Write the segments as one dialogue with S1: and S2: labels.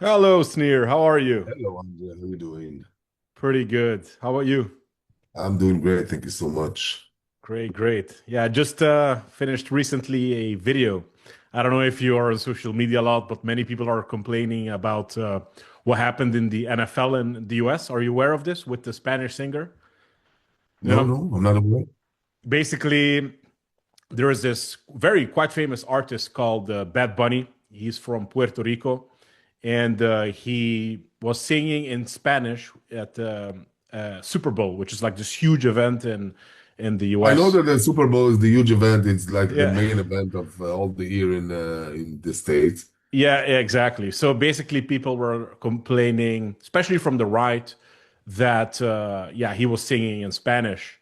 S1: Hello, Sneer. How are you?
S2: Hello, Andrea. How are you doing?
S1: Pretty good. How about you?
S2: I'm doing great. Thank you so much.
S1: Great, great. Yeah, I just finished recently a video. I don't know if you are on social media a lot, but many people are complaining about what happened in the NFL in the US. Are you aware of this with the Spanish singer? You
S2: No,
S1: know,
S2: no, I'm not aware.
S1: basically, there is this very quite famous artist called Bad Bunny. He's from Puerto Rico, and he was singing in Spanish at the Super Bowl, which is like this huge event in the
S2: I know
S1: U.S.
S2: that the Super Bowl is the huge event. It's like the
S1: Yeah,
S2: main event of all the year in the States.
S1: yeah, exactly. So basically, people were complaining, especially from the right, that yeah, he was singing in Spanish.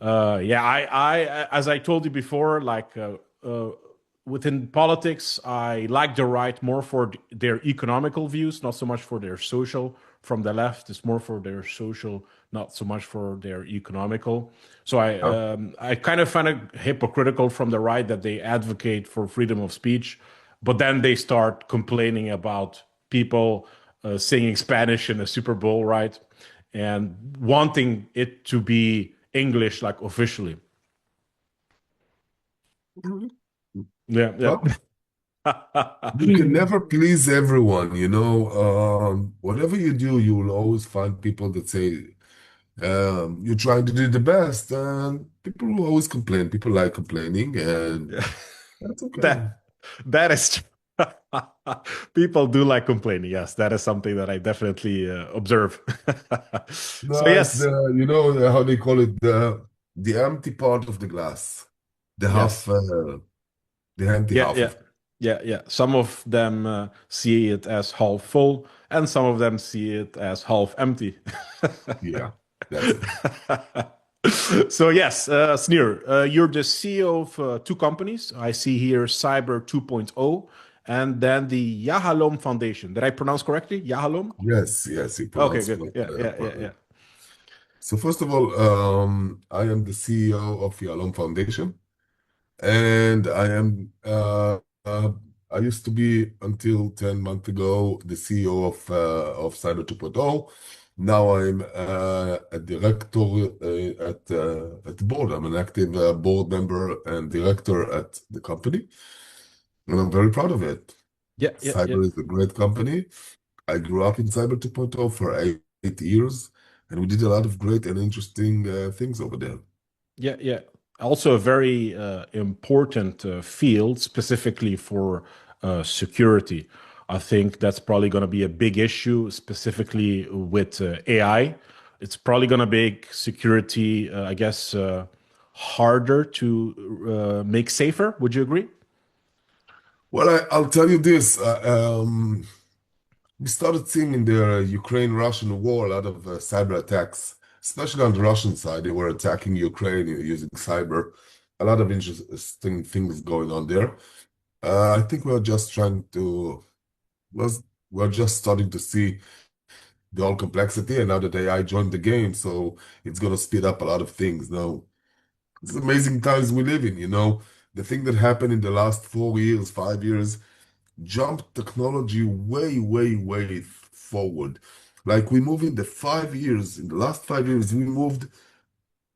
S1: Yeah, as I told you before, uh, within politics, I like the right more for their economical views, not so much for their social. From the left, it's more for their social, not so much for their economical. So
S2: Yeah.
S1: I kind of find it hypocritical from the right that they advocate for freedom of speech, but then they start complaining about people singing Spanish in the Super Bowl, right? And wanting it to be English, like officially.
S2: Mhm.
S1: Yeah,
S2: Well, you
S1: yeah.
S2: can never please everyone, you know. Whatever you do, you will always find people that say you're trying to do the best, and people will always complain. People like complaining, and
S1: Yeah.
S2: that's okay.
S1: That that is true. People do like complaining. Yes, that is something that I definitely observe. So
S2: No, it's
S1: yes,
S2: how they call it, the empty part of the glass, the half,
S1: yes,
S2: the empty
S1: yeah,
S2: half
S1: yeah,
S2: of.
S1: yeah, yeah. Some of them see it as half full, and some of them see it as half empty.
S2: Yeah, that's it.
S1: So yes, Sneer, you're the CEO of two companies. I see here Cyber 2.0 and then the Yahalom Foundation. Did I pronounce correctly? Yahalom?
S2: Yes, yes, you
S1: Okay,
S2: pronounced
S1: good. Yeah, yeah, yeah,
S2: properly.
S1: yeah.
S2: So first of all, I am the CEO of Yahalom Foundation, and I used to be until 10 months ago the CEO of Cyber 2.0. Now I'm a director at the board. I'm an active board member and director at the company, and I'm very proud of it.
S1: Yeah, yeah, yeah.
S2: Cyber is a great company. I grew up in Cyber 2.0 for 8 years, and we did a lot of great and interesting things over there.
S1: Yeah, yeah. Also a very important field specifically for security. I think that's probably going to be a big issue, specifically with AI. It's probably going to make security, I guess, harder to make safer. Would you agree?
S2: Well, I'll tell you this. We started seeing in the Ukraine-Russian war a lot of cyber attacks, especially on the Russian side. They were attacking Ukraine using cyber. A lot of interesting things going on there. I think was, we're just starting to see the whole complexity, and now that AI joined the game, so it's going to speed up a lot of things. Now, it's amazing times we live in, you know. The thing that happened in the last 4 years, 5 years, jumped technology way, way, way forward. Like we moved in the last 5 years, we moved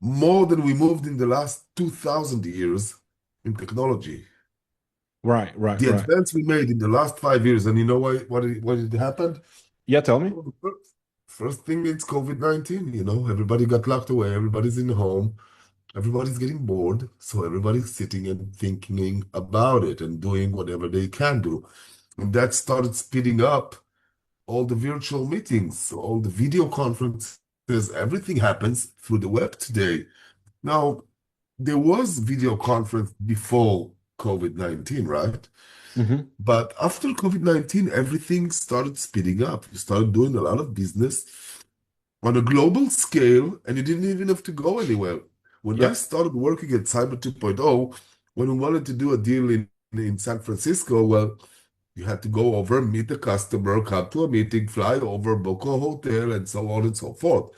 S2: more than we moved in the last 2000 years in technology.
S1: Right, right,
S2: The
S1: right.
S2: advance we made in the last 5 years, and you know why, what it happened?
S1: Yeah, tell me.
S2: Well, the first thing is COVID-19, you know, everybody got locked away, everybody's in home, everybody's getting bored, so everybody's sitting and thinking about it and doing whatever they can do. And that started speeding up all the virtual meetings, all the video conferences, everything happens through the web today. Now, there was video conference before COVID-19, right?
S1: Hmm.
S2: But after COVID-19, everything started speeding up. You started doing a lot of business on a global scale, and you didn't even have to go anywhere. When I
S1: Yeah.
S2: started working at Cyber 2.0, when we wanted to do a deal in San Francisco, well, you had to go over, meet the customer, come to a meeting, fly over, book a hotel, and so on and so forth.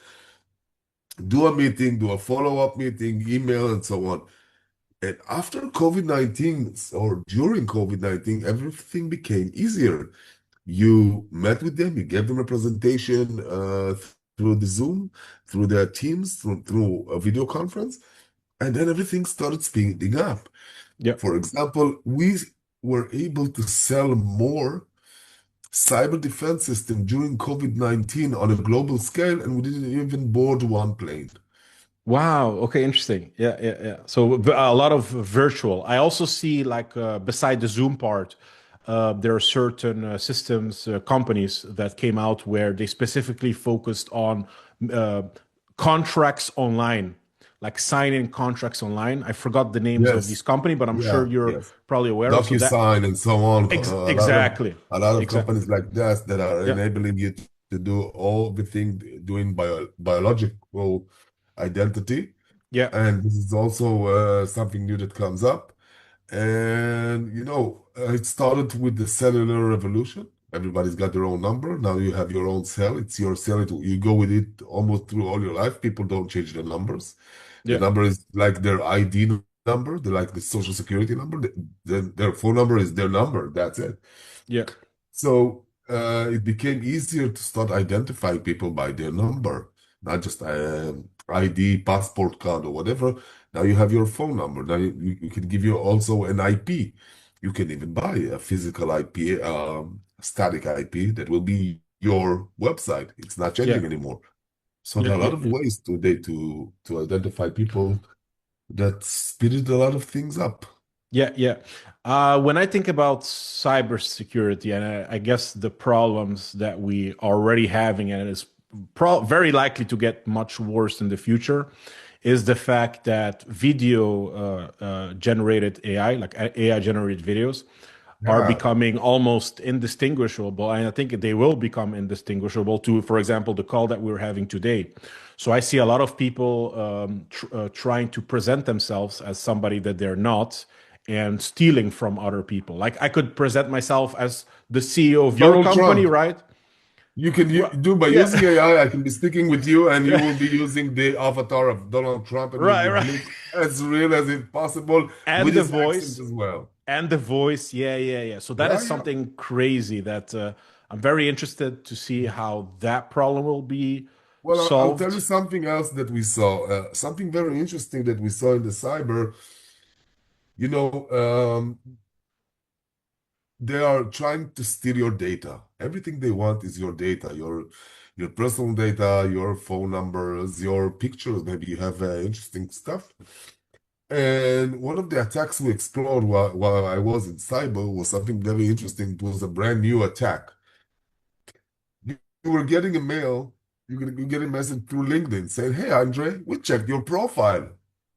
S2: Do a meeting, do a follow-up meeting, email, and so on. And after COVID-19 or during COVID-19, everything became easier. You met with them, you gave them a presentation through the Zoom, through their Teams, through a video conference, and then everything started speeding up.
S1: Yeah.
S2: For example, we were able to sell more cyber defense system during COVID-19 on a global scale, and we didn't even board one plane.
S1: Wow. Okay. Interesting. Yeah. Yeah. Yeah. So a lot of virtual. I also see like beside the Zoom part, there are certain systems companies that came out where they specifically focused on uh, contracts online, like signing contracts online. I forgot the names of these
S2: Yes,
S1: company, but I'm sure
S2: yeah,
S1: you're
S2: yes.
S1: probably aware of. So that
S2: DocuSign and so on.
S1: exactly,
S2: A lot of
S1: exactly.
S2: companies like that are
S1: Yeah.
S2: enabling you to do all everything doing biological identity.
S1: Yeah.
S2: And this is also something new that comes up. And it started with the cellular revolution. Everybody's got their own number. Now you have your own cell. It's your cell. You go with it almost through all your life. People don't change their numbers. The
S1: Yeah.
S2: number is like their ID number. They're like the social security number. Their phone number is their number. That's it.
S1: Yeah.
S2: So it became easier to start identifying people by their number, not just ID, passport card, or whatever. Now you have your phone number. Now you can give you also an IP. You can even buy a physical IP, static IP that will be your website. It's not
S1: Yeah.
S2: changing anymore. So
S1: Yeah.
S2: there are a
S1: Yeah.
S2: lot of
S1: Yeah.
S2: ways today to identify people that speeded a lot of things up.
S1: Yeah, yeah. When I think about cybersecurity, and I guess the problems that we are already having, and it is very likely to get much worse in the future, is the fact that video generated AI, like AI generated videos, are
S2: Yeah.
S1: becoming almost indistinguishable. And I think they will become indistinguishable to, for example, the call that we're having today. So I see a lot of people trying to present themselves as somebody that they're not and stealing from other people. Like I could present myself as the CEO of your
S2: Donald
S1: company,
S2: Trump.
S1: right?
S2: You can
S1: Right.
S2: do by
S1: Yeah.
S2: using AI. I can be speaking with you, and you will be using the avatar of Donald Trump, and you
S1: Right,
S2: would
S1: right.
S2: look as real as it possible
S1: And
S2: with
S1: the
S2: his accent
S1: voice.
S2: as well.
S1: And the voice. Yeah, yeah, yeah. So that is
S2: Yeah, yeah.
S1: something crazy that I'm very interested to see how that problem will be
S2: Well, I'll tell you
S1: solved.
S2: something else that we saw. Something very interesting that we saw in the cyber. You know, they are trying to steal your data. Everything they want is your data, your personal data, your phone numbers, your pictures. Maybe you have interesting stuff. And one of the attacks we explored while I was in cyber was something very interesting. It was a brand new attack. You were getting a mail, you get a message through LinkedIn saying, "Hey, Andre, we checked your profile.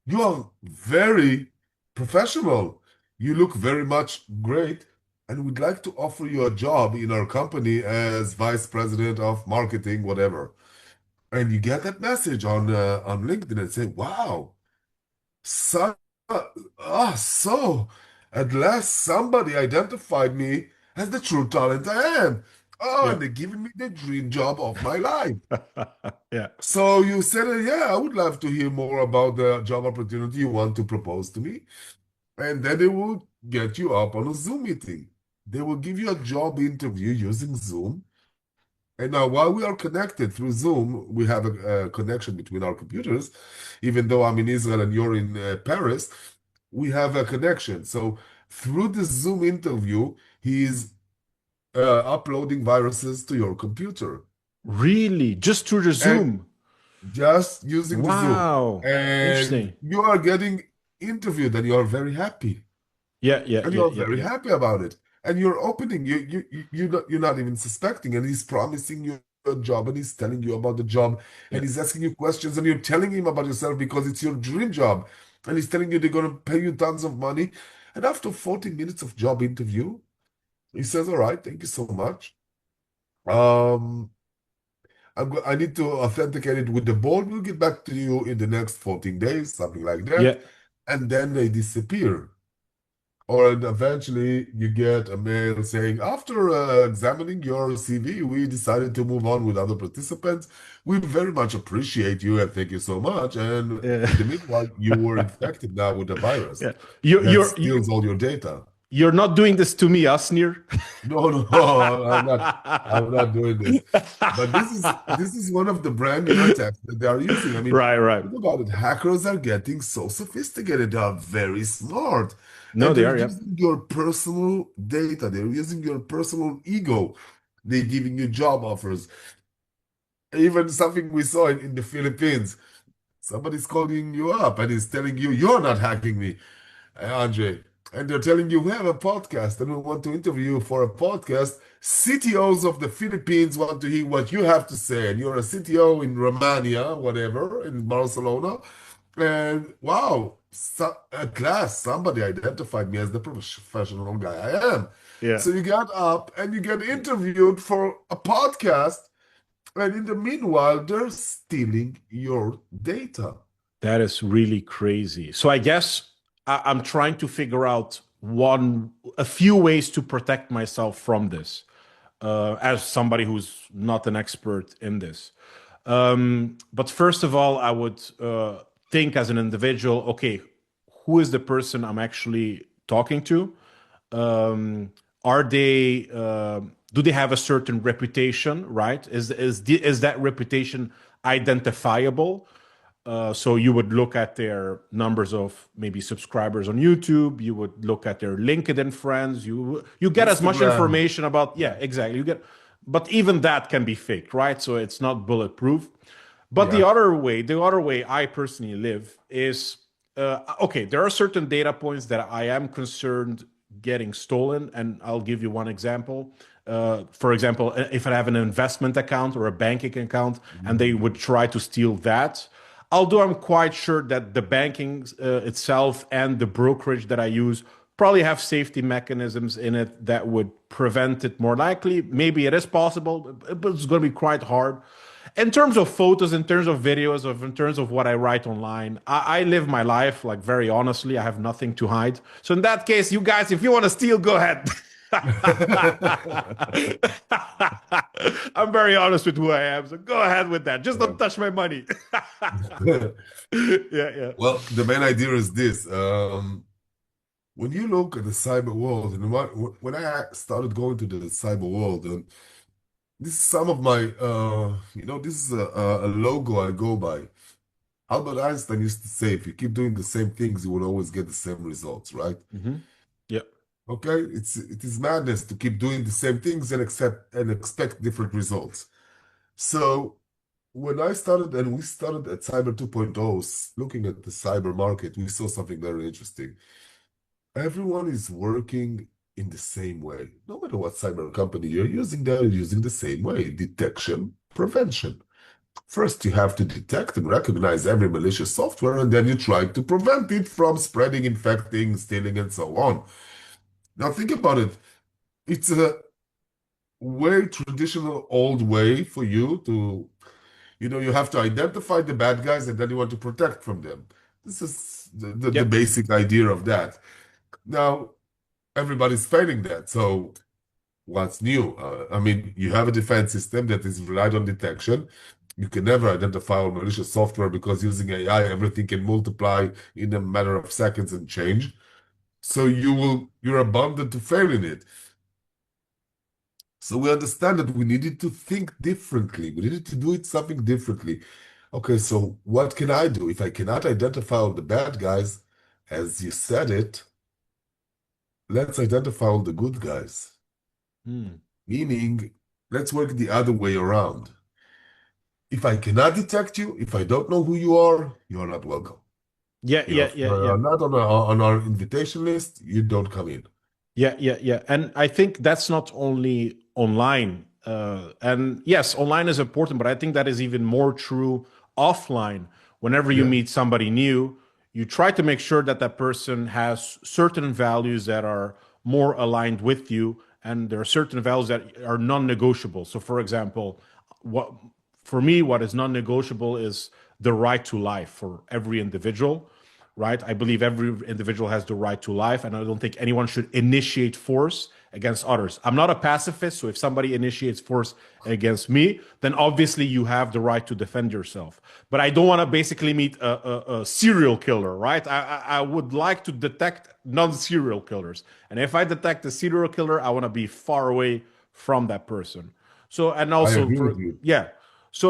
S2: You are very professional. You look very much great, and we'd like to offer you a job in our company as vice president of marketing, whatever." And you get that message on LinkedIn and say, "Wow. So, so at last somebody identified me as the true talent I am. Oh,
S1: Yeah.
S2: and they're giving me the dream job of my life."
S1: Yeah.
S2: So you said, yeah, I would love to hear more about the job opportunity you want to propose to me. And then they will get you up on a Zoom meeting. They will give you a job interview using Zoom. And now, while we are connected through Zoom, we have a connection between our computers. Even though I'm in Israel and you're in Paris, we have a connection. So, through the Zoom interview, he is uploading viruses to your computer
S1: Really? Just through the
S2: and
S1: Zoom?
S2: just using the Zoom.
S1: Wow.
S2: And
S1: Interesting.
S2: you are getting interviewed, and you are very happy.
S1: Yeah, yeah,
S2: And
S1: yeah,
S2: you're
S1: yeah,
S2: very
S1: yeah.
S2: happy about it. And you're opening, you're not even suspecting, and he's promising you a job, and he's telling you about the job,
S1: Yeah.
S2: and he's asking you questions, and you're telling him about yourself because it's your dream job, and he's telling you they're going to pay you tons of money. And after 40 minutes of job interview, he says, "All right, thank you so much. Um, I need to authenticate it with the board. We'll get back to you in the next 14 days," something like
S1: Yeah.
S2: that. And then they disappear. Or eventually you get a mail saying, "After examining your CV, we decided to move on with other participants. We very much appreciate you and thank you so much." And
S1: Yeah.
S2: in the meanwhile, you were infected now with a virus
S1: Yeah. You
S2: that
S1: you're you
S2: steals all your data.
S1: You're not doing this to me, us, Sneer.
S2: No, no, I'm not doing this. But this is one of the brand new attacks that they are using. I mean,
S1: Right, right.
S2: think about it. Hackers are getting so sophisticated. They are very smart.
S1: No,
S2: And
S1: they
S2: they're
S1: are, yeah.
S2: using your personal data. They're using your personal ego. They're giving you job offers. Even something we saw in the Philippines. Somebody's calling you up and is telling you, you're not hacking me. Andre, and they're telling you we have a podcast and we want to interview you for a podcast. CTOs of the Philippines want to hear what you have to say, and you're a CTO in Romania, whatever, in Barcelona. And wow, so, at last somebody identified me as the professional guy I am.
S1: Yeah.
S2: So you get up and you get interviewed for a podcast, and in the meanwhile, they're stealing your data.
S1: That is really crazy. So I guess I'm trying to figure out a few ways to protect myself from this, as somebody who's not an expert in this. But first of all, I would think as an individual, okay, who is the person I'm actually talking to? Um, are they do they have a certain reputation, right? Is that reputation identifiable? So you would look at their numbers of maybe subscribers on YouTube. You would look at their LinkedIn friends. You get as much
S2: Instagram.
S1: information about, yeah, exactly. You get, but even that can be faked, right? So it's not bulletproof. But
S2: Yeah.
S1: the other way I personally live is okay. There are certain data points that I am concerned getting stolen, and I'll give you one example. For example, if I have an investment account or a banking account, and they would
S2: Mhm.
S1: try to steal that, although I'm quite sure that the banking itself and the brokerage that I use probably have safety mechanisms in it that would prevent it more likely. Maybe it is possible, but it's going to be quite hard. In terms of photos, in terms of videos, in terms of what I write online, I live my life like very honestly. I have nothing to hide. So in that case, you guys, if you want to steal, go ahead. I'm very honest with who I am, so go ahead with that. Just
S2: Yeah.
S1: don't touch my money. Yeah, yeah.
S2: Well, the main idea is this. When you look at the cyber world, and when I started going to the cyber world, this is some of my, this is a logo I go by. Albert Einstein used to say, if you keep doing the same things, you will always get the same results, right?
S1: Hmm. Yeah.
S2: Okay, it is madness to keep doing the same things and expect different results. So when I started and we started at Cyber 2.0, looking at the cyber market, we saw something very interesting. Everyone is working in the same way. No matter what cyber company you're using, they're using the same way. Detection, prevention. First, you have to detect and recognize every malicious software, and then you try to prevent it from spreading, infecting, stealing, and so on. Now, think about it. It's a way traditional old way for you to, you have to identify the bad guys and then you want to protect from them. This is the
S1: Yep.
S2: basic idea of that. Now, everybody's failing that. So, what's new? I mean, you have a defense system that is relied on detection. You can never identify all malicious software because using AI, everything can multiply in a matter of seconds and change. So you're abundant to fail in it. So we understand that we needed to think differently. We needed to do it something differently. Okay, so what can I do? If I cannot identify all the bad guys, as you said it, let's identify all the good guys.
S1: Hmm.
S2: Meaning, let's work the other way around. If I cannot detect you, if I don't know who you are not welcome.
S1: Yeah, yeah,
S2: If
S1: yeah, yeah.
S2: you're not on our invitation list, you don't come in.
S1: Yeah, yeah, yeah. And I think that's not only online. And yes, online is important, but I think that is even more true offline. Whenever you
S2: Yeah.
S1: meet somebody new, you try to make sure that that person has certain values that are more aligned with you, and there are certain values that are non-negotiable. So, for example, what for me, what is non-negotiable is the right to life for every individual, right? I believe every individual has the right to life, and I don't think anyone should initiate force against others. I'm not a pacifist, so if somebody initiates force against me, then obviously you have the right to defend yourself. But I don't want to basically meet a serial killer, right? I would like to detect non-serial killers. And if I detect a serial killer, I want to be far away from that person. So, and
S2: I
S1: also
S2: agree
S1: for,
S2: with you.
S1: yeah. So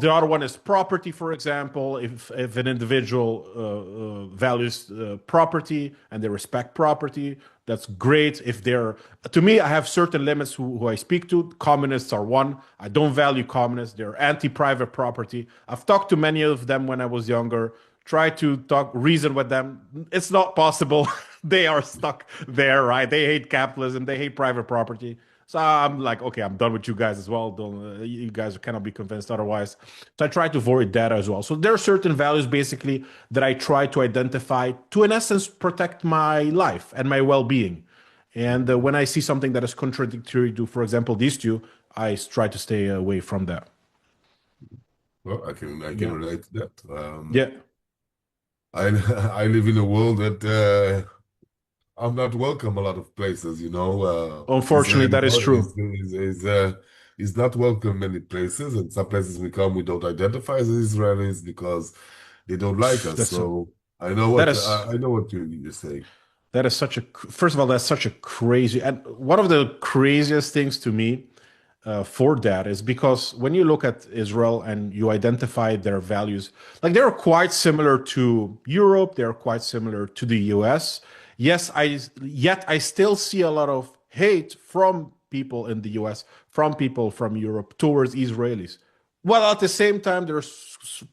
S1: the other one is property, for example. If an individual values property and they respect property, that's great. If they're, to me, I have certain limits who I speak to. Communists are one. I don't value communists. They're anti-private property. I've talked to many of them when I was younger. Try to talk, reason with them. It's not possible. They are stuck there, right? They hate capitalism. They hate private property. So I'm like, okay, I'm done with you guys as well. Don't you guys cannot be convinced otherwise. So I try to avoid that as well. So there are certain values basically that I try to identify to, in essence, protect my life and my well-being. And when I see something that is contradictory to, for example, these two, I try to stay away from that.
S2: Well, I can
S1: Yeah,
S2: relate to that.
S1: yeah.
S2: I I live in a world that I'm not welcome a lot of places, you know.
S1: Unfortunately,
S2: Israeli
S1: that is true.
S2: is not welcome many places, and some places we come we don't identify as Israelis because they don't like us.
S1: That's a
S2: So I know
S1: that
S2: what
S1: is
S2: I know what you say.
S1: That is such a, first of all, that's such a crazy, and one of the craziest things to me for that is because when you look at Israel and you identify their values, like they're quite similar to Europe, they're quite similar to the US. Yet I still see a lot of hate from people in the US, from people from Europe towards Israelis. Well, at the same time, they're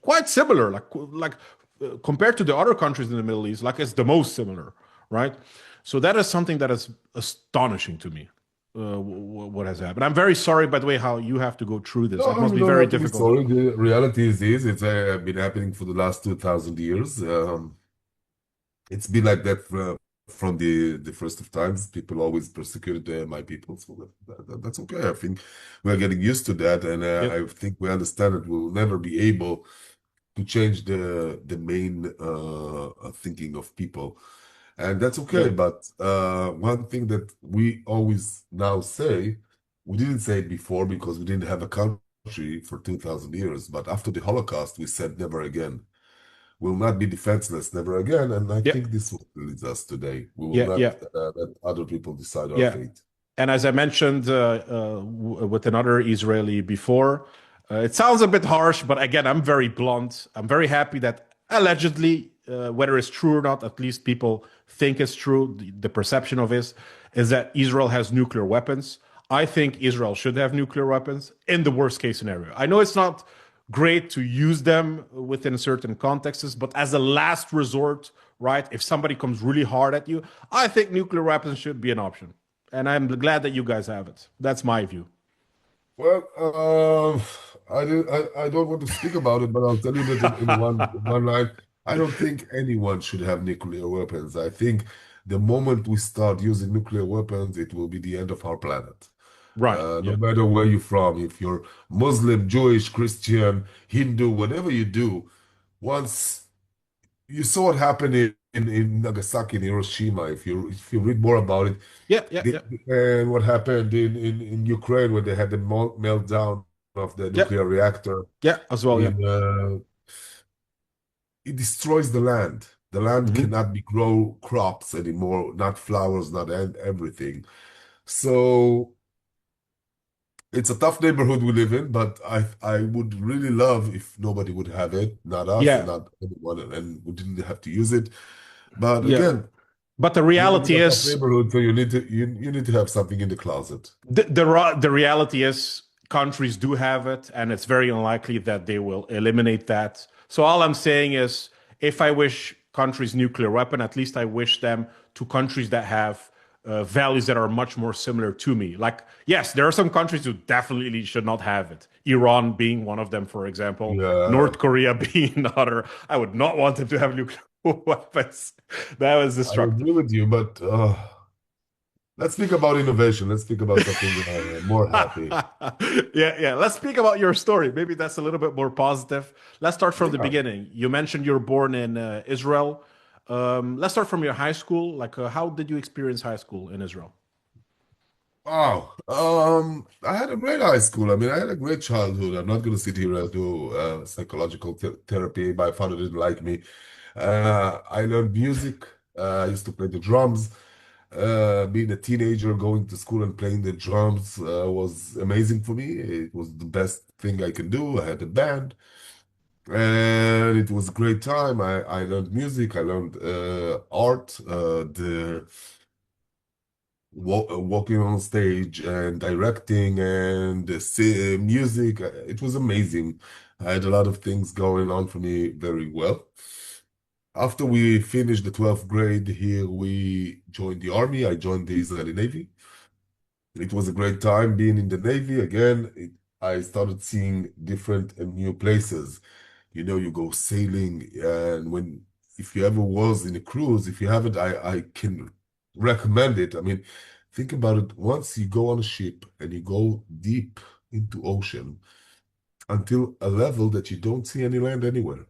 S1: quite similar, compared to the other countries in the Middle East, like it's the most similar, right? So that is something that is astonishing to me. What has happened? I'm very sorry, by the way, how you have to go through this.
S2: No,
S1: That must
S2: you
S1: be
S2: don't
S1: very
S2: have to be
S1: difficult.
S2: sorry. The reality is this: it's been happening for the last 2,000 years. It's been like that from the first of times. People always persecuted my people, so that's okay. I think we're getting used to that, and
S1: Yep.
S2: I think we understand that we'll never be able to change the main thinking of people, and that's okay.
S1: Yep.
S2: But one thing that we always now say, we didn't say it before because we didn't have a country for 2,000 years, but after the Holocaust, we said never again. We will not be defenseless, never again. And I
S1: Yep.
S2: think this will lead us today. We will
S1: Yeah.
S2: not
S1: Yeah.
S2: let other people decide our
S1: Yeah.
S2: fate.
S1: And as I mentioned with another Israeli before, it sounds a bit harsh, but again, I'm very blunt. I'm very happy that allegedly, whether it's true or not, at least people think it's true. The perception of it is that Israel has nuclear weapons. I think Israel should have nuclear weapons in the worst case scenario. I know it's not great to use them within certain contexts, but as a last resort, right? If somebody comes really hard at you, I think nuclear weapons should be an option. And I'm glad that you guys have it. That's my view.
S2: Well, I don't want to speak about it, but I'll tell you that in one line, I don't think anyone should have nuclear weapons. I think the moment we start using nuclear weapons, it will be the end of our planet.
S1: Right.
S2: No
S1: Yeah.
S2: matter where you're from, if you're Muslim, Jewish, Christian, Hindu, whatever you do, once you saw what happened in Nagasaki and Hiroshima, if you read more about it,
S1: Yeah. Yeah. Yeah.
S2: and what happened in Ukraine when they had the meltdown of the
S1: Yeah.
S2: nuclear reactor,
S1: Yeah. As well. Yeah.
S2: in it destroys the land. The land
S1: Hmm.
S2: cannot be grow crops anymore, not flowers, not everything. So it's a tough neighborhood we live in, but I would really love if nobody would have it, not us and
S1: Yeah.
S2: not anyone, and we didn't have to use it. But
S1: Yeah.
S2: again,
S1: But the
S2: we live in
S1: reality
S2: a tough
S1: is,
S2: neighborhood, so you need to have something in the closet.
S1: the reality is countries do have it, and it's very unlikely that they will eliminate that. So all I'm saying is, if I wish countries nuclear weapon, at least I wish them to countries that have values that are much more similar to me. Like, yes, there are some countries who definitely should not have it. Iran being one of them, for example.
S2: Yeah,
S1: North Korea being another. I would not want them to have nuclear weapons. That was
S2: I
S1: destructive.
S2: agree with you, but let's speak about innovation. Let's speak about something more happy.
S1: Yeah, yeah. Let's speak about your story. Maybe that's a little bit more positive. Let's start from the
S2: Yeah.
S1: beginning. You mentioned you were born in Israel. Let's start from your high school. Like, how did you experience high school in Israel?
S2: Wow. I had a great high school. I mean, I had a great childhood. I'm not going to sit here and do psychological therapy. My father didn't like me. I learned music. I used to play the drums. Being a teenager, going to school and playing the drums was amazing for me. It was the best thing I can do. I had a band, and it was a great time. I learned music. I learned art. The walking on stage and directing and music. It was amazing. I had a lot of things going on for me very well. After we finished the 12th grade here, we joined the army. I joined the Israeli Navy. It was a great time being in the Navy. Again, I started seeing different and new places. You know, you go sailing, and if you ever was in a cruise, if you haven't, I can recommend it. I mean, think about it. Once you go on a ship and you go deep into ocean until a level that you don't see any land anywhere.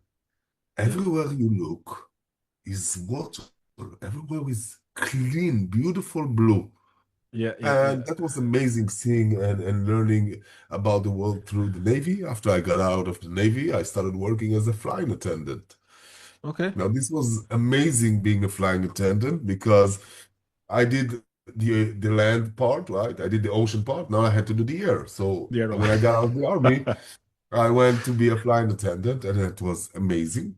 S1: Yeah,
S2: Everywhere you look is water. Everywhere is clean, beautiful blue.
S1: yeah, yeah, yeah.
S2: And that was amazing seeing and learning about the world through the Navy. After I got out of the Navy, I started working as a flying attendant.
S1: Okay.
S2: Now, this was amazing being a flying attendant because I did the land part, right? I did the ocean part. Now I had to do the air. So
S1: The other
S2: when I got out of the army,
S1: one.
S2: I went to be a flying attendant, and it was amazing.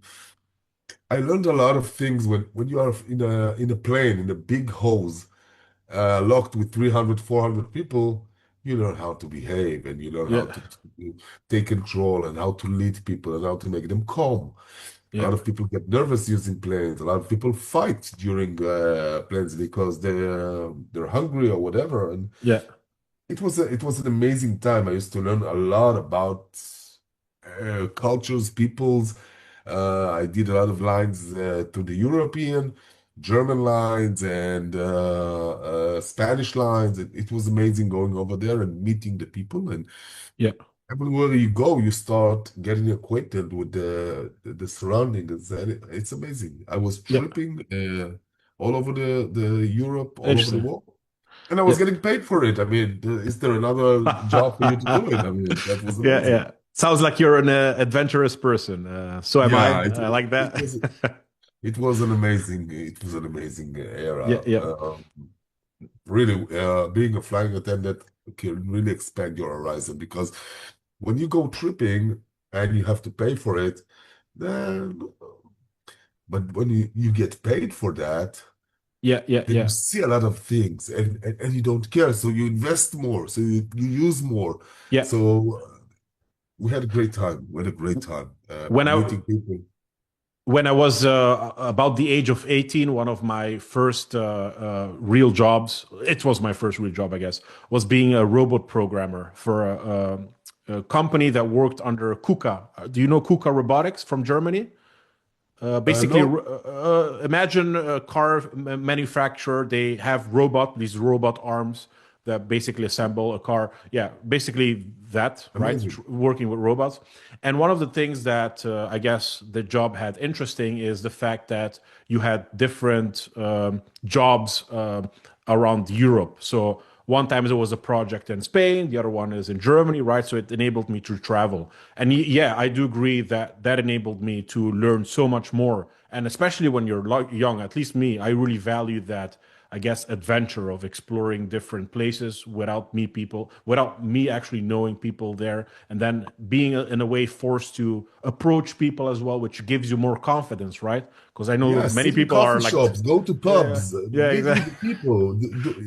S2: I learned a lot of things when you are in a plane in a big hose locked with 300, 400 people. You learn how to behave, and you learn how
S1: Yeah,
S2: to take control, and how to lead people, and how to make them calm. A
S1: yeah,
S2: lot of people get nervous using planes. A lot of people fight during planes because they're hungry or whatever. And
S1: yeah,
S2: it was an amazing time. I used to learn a lot about cultures, peoples. I did a lot of lines to the European, German lines, and Spanish lines. It was amazing going over there and meeting the people. And
S1: yeah.
S2: everywhere you go, you start getting acquainted with the surroundings. And it's amazing. I was
S1: Yeah.
S2: tripping all over the Europe, all over the
S1: Interesting.
S2: world. And I was
S1: Yeah.
S2: getting paid for it. I mean, is there another job for you to do it? I mean, that was
S1: Yeah,
S2: amazing.
S1: yeah. Sounds like you're an adventurous person. So am I.
S2: Yeah, it
S1: I like
S2: it
S1: that.
S2: was it was an amazing
S1: Yeah,
S2: era.
S1: yeah,
S2: Really, being a flying attendant can really expand your horizon because when you go tripping and you have to pay for it, then but when you get paid for that,
S1: yeah, yeah,
S2: then you
S1: yeah,
S2: see a lot of things and you don't care, so you invest more, so you use more.
S1: yeah.
S2: So we had a great time. We had a great time
S1: When I
S2: meeting people.
S1: when I was about the age of 18, one of my first real jobs, it was my first real job, I guess, was being a robot programmer for a company that worked under KUKA. Do you know KUKA Robotics from Germany? Basically,
S2: No,
S1: imagine a car manufacturer. They have these robot arms that basically assemble a car. Yeah, basically that, right?
S2: amazing.
S1: Working with robots. And one of the things that I guess the job had interesting is the fact that you had different jobs around Europe. So one time there was a project in Spain, the other one is in Germany, right? So it enabled me to travel. And yeah, I do agree that that enabled me to learn so much more. And especially when you're young, at least me, I really value that, I guess, adventure of exploring different places without me actually knowing people there, and then being in a way forced to approach people as well, which gives you more confidence, right? Because I know
S2: Yeah,
S1: many
S2: sit in
S1: people are
S2: coffee
S1: like,
S2: shops, go to
S1: yeah,
S2: pubs,
S1: yeah,
S2: meet with
S1: exactly,
S2: the people.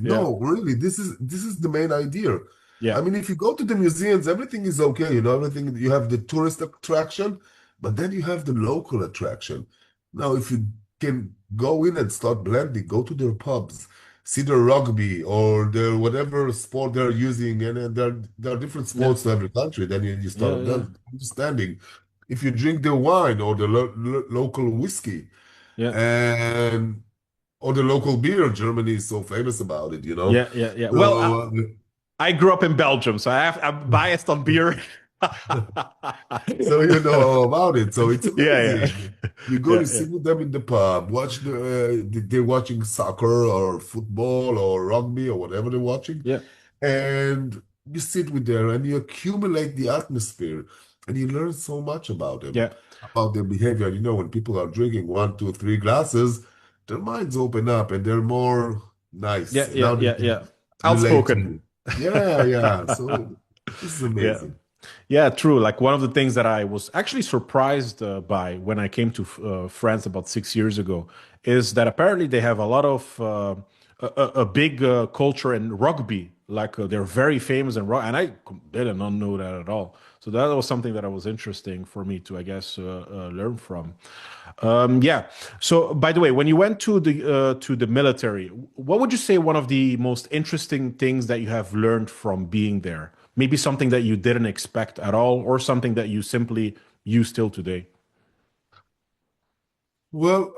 S1: yeah,
S2: No, really, this is the main idea.
S1: yeah,
S2: I mean, if you go to the museums, everything is okay, everything you have the tourist attraction, but then you have the local attraction. Now, if you can go in and start blending, go to their pubs, see their rugby or their whatever sport they're using, and there are different
S1: yeah,
S2: sports to every country. Then you
S1: yeah,
S2: start
S1: yeah,
S2: understanding. If you drink the wine or the local whiskey
S1: yeah.
S2: and or the local beer. Germany is so famous about it, you know.
S1: Yeah, yeah, yeah. Well,
S2: So,
S1: I grew up in Belgium, so I'm biased on beer.
S2: so you know all about it. So it's
S1: Yeah,
S2: amazing. You go,
S1: yeah,
S2: you
S1: yeah,
S2: sit with them in the pub, watch they're watching soccer or football or rugby or whatever they're watching,
S1: yeah,
S2: and you sit with there and you accumulate the atmosphere and you learn so much about them,
S1: Yeah,
S2: about their behavior. You know, when people are drinking one, two, three glasses, their minds open up and they're more nice.
S1: yeah,
S2: And
S1: yeah,
S2: now they
S1: yeah,
S2: can
S1: yeah.
S2: relate to
S1: Outspoken.
S2: you. Yeah, yeah. So this is
S1: Yeah.
S2: amazing.
S1: Yeah, true. Like one of the things that I was actually surprised by when I came to France about 6 years ago is that apparently they have a lot of a big culture in rugby. Like they're very famous in rugby, and I did not know that at all. So that was something that was interesting for me to, I guess, learn from. Yeah. So, by the way, when you went to the military, what would you say one of the most interesting things that you have learned from being there? Maybe something that you didn't expect at all, or something that you simply use still today.
S2: Well,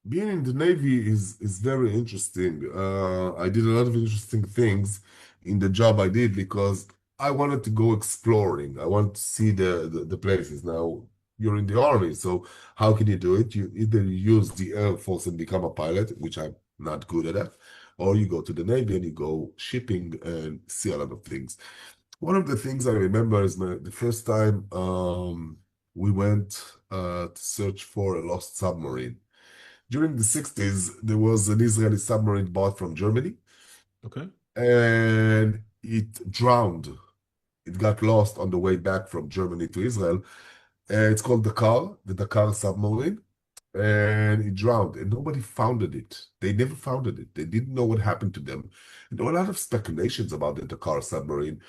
S2: being in the Navy is very interesting. I did a lot of interesting things in the job I did because I wanted to go exploring. I want to see the places. Now, you're in the Army, so how can you do it? You either use the Air Force and become a pilot, which I'm not good at that, or you go to the Navy and you go shipping and see a lot of things. One of the things I remember is the first time we went to search for a lost submarine. During the 60s, there was an Israeli submarine bought from Germany
S1: Okay.
S2: and it drowned. It got lost on the way back from Germany to Israel. It's called the Dakar submarine, and it drowned, and nobody founded it. They never founded it. They didn't know what happened to them. And there were a lot of speculations about the Dakar submarine.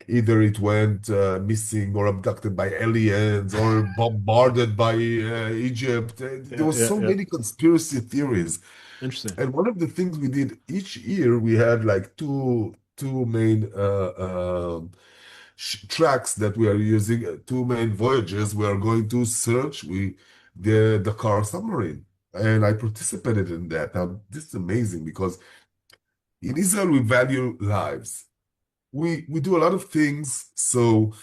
S2: Either it went missing or abducted by aliens or bombarded by Egypt. There
S1: Yeah,
S2: were
S1: yeah,
S2: so
S1: yeah.
S2: many conspiracy theories.
S1: Interesting.
S2: And one of the things we did each year, we had like two main tracks that we are using, two main voyages. We are going to search the Dakar submarine, and I participated in that. Now this is amazing because in Israel we value lives. We do a lot of things. So,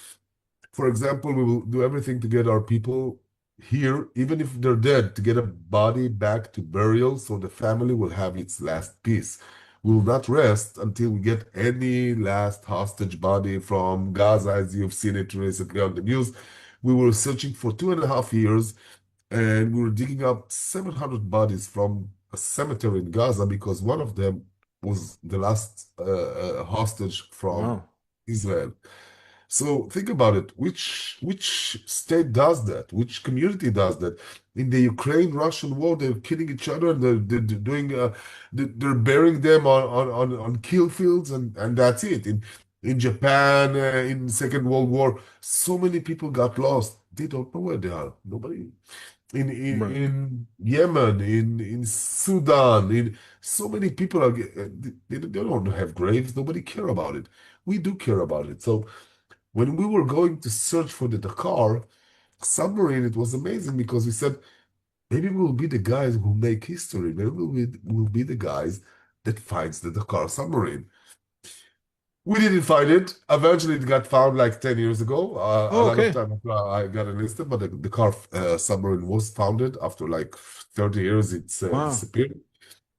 S2: for example, we will do everything to get our people here, even if they're dead, to get a body back to burial so the family will have its last peace. We will not rest until we get any last hostage body from Gaza, as you've seen it recently on the news. We were searching for 2.5 years and we were digging up 700 bodies from a cemetery in Gaza because one of them was the last hostage from
S1: Wow.
S2: Israel. So think about it. Which state does that? Which community does that? In the Ukraine-Russian war, they're killing each other and they're doing they're burying them on kill fields and that's it. In Japan, in Second World War, so many people got lost. They don't know where they are. Nobody
S1: Right.
S2: in Yemen, in Sudan, in so many people are they don't have graves. Nobody care about it. We do care about it. So when we were going to search for the Dakar submarine, it was amazing because we said maybe we'll be the guys who make history. Maybe we'll be the guys that finds the Dakar submarine. We didn't find it. Eventually, it got found like 10 years ago. A
S1: Oh,
S2: lot of
S1: okay.
S2: time after I got enlisted, but the car submarine was founded after like 30 years. It's
S1: Wow.
S2: disappeared.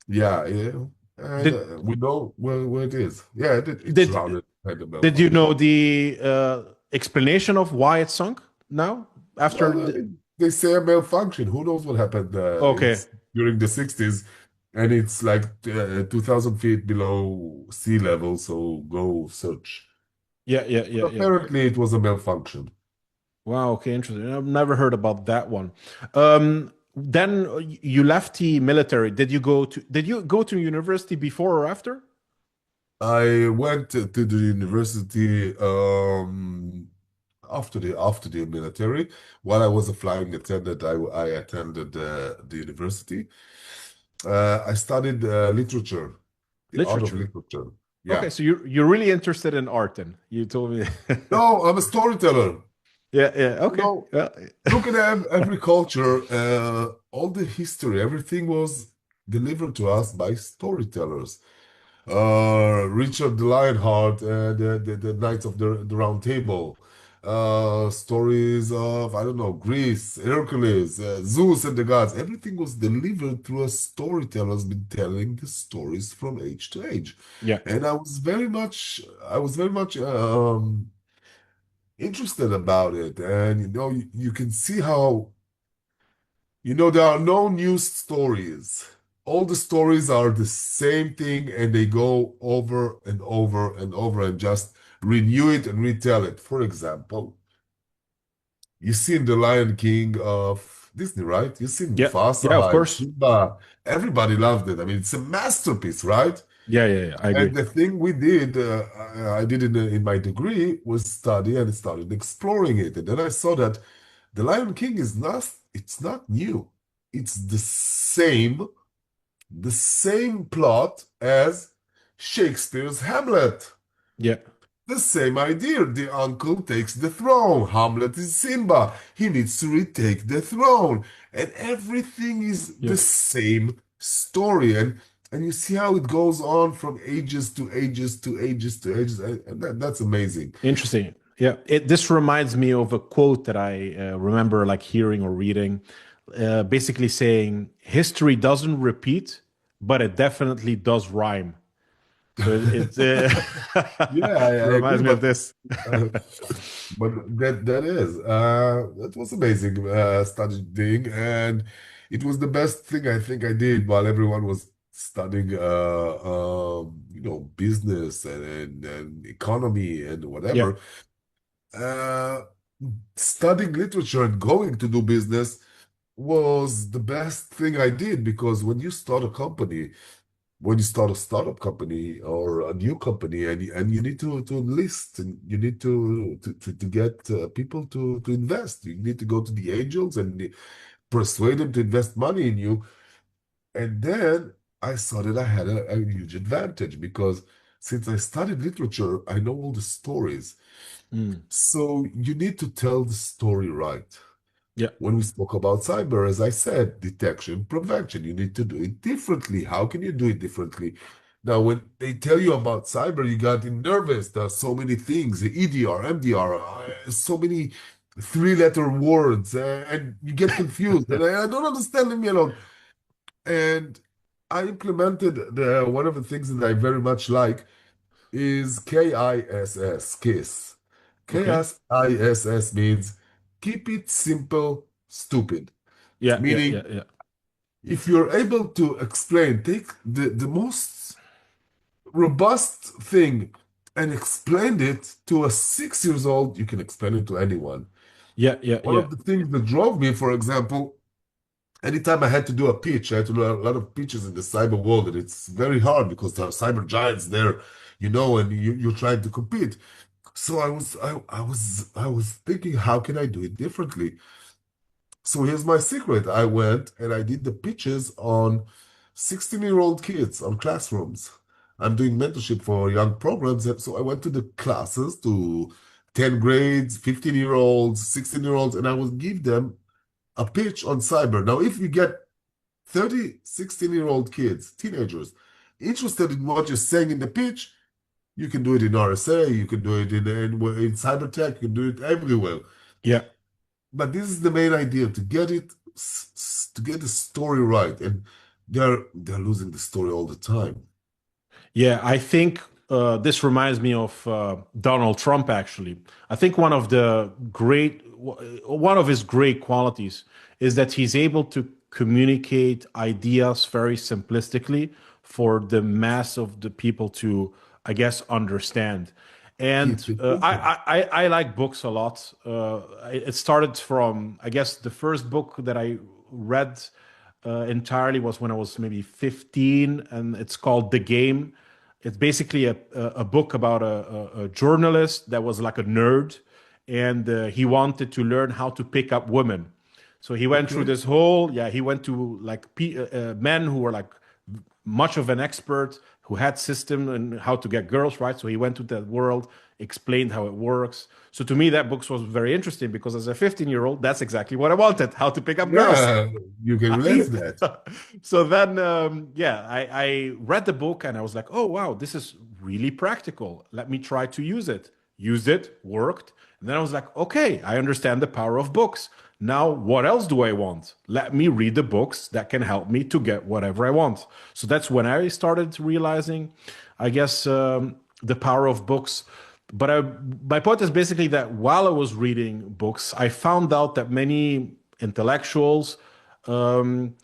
S2: Yeah, yeah. And
S1: Did
S2: we know where it is. Yeah, it
S1: did
S2: drowned at the
S1: did you
S2: malfunction.
S1: know the explanation of why it sunk now after
S2: Well, I
S1: the...
S2: mean, they say a malfunction. Who knows what happened?
S1: Okay.
S2: It's during the 60s, and it's like 2,000 feet below sea level, so go search.
S1: Yeah, yeah, yeah, yeah.
S2: Apparently, it was a malfunction.
S1: Wow, okay, interesting. I've never heard about that one. Then you left the military. Did you go to university before or after?
S2: I went to the university after the military. While I was a flying attendant, I attended the university. I studied literature, the art of
S1: Literature.
S2: literature.
S1: Okay,
S2: Yeah.
S1: so you're really interested in art then. You told me.
S2: No, I'm a storyteller.
S1: Yeah, yeah,
S2: You
S1: okay.
S2: know,
S1: Yeah.
S2: look at every culture, all the history, everything was delivered to us by storytellers. Richard the Lionheart, the Knights of the Round Table. stories of, I don't know, Greece, Hercules, Zeus and the gods. Everything was delivered through a storyteller who's been telling the stories from age to age.
S1: Yeah.
S2: And I was very much interested about it. And you can see how, there are no new stories. All the stories are the same thing and they go over and over and over and just renew it and retell it. For example, you seen The Lion King of Disney, right? You seen
S1: Yeah. Yeah, of
S2: Mufasa and
S1: course.
S2: Simba. Everybody loved it. I mean, it's a masterpiece, right?
S1: Yeah, yeah, yeah, I
S2: And
S1: agree.
S2: the thing we did, I did in my degree, was study and started exploring it. And then I saw that The Lion King it's not new. It's the same plot as Shakespeare's Hamlet.
S1: Yeah.
S2: The same idea. The uncle takes the throne. Hamlet is Simba. He needs to retake the throne. And everything is
S1: Yeah.
S2: the same story. And you see how it goes on from ages to ages to ages to ages. And that's amazing.
S1: Interesting. Yeah, this reminds me of a quote that I remember like hearing or reading, basically saying history doesn't repeat, but it definitely does rhyme. So
S2: Yeah, I agree,
S1: reminds me of this.
S2: uh, but that was amazing studying, and it was the best thing I think I did while everyone was studying, business and economy and
S1: Yeah.
S2: whatever. Uh, Studying literature and going to do business was the best thing I did because when you start a startup company or a new company and you need to list and you need to get people to invest. You need to go to the angels and persuade them to invest money in you. And then I saw that I had a huge advantage because since I studied literature, I know all the stories.
S1: Mm.
S2: So you need to tell the story right.
S1: Yeah.
S2: When we spoke about cyber, as I said, detection, prevention, you need to do it differently. How can you do it differently? Now, when they tell you about cyber, you got nervous. There are so many things, EDR, MDR, so many three-letter words, and you get confused. And I don't understand, leave me alone. And I implemented one of the things that I very much like is KISS, KISS.
S1: Okay.
S2: KISS means keep it simple, stupid.
S1: Yeah. Yeah. Yeah.
S2: Meaning,
S1: Yeah.
S2: if you're able to explain, take the most robust thing and explain it to a 6 years old, you can explain it to anyone.
S1: Yeah. Yeah.
S2: One
S1: Yeah.
S2: of the things that drove me, for example, anytime I had to do a pitch, I had to do a lot of pitches in the cyber world, and it's very hard because there are cyber giants there, and you're trying to compete. So I was thinking, how can I do it differently? So here's my secret. I went and I did the pitches on 16-year-old kids on classrooms. I'm doing mentorship for young programs. And so I went to the classes to 10 grades, 15-year-olds, 16-year-olds, and I would give them a pitch on cyber. Now, if you get 30, 16-year-old kids, teenagers, interested in what you're saying in the pitch, you can do it in RSA, you can do it in cyber tech, you can do it everywhere.
S1: Yeah.
S2: But this is the main idea to get the story right, and they're losing the story all the time.
S1: Yeah, I think this reminds me of Donald Trump, actually. I think one of his great qualities is that he's able to communicate ideas very simplistically for the mass of the people to, I guess, understand. And
S2: Keep it simple.
S1: I like books a lot. It started from, I guess, the first book that I read entirely was when I was maybe 15, and it's called The Game. It's basically a book about a journalist that was like a nerd, and he wanted to learn how to pick up women. So he went through
S2: Okay.
S1: this whole, yeah, he went to like men who were like much of an expert who had system and how to get girls right. So he went to that world, explained how it works. So to me, that book was very interesting because as a 15-year-old, that's exactly what I wanted, how to pick up girls.
S2: Yeah, you can relate to that.
S1: So then, yeah, I read the book and I was like, oh, wow, this is really practical. Let me try to use it. used it, worked. And then I was like, okay, I understand the power of books. Now, what else do I want? Let me read the books that can help me to get whatever I want. So that's when I started realizing, I guess, the power of books. But my point is basically that while I was reading books, I found out that many intellectuals um,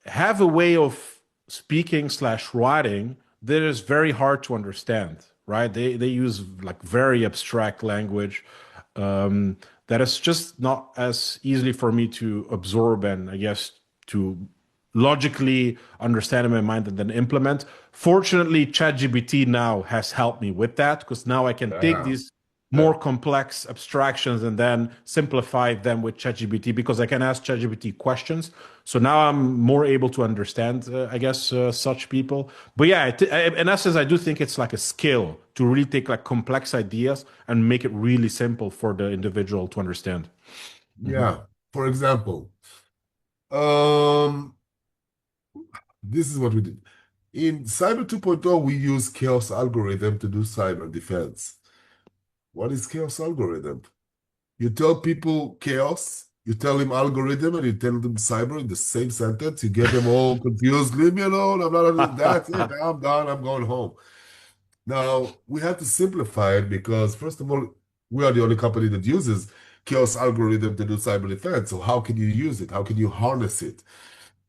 S1: have a way of speaking slash writing that is very hard to understand, right? They use like very abstract language that is just not as easily for me to absorb and I guess to logically understand in my mind and then implement. Fortunately, ChatGPT now has helped me with that because now I can take
S2: Yeah.
S1: these more complex abstractions and then simplify them with ChatGPT because I can ask ChatGPT questions. So now I'm more able to understand, I guess, such people. But yeah, in essence, I do think it's like a skill to really take like complex ideas and make it really simple for the individual to understand. Mhm.
S2: Yeah. For example, um, this is what we did. In Cyber 2.0, we use chaos algorithm to do cyber defense. What is chaos algorithm? You tell people chaos, you tell them algorithm, and you tell them cyber in the same sentence. You get them all confused. Leave me alone. I'm not. That's it. I'm done. I'm going home. Now we have to simplify it because, first of all, we are the only company that uses chaos algorithm to do cyber defense. So how can you use it? How can you harness it?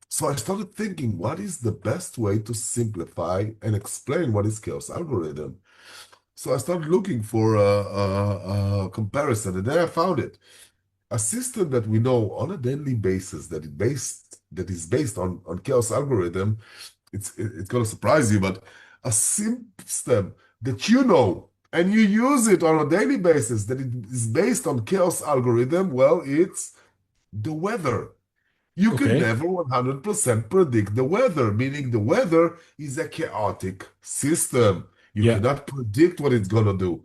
S2: So I started thinking, what is the best way to simplify and explain what is chaos algorithm? So I started looking for a comparison, and then I found it. A system that we know on a daily basis that is based on chaos algorithm. It's gonna surprise you, but a system that you know and you use it on a daily basis that it is based on chaos algorithm. Well, it's the weather. You can
S1: Okay.
S2: never 100% predict the weather, meaning the weather is a chaotic system. You
S1: Yeah.
S2: cannot predict what it's going to do.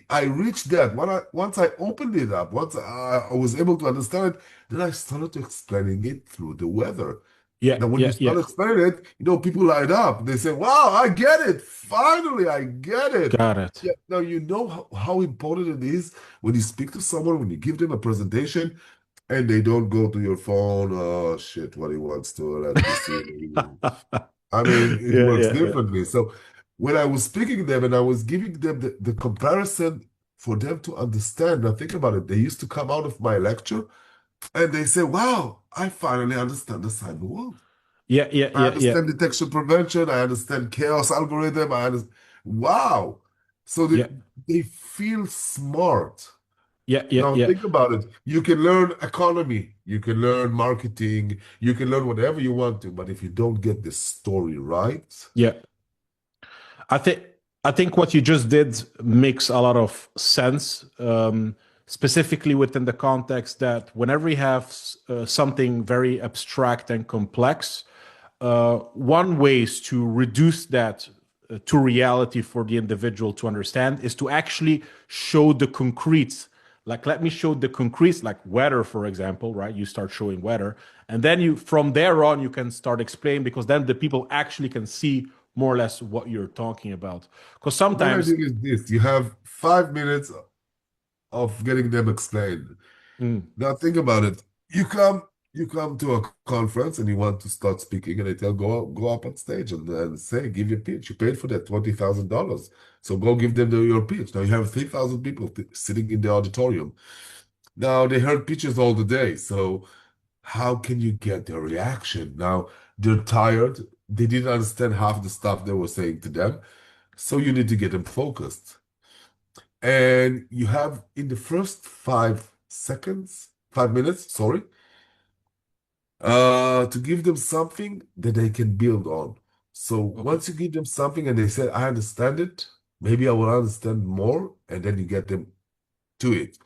S2: I reached that, once I opened it up, once I was able to understand it, then I started explaining it through the weather.
S1: Yeah.
S2: Now, when you
S1: Yeah. Yeah.
S2: start explaining it, people light up. They say, wow, I get it. Finally, I get it.
S1: Got it.
S2: Yeah. Now, you know how important it is when you speak to someone, when you give them a presentation, and they don't go to your phone. Oh shit, what he wants to let me see. I mean, it
S1: Yeah.
S2: works
S1: Yeah. Yeah.
S2: differently. So when I was speaking to them and I was giving them the comparison for them to understand, now think about it. They used to come out of my lecture and they say, wow, I finally understand the cyber world.
S1: Yeah. Yeah.
S2: I
S1: Yeah. Yeah.
S2: understand detection prevention. I understand chaos algorithm. I understand. Wow. So
S1: Yeah.
S2: they feel smart.
S1: Yeah. Yeah.
S2: Now
S1: Yeah.
S2: think about it. You can learn economy, you can learn marketing, you can learn whatever you want to, but if you don't get the story right,
S1: Yeah. I think I think what you just did makes a lot of sense, specifically within the context that whenever you have something very abstract and complex, one ways to reduce that to reality for the individual to understand is to actually show the concrete. Like, let me show the concrete, like weather, for example, right? You start showing weather, and then you, from there on, you can start explaining because then the people actually can see more or less what you're talking about. Because
S2: what I
S1: sometimes,
S2: did is this. You have 5 minutes of getting them explained.
S1: mm,
S2: Now think about it. You come to a conference and you want to start speaking, and they tell go up on stage and say, give your pitch. You paid for that $20,000. So go give them your pitch. Now you have 3,000 people sitting in the auditorium. Now they heard pitches all the day. So how can you get their reaction? Now they're tired. They didn't understand half the stuff they were saying to them. So you need to get them focused. And you have in the first 5 seconds, 5 minutes, sorry, to give them something that they can build on. So
S1: okay,
S2: once you give them something and they say, I understand it, maybe I will understand more, and then you get them to it.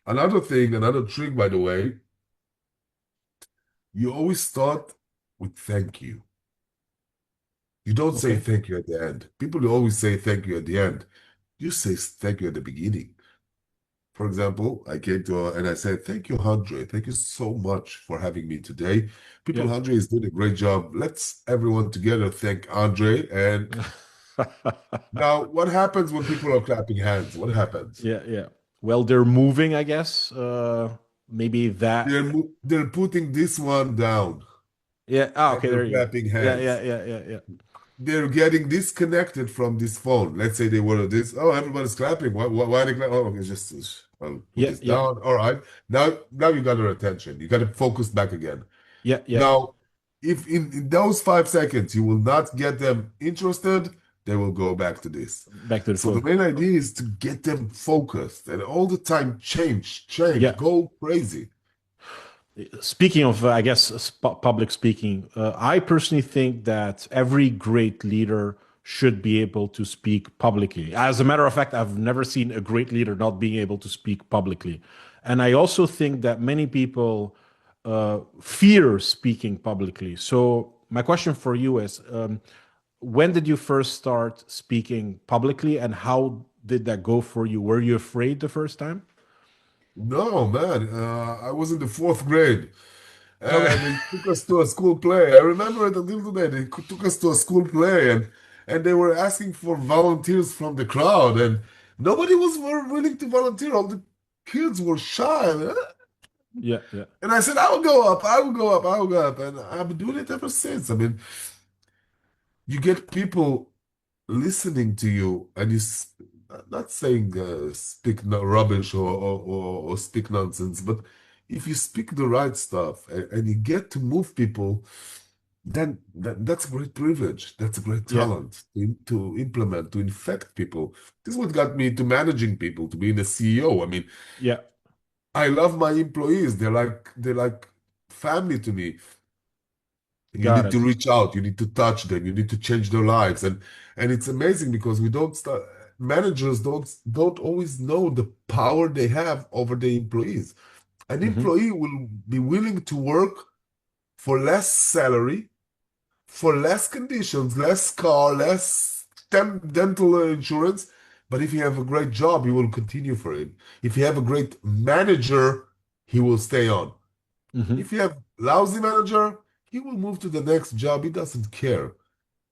S2: Another thing, another trick, by the way, you always start with thank you. You don't say
S1: okay,
S2: thank you at the end. People always say thank you at the end. You say thank you at the beginning. For example, I came to and I said, thank you, Andre. Thank you so much for having me today.
S1: yeah.
S2: People, Andre is doing a great job. Let's everyone together thank Andre. And Now, what happens when people are clapping hands? What happens?
S1: Yeah, yeah. Well, they're moving, I guess. Maybe that.
S2: They're putting this one down
S1: Yeah. Ah,
S2: and
S1: okay.
S2: they're
S1: There you go.
S2: clapping
S1: Yeah, yeah,
S2: hands.
S1: yeah, yeah, yeah.
S2: They're getting disconnected from this phone. Let's say they were this. Oh, everybody's clapping. Why they clap? Oh, it's just I'll put
S1: Yeah,
S2: this
S1: yeah,
S2: down. All right. Now you got their attention. You got to focus back again.
S1: yeah, yeah.
S2: Now, if in those 5 seconds you will not get them interested, they will go back to this.
S1: Back to the
S2: So the
S1: phone.
S2: main idea is to get them focused and all the time change,
S1: Yeah.
S2: go crazy.
S1: Speaking of, I guess, public speaking, I personally think that every great leader should be able to speak publicly. As a matter of fact, I've never seen a great leader not being able to speak publicly. And I also think that many people fear speaking publicly. So, my question for you is when did you first start speaking publicly and how did that go for you? Were you afraid the first time?
S2: No, man, I was in the fourth grade.
S1: Okay.
S2: And they took us to a school play. I remember it until today. They took us to a school play, and they were asking for volunteers from the crowd, and nobody was willing to volunteer. All the kids were shy.
S1: Yeah, yeah.
S2: And I said, I will go up, I will go up, I will go up. And I've been doing it ever since. I mean, you get people listening to you, and not saying speak no rubbish or speak nonsense, but if you speak the right stuff and you get to move people, then that's a great privilege. That's a great
S1: Yeah.
S2: talent to implement, to infect people. This is what got me to managing people, to being a CEO. I mean,
S1: Yeah.
S2: I love my employees. They're like family to me. You
S1: Got
S2: need to
S1: it.
S2: reach out, you need to touch them, you need to change their lives. And it's amazing because we don't start managers don't always know the power they have over the employees. An
S1: Hmm.
S2: employee will be willing to work for less salary, for less conditions, less car, less dental insurance. But if you have a great job, you will continue for it. If you have a great manager, he will stay on.
S1: Hmm.
S2: If you have lousy manager, he will move to the next job. He doesn't care.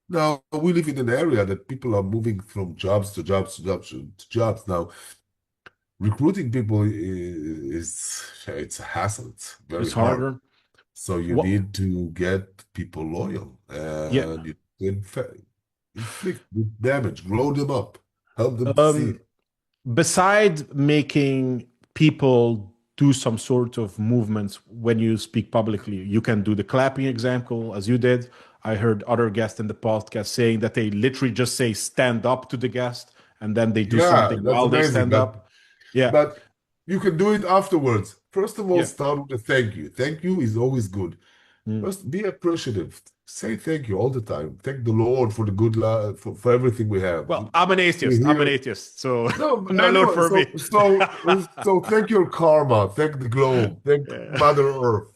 S2: Now, we live in an area that people are moving from jobs to jobs to jobs to jobs. Now, recruiting people is it's a hassle. It's very
S1: It's
S2: hard.
S1: harder.
S2: So you
S1: What?
S2: need to get people loyal
S1: Yeah.
S2: and you inflict damage, grow them up, help them to see.
S1: Um, Beside making people do some sort of movements when you speak publicly, you can do the clapping example as you did. I heard other guests in the podcast saying that they literally just say stand up to the guest and then they do
S2: Yeah,
S1: something
S2: that's
S1: while they
S2: amazing.
S1: stand
S2: But
S1: up. Yeah.
S2: but you can do it afterwards. First of all,
S1: Yeah.
S2: start with a thank you. Thank you is always good.
S1: Mm.
S2: First, be appreciative. Say thank you all the time. Thank the Lord for the good for everything we have.
S1: Well, I'm an
S2: We're
S1: atheist. I'm an
S2: here.
S1: atheist. So
S2: No,
S1: no
S2: I
S1: load
S2: know.
S1: for
S2: So
S1: me.
S2: thank your karma. Thank the globe. Thank
S1: Yeah.
S2: Mother Earth.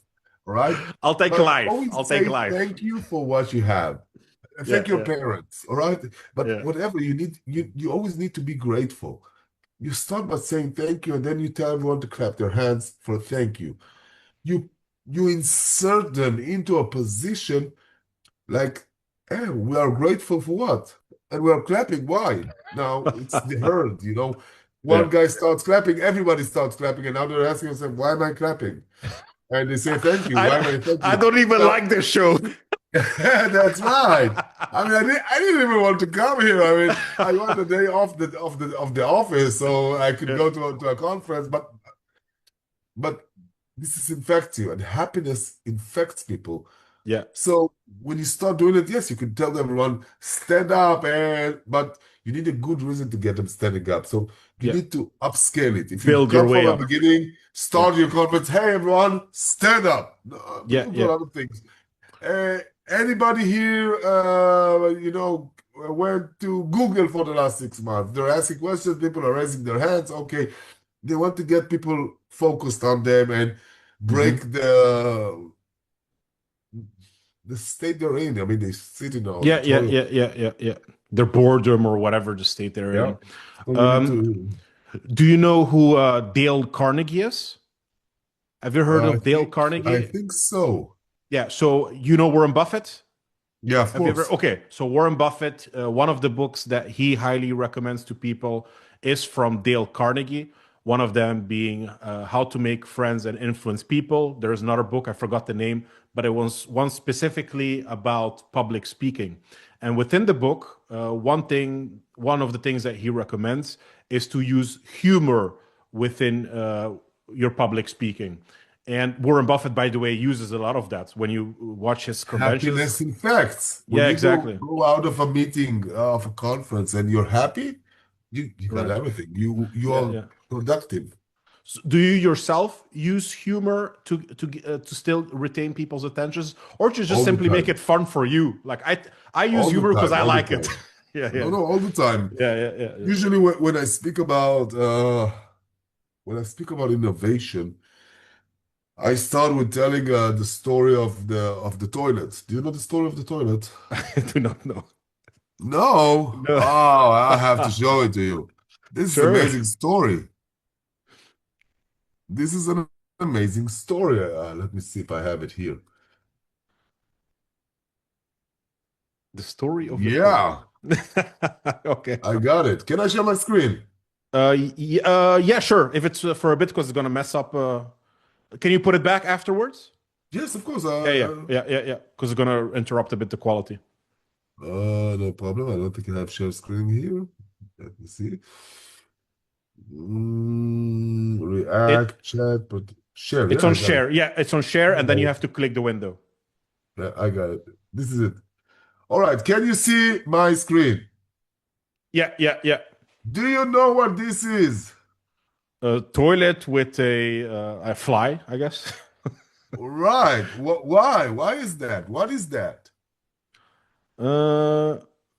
S2: All right.
S1: I'll take
S2: But
S1: life.
S2: always
S1: I'll take
S2: say
S1: life.
S2: thank you for what you have.
S1: Yeah.
S2: Thank your
S1: Yeah.
S2: parents. All right. But
S1: Yeah.
S2: whatever you need, you always need to be grateful. You start by saying thank you, and then you tell everyone to clap their hands for thank you. You you insert them into a position like, we are grateful for what? And we are clapping. Why? Now it's the herd, you know.
S1: Yeah.
S2: One guy starts clapping, everybody starts clapping, and now they're asking themselves, why am I clapping? And they say, thank you. Why am I thank
S1: I
S2: you?
S1: don't even
S2: Now,
S1: like this show.
S2: that's right. I mean, I didn't even want to come here. I mean, I want a day off the office so I could
S1: Yeah.
S2: go to a conference, but this is infects you, and happiness infects people.
S1: Yeah.
S2: So when you start doing it, yes, you can tell everyone stand up, but you need a good reason to get them standing up. So you
S1: Yeah.
S2: need to upscale it. If you
S1: Build your
S2: come
S1: way
S2: from a
S1: up.
S2: beginning,
S1: Yeah.
S2: start your conference. Hey, everyone, stand up. No,
S1: Yeah.
S2: people do a
S1: Yeah.
S2: lot of things. Anybody here, went to Google for the last 6 months? They're asking questions. People are raising their hands. Okay, they want to get people focused on them and
S1: Hmm.
S2: break the state they're in. I mean, they sit in an
S1: Yeah. Yeah.
S2: auditorium.
S1: Yeah. Yeah. Yeah. Yeah. Their boredom or whatever the state they're
S2: Yeah.
S1: in.
S2: So you need
S1: Um,
S2: to.
S1: do you know who Dale Carnegie is? Have you heard
S2: I
S1: of Dale
S2: think I
S1: Carnegie?
S2: think so.
S1: Yeah. So you know Warren Buffett?
S2: Yeah, of
S1: Have you ever?
S2: course.
S1: Okay, so Warren Buffett, one of the books that he highly recommends to people is from Dale Carnegie. One of them being How to Make Friends and Influence People. There's another book, I forgot the name, but it was one specifically about public speaking. And within the book, one of the things that he recommends is to use humor within your public speaking. And Warren Buffett, by the way, uses a lot of that when you watch his conventions.
S2: Happiness in facts. When
S1: Yeah,
S2: you
S1: exactly.
S2: go out of a meeting, of a conference, and you're happy, you got
S1: Right.
S2: everything. You
S1: Yeah,
S2: are
S1: yeah.
S2: productive
S1: So do you yourself use humor to still retain people's attentions, or to just
S2: all the
S1: simply make
S2: time,
S1: it fun for you? Like I use
S2: all the
S1: humor because
S2: time,
S1: I
S2: all the
S1: like it.
S2: time.
S1: Yeah,
S2: No,
S1: yeah,
S2: no, all the time.
S1: yeah, yeah, yeah, yeah.
S2: Usually, when I speak about innovation, I start with telling the story of the toilet. Do you know the story of the toilet?
S1: I do not know.
S2: No.
S1: No.
S2: Oh, I have to show it to you. This is an
S1: Sure.
S2: amazing story. This is an amazing story. Let me see if I have it here.
S1: The story of the toilet.
S2: Yeah,
S1: Okay.
S2: I got it. Can I share my screen?
S1: Yeah, sure. If it's for a bit, because it's gonna mess up. Can you put it back afterwards?
S2: Yes, of course.
S1: Yeah, yeah, yeah, yeah, yeah. Because it's gonna interrupt a bit the quality.
S2: No problem. I don't think I have share screen here. Let me see.
S1: It
S2: React, chat, but share.
S1: it's
S2: Yeah,
S1: on
S2: I got it.
S1: share. Yeah, it's on share,
S2: I
S1: and then
S2: got
S1: you
S2: it.
S1: have to click the window.
S2: Yeah, I got it. This is it. All right. Can you see my screen?
S1: Yeah, yeah, yeah.
S2: Do you know what this is?
S1: A toilet with a fly, I guess.
S2: Right. Why? Why is that? What is that?
S1: Uh,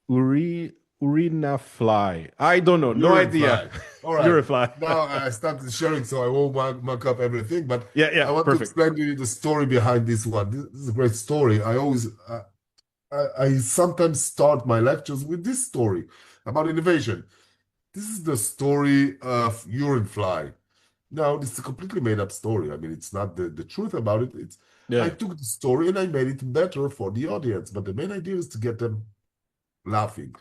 S1: uri urina fly. I don't know. No
S2: Urine
S1: idea.
S2: fly. All right.
S1: Urine fly.
S2: Now I started sharing, so I won't muck up everything, but
S1: Yeah, yeah.
S2: I want to
S1: Perfect.
S2: explain to you the story behind this one. This is a great story. I sometimes start my lectures with this story about innovation. This is the story of urine fly. Now, this is a completely made up story. I mean, it's not the truth about it. I
S1: Yeah.
S2: took the story and I made it better for the audience, but the main idea is to get them laughing.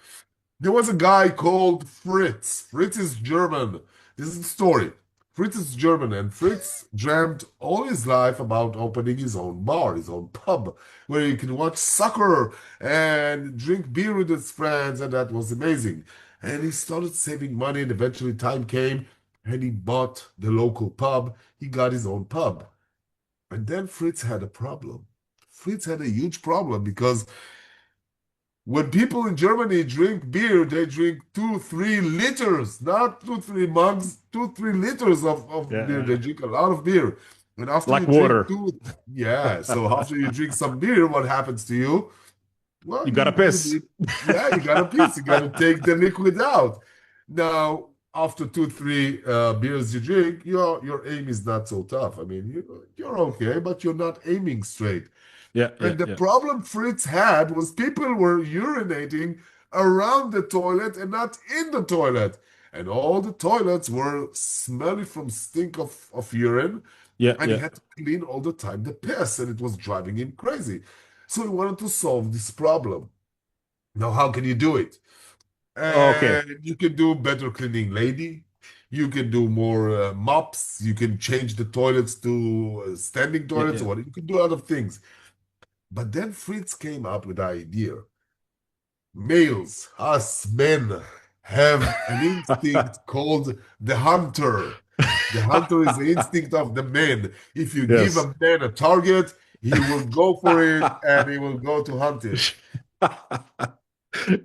S2: There was a guy called Fritz. Fritz is German. This is the story. Fritz is German, and Fritz dreamt all his life about opening his own bar, his own pub, where he can watch soccer and drink beer with his friends, and that was amazing. And he started saving money, and eventually time came, and he bought the local pub. He got his own pub. And then Fritz had a problem. Fritz had a huge problem because when people in Germany drink beer, they drink 2, 3 liters, not 2, 3 mugs, 2, 3 liters of
S1: Yeah,
S2: beer.
S1: yeah,
S2: They
S1: yeah.
S2: drink a lot of beer. And after you
S1: Like
S2: drink
S1: water.
S2: yeah, so after you drink some beer, what happens to you? Well,
S1: You gotta
S2: you
S1: piss.
S2: need, yeah, you gotta piss. You gotta take the liquid out. Now, after 2, 3 beers you drink, your aim is not so tough. I mean, you're okay, but you're not aiming straight.
S1: Yeah, yeah,
S2: And the
S1: yeah.
S2: problem Fritz had was people were urinating around the toilet and not in the toilet. And all the toilets were smelly from stink of urine.
S1: Yeah,
S2: And he
S1: yeah.
S2: had to clean all the time the piss, and it was driving him crazy. So he wanted to solve this problem. Now, how can you do it?
S1: Okay.
S2: And you can do better cleaning lady. You can do more mops. You can change the toilets to standing
S1: Yeah,
S2: toilets
S1: yeah.
S2: or what. You can do a lot of things. But then Fritz came up with the idea. Males, us men, have an instinct called the hunter. The hunter is the instinct of the man. If you give
S1: Yes.
S2: a man a target, he will go for it and he will go to hunt it.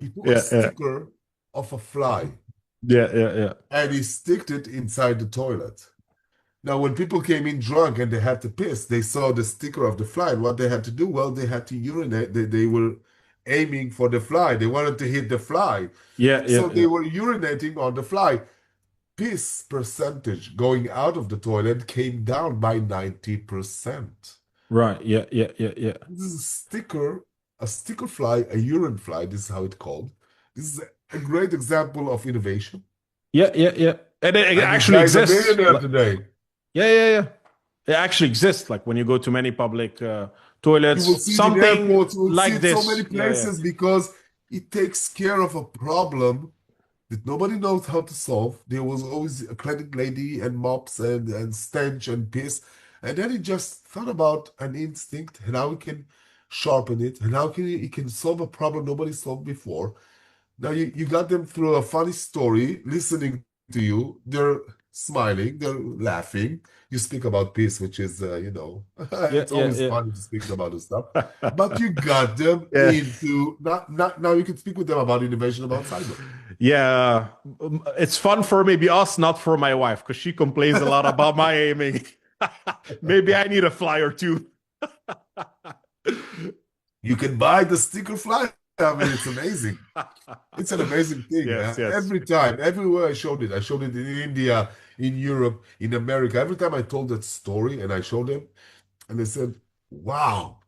S2: He took a
S1: Yeah, yeah.
S2: sticker of a fly
S1: Yeah, yeah, yeah.
S2: and he sticked it inside the toilet. Now, when people came in drunk and they had to piss, they saw the sticker of the fly. And what they had to do, well, they had to urinate. They were aiming for the fly. They wanted to hit the fly.
S1: Yeah, yeah,
S2: So they
S1: yeah.
S2: were urinating on the fly. Piss percentage going out of the toilet came down by 90%.
S1: Right. Yeah, yeah, yeah, yeah.
S2: This is a sticker fly, a urine fly. This is how it's called. This is a great example of innovation.
S1: Yeah, yeah, yeah. And it
S2: And this
S1: actually
S2: guy is a
S1: exists.
S2: millionaire today.
S1: Yeah, yeah, yeah. It actually exists. Like when you go to many public
S2: You will
S1: toilets,
S2: see it in
S1: something
S2: airports, you will see
S1: like
S2: it so many
S1: this. Yeah, yeah.
S2: places because it takes care of a problem that nobody knows how to solve. There was always a cleaning lady and mops and stench and piss. And then he just thought about an instinct and how he can sharpen it and how he can solve a problem nobody solved before. Now you got them through a funny story, listening to you. They're smiling, they're laughing. You speak about peace, which is,
S1: Yeah,
S2: it's
S1: yeah,
S2: always
S1: yeah.
S2: fun to speak about this stuff. But you got them
S1: Yeah.
S2: into not now you can speak with them about innovation about cyber.
S1: Yeah. It's fun for maybe us, not for my wife, because she complains a lot about my aiming. Maybe I need a fly or two.
S2: You can buy the sticker fly. I mean, it's amazing. It's an amazing thing.
S1: Yes, yes.
S2: Every time, everywhere I showed it in India, in Europe, in America. Every time I told that story and I showed them, and they said, "Wow,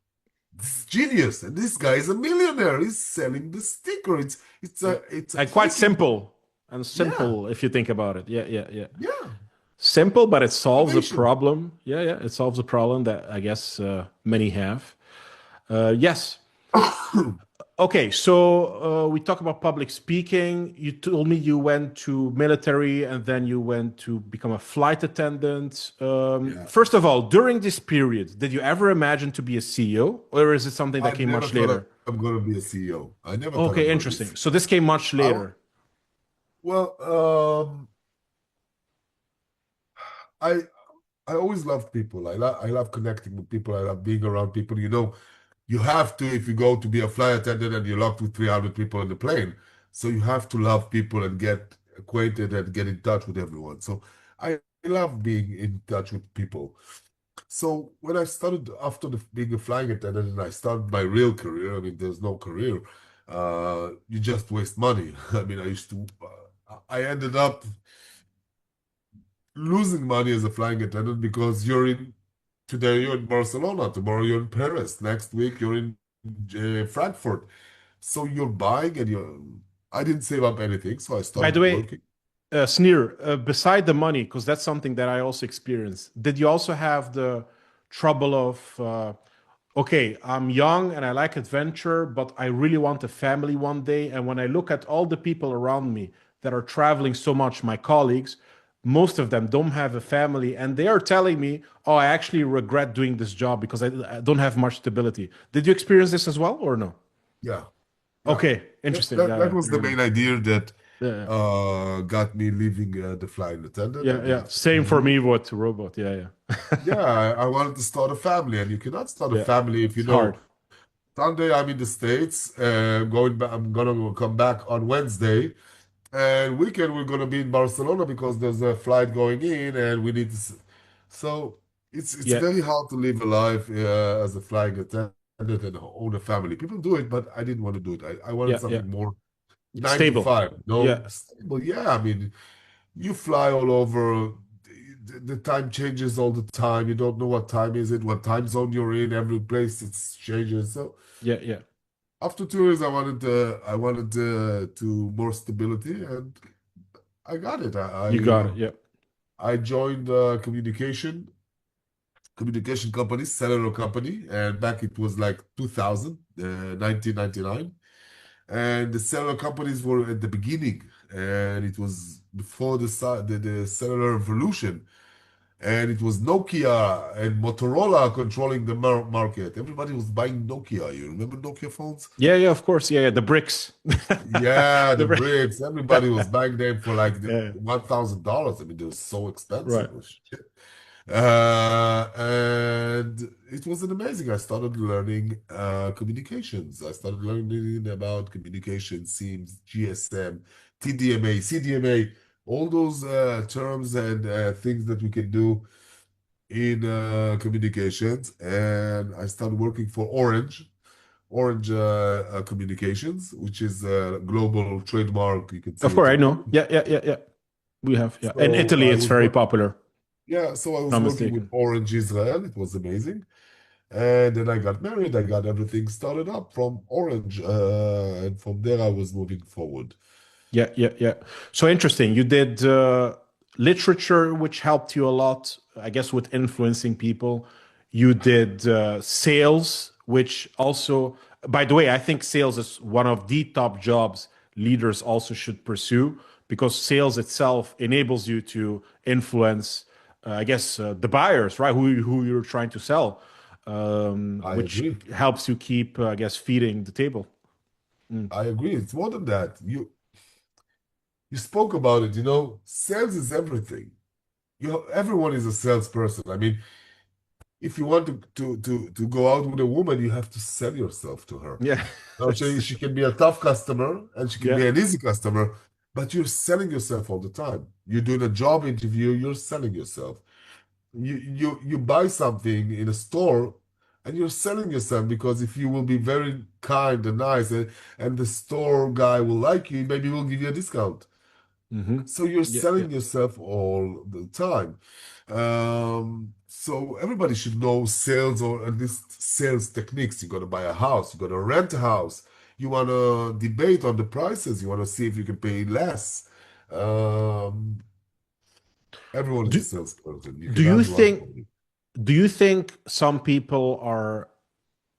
S2: this is genius!" And this guy is a millionaire. He's selling the sticker.
S1: Yeah.
S2: It's a
S1: And quite
S2: click.
S1: simple. And
S2: Yeah,
S1: simple if you think about it. Yeah, yeah, yeah.
S2: yeah.
S1: Simple, but it solves a
S2: Innovation.
S1: problem. Yeah, yeah. It solves a problem that I guess many have. Yes. Okay, so we talk about public speaking. You told me you went to military and then you went to become a flight attendant.
S2: Yeah.
S1: First of all, during this period, did you ever imagine to be a CEO, or is it something that
S2: I
S1: came
S2: never
S1: much
S2: thought
S1: later?
S2: I'm going to be a CEO. I never thought I'm
S1: Okay,
S2: going to be a
S1: interesting. So
S2: CEO.
S1: this came much
S2: I,
S1: later.
S2: well, I I always loved people. I love connecting with people. I love being around people. You have to if you go to be a flight attendant and you're locked with 300 people in the plane. So you have to love people and get acquainted and get in touch with everyone. So I love being in touch with people. So when I started after being a flying attendant and I started my real career, I mean, there's no career. You just waste money. I mean, I used to. I ended up losing money as a flying attendant because today you're in Barcelona, tomorrow you're in Paris, next week you're in Frankfurt. So you're buying and I didn't save up anything, so I
S1: By the
S2: started
S1: way,
S2: working.
S1: Sneer, beside the money, because that's something that I also experienced, did you also have the trouble of, okay, I'm young and I like adventure, but I really want a family one day. And when I look at all the people around me that are traveling so much, my colleagues, most of them don't have a family, and they are telling me, oh, I actually regret doing this job because I don't have much stability. Did you experience this as well or no?
S2: Yeah, yeah.
S1: Okay,
S2: That,
S1: interesting.
S2: that,
S1: Yeah,
S2: that
S1: yeah,
S2: was
S1: I
S2: the
S1: remember.
S2: main idea that
S1: Yeah,
S2: got me leaving the flying attendant.
S1: yeah,
S2: I
S1: yeah.
S2: did it for
S1: Same
S2: 10
S1: for
S2: years.
S1: me with robot. Yeah,
S2: Yeah,
S1: yeah.
S2: I wanted to start a family, and you cannot start a
S1: Yeah,
S2: family if
S1: it's hard.
S2: Sunday I'm in the States, going back, I'm gonna come back on Wednesday. And weekend we're gonna be in Barcelona because there's a flight going in, and we need to. So it's
S1: Yeah,
S2: very hard to live a life as a flying attendant and own a family. People do it, but I didn't want to do it. I wanted
S1: yeah, yeah.
S2: something more nine to
S1: Stable.
S2: five. No,
S1: Yeah,
S2: stable. Yeah, I mean, you fly all over. The time changes all the time. You don't know what time is it, what time zone you're in. Every place it changes. So
S1: yeah, yeah.
S2: after 2 years, I wanted to more stability, and I got it.
S1: You got it. Yeah.
S2: I joined a communication company, cellular company, and back it was like 2000, 1999, and the cellular companies were at the beginning, and it was before the cellular revolution, and it was Nokia and Motorola controlling the market. Everybody was buying Nokia. You remember Nokia phones?
S1: Yeah, yeah, of course. Yeah, yeah. The bricks.
S2: Yeah,
S1: The
S2: the
S1: brick.
S2: bricks. Everybody was buying them for like
S1: Yeah,
S2: $1,000. I mean, they were so expensive.
S1: right.
S2: It was shit. And it was an amazing. I started learning communications. I started learning about communication, SIEMs, GSM, TDMA, CDMA, all those terms and things that we can do in communications. And I started working for Orange Communications, which is a global trademark. You can
S1: Of
S2: see
S1: course,
S2: it
S1: I
S2: in.
S1: know. Yeah, yeah, yeah, yeah. We have. Yeah. In
S2: So
S1: Italy,
S2: I
S1: it's
S2: was
S1: very
S2: work.
S1: popular, if
S2: Yeah, so I
S1: I'm
S2: was
S1: not
S2: working with
S1: mistaken.
S2: Orange Israel. It was amazing. And then I got married. I got everything started up from Orange. And from there, I was moving forward.
S1: Yeah, yeah, yeah. So interesting. You did literature, which helped you a lot, I guess, with influencing people. You did sales, which also, by the way, I think sales is one of the top jobs leaders also should pursue because sales itself enables you to influence, I guess, the buyers, right? Who you're trying to sell,
S2: I
S1: which
S2: agree.
S1: helps you keep, I guess, feeding the table. Mm.
S2: I agree. It's more than that. You spoke about it, sales is everything. Everyone is a salesperson. I mean, if you want to go out with a woman, you have to sell yourself to her.
S1: Yeah,
S2: Now, she can be a tough customer and she can
S1: yeah.
S2: be an easy customer, but you're selling yourself all the time. You're doing a job interview, you're selling yourself. You buy something in a store and you're selling yourself because if you will be very kind and nice and the store guy will like you, maybe he'll give you a discount.
S1: Hmm.
S2: So you're
S1: Yeah, yeah.
S2: selling yourself all the time. So everybody should know sales or at least sales techniques. You got to buy a house, you got to rent a house, you want to debate on the prices, you want to see if you can pay less. Um, Everyone is a
S1: Do
S2: salesperson. You
S1: do you
S2: cannot run
S1: think
S2: from it.
S1: do you think some people are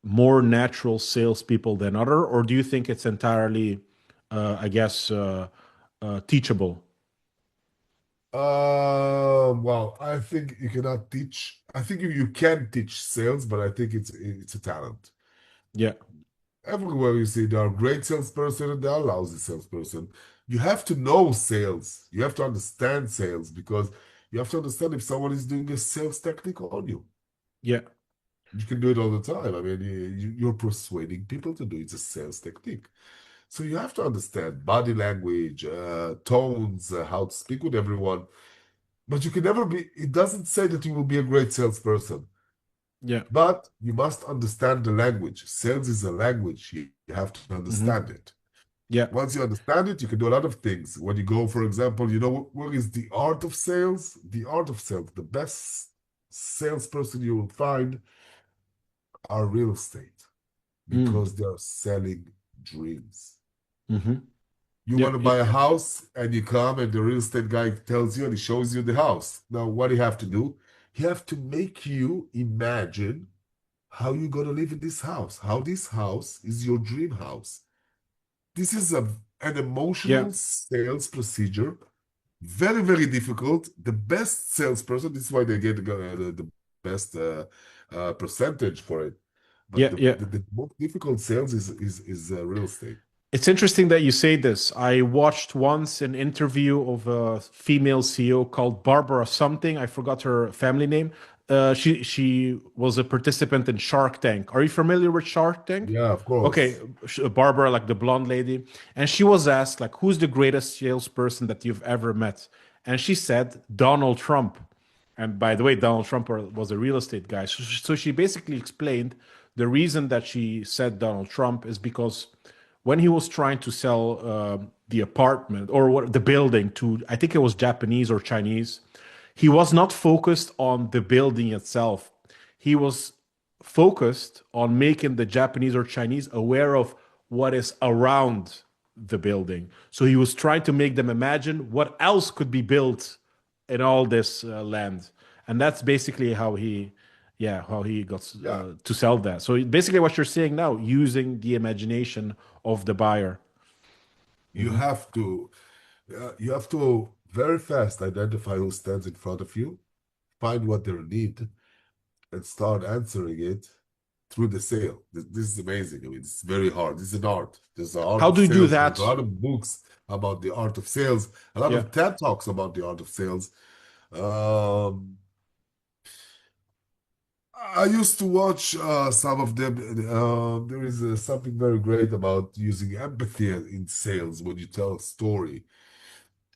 S1: more natural salespeople than other, or do you think it's entirely, I guess, teachable?
S2: Well, I think you cannot teach. I think you can teach sales, but I think it's a talent.
S1: Yeah,
S2: Everywhere you see there are great salesperson and there are lousy salesperson. You have to know sales. You have to understand sales because you have to understand if someone is doing a sales technique on you.
S1: yeah,
S2: You can do it all the time. I mean, you're persuading people to do it. It's a sales technique. So you have to understand body language, tones, how to speak with everyone. But you can never be, it doesn't say that you will be a great salesperson,
S1: yeah.
S2: but you must understand the language. Sales is a language. You have to
S1: Hmm.
S2: understand it.
S1: Yeah,
S2: Once you understand it, you can do a lot of things. When you go, for example, where is the art of sales? The art of sales, the best salesperson you will find are real estate
S1: mm.
S2: because they are selling dreams.
S1: Hmm.
S2: You
S1: Yeah,
S2: want to
S1: yeah,
S2: buy a
S1: yeah,
S2: house and you come and the real estate guy tells you and he shows you the house. Now, what do you have to do? You have to make you imagine how you're going to live in this house, how this house is your dream house. This is an
S1: yeah,
S2: emotional sales procedure, very, very difficult. The best salesperson, this is why they get the best percentage for it. But
S1: yeah, yeah.
S2: the most difficult sales is real estate.
S1: It's interesting that you say this. I watched once an interview of a female CEO called Barbara something. I forgot her family name. She was a participant in Shark Tank. Are you familiar with Shark Tank?
S2: Yeah, of
S1: Okay,
S2: course.
S1: Barbara, like the blonde lady, and she was asked like, "Who's the greatest salesperson that you've ever met?" And she said Donald Trump. And by the way, Donald Trump was a real estate guy. So she basically explained the reason that she said Donald Trump is because when he was trying to sell the apartment or the building to, I think it was Japanese or Chinese, he was not focused on the building itself. He was focused on making the Japanese or Chinese aware of what is around the building. So he was trying to make them imagine what else could be built in all this land. And that's basically how he, yeah, how he got
S2: Yeah,
S1: to sell that. So basically, what you're saying now, using the imagination of the buyer.
S2: you
S1: Hmm.
S2: have to you have to very fast identify who stands in front of you, find what their need, and start answering it through the sale. This is amazing. I mean, it's very hard. This is an art. There's an art
S1: How
S2: of
S1: do you do
S2: sales. There's a
S1: that?
S2: lot of books about the art of sales, a lot
S1: Yeah.
S2: of TED Talks about the art of sales. Um, I used to watch some of them. There is something very great about using empathy in sales when you tell a story.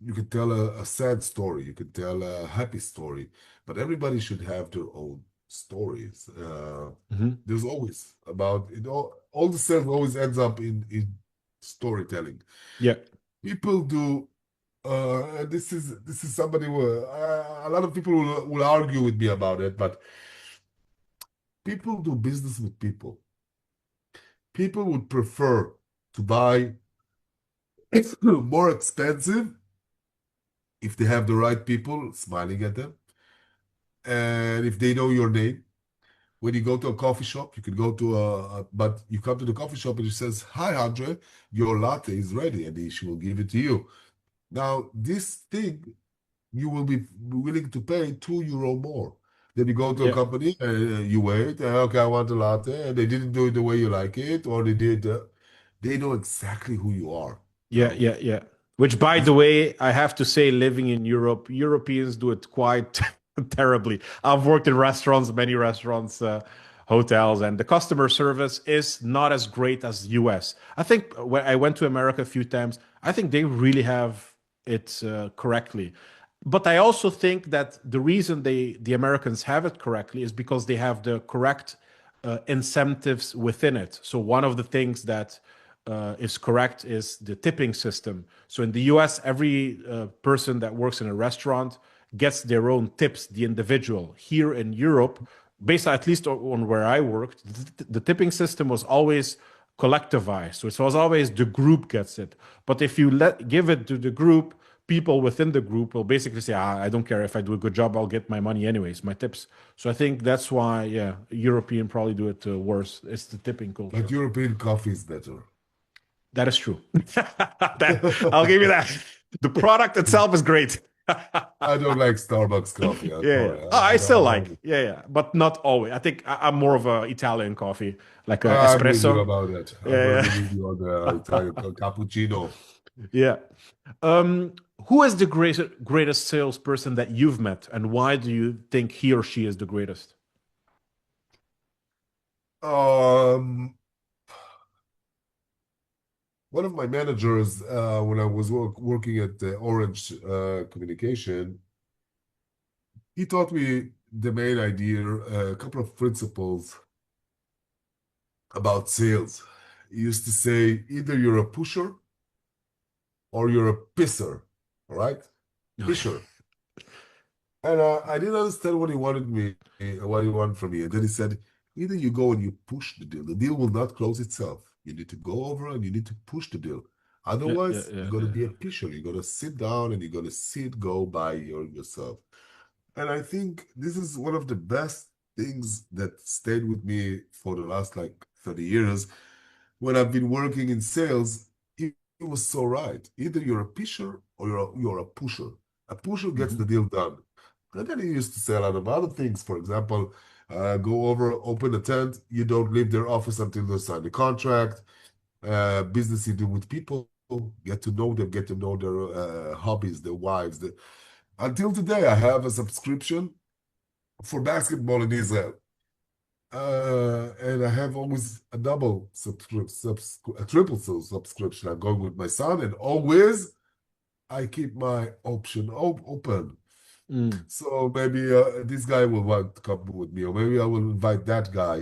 S2: You can tell a sad story, you can tell a happy story, but everybody should have their own stories.
S1: Hmm.
S2: There's always about it all the sales always ends up in storytelling.
S1: Yeah.
S2: People do and this is somebody who a lot of people will argue with me about it, but people do business with people. People would prefer to buy more expensive if they have the right people smiling at them and if they know your name. when you go to a coffee shop, you can go to but you come to the coffee shop and it says, "Hi, Andre, your latte is ready," and she will give it to you. Now, this thing, you will be willing to pay €2 more. Then you go to a
S1: Yeah.
S2: company, you wait, okay, I want a latte, and they didn't do it the way you like it, or they did. They know exactly who you are.
S1: Yeah,
S2: Now,
S1: yeah, yeah. Which, by
S2: it's
S1: the way, I have to say, living in Europe, Europeans do it quite terribly. I've worked in restaurants, many restaurants, hotels, and the customer service is not as great as US. I think when I went to America a few times, I think they really have it correctly. But I also think that the reason the Americans have it correctly is because they have the correct incentives within it. So one of the things that is correct is the tipping system. So in the US, every person that works in a restaurant gets their own tips, the individual. Here in Europe, based at least on where I worked, the tipping system was always collectivized. So it was always the group gets it. But if you give it to the group, people within the group will basically say, I don't care if I do a good job, I'll get my money anyways, my tips. So I think that's why, yeah, European probably do it worse. It's the tipping
S2: but
S1: culture.
S2: European coffee is better.
S1: That is true. I'll give you that. The product itself is great.
S2: I don't like Starbucks coffee. I'm
S1: Yeah, yeah.
S2: sorry.
S1: Oh, I still
S2: I don't.
S1: like, yeah, yeah, but not always. I think I'm more of a Italian coffee, like a
S2: I'm with you
S1: espresso.
S2: about that. I'm
S1: Yeah,
S2: really with you on the Italian cappuccino.
S1: yeah. Who is the greatest salesperson that you've met, and why do you think he or she is the greatest?
S2: Um, One of my managers, when I was working at Orange Communication, he taught me the main idea, a couple of principles about sales. He used to say, either you're a pusher or you're a pisser, all right? Pisher. And I didn't understand what he wanted what he wanted from me. And then he said, either you go and you push the deal will not close itself. You need to go over and you need to push the deal.
S1: Yeah, yeah,
S2: Otherwise,
S1: yeah,
S2: you're going to
S1: yeah.
S2: be a pusher. You're going to sit down and you're going to see it go by yourself. And I think this is one of the best things that stayed with me for the last like 30 years. When I've been working in sales, he was so right. Either you're a pusher or you're a pusher. A pusher gets the
S1: Mhm.
S2: deal done. And then he used to say a lot of other things. For example, go over, open a tent. You don't leave their office until they sign the contract. Business you do with people, get to know them, get to know their hobbies, their wives. Until today, I have a subscription for basketball in Israel. And I have always a double a triple subscription. I'm going with my son, and always I keep my option open.
S1: Mm.
S2: So maybe this guy will want to come with me, or maybe I will invite that guy,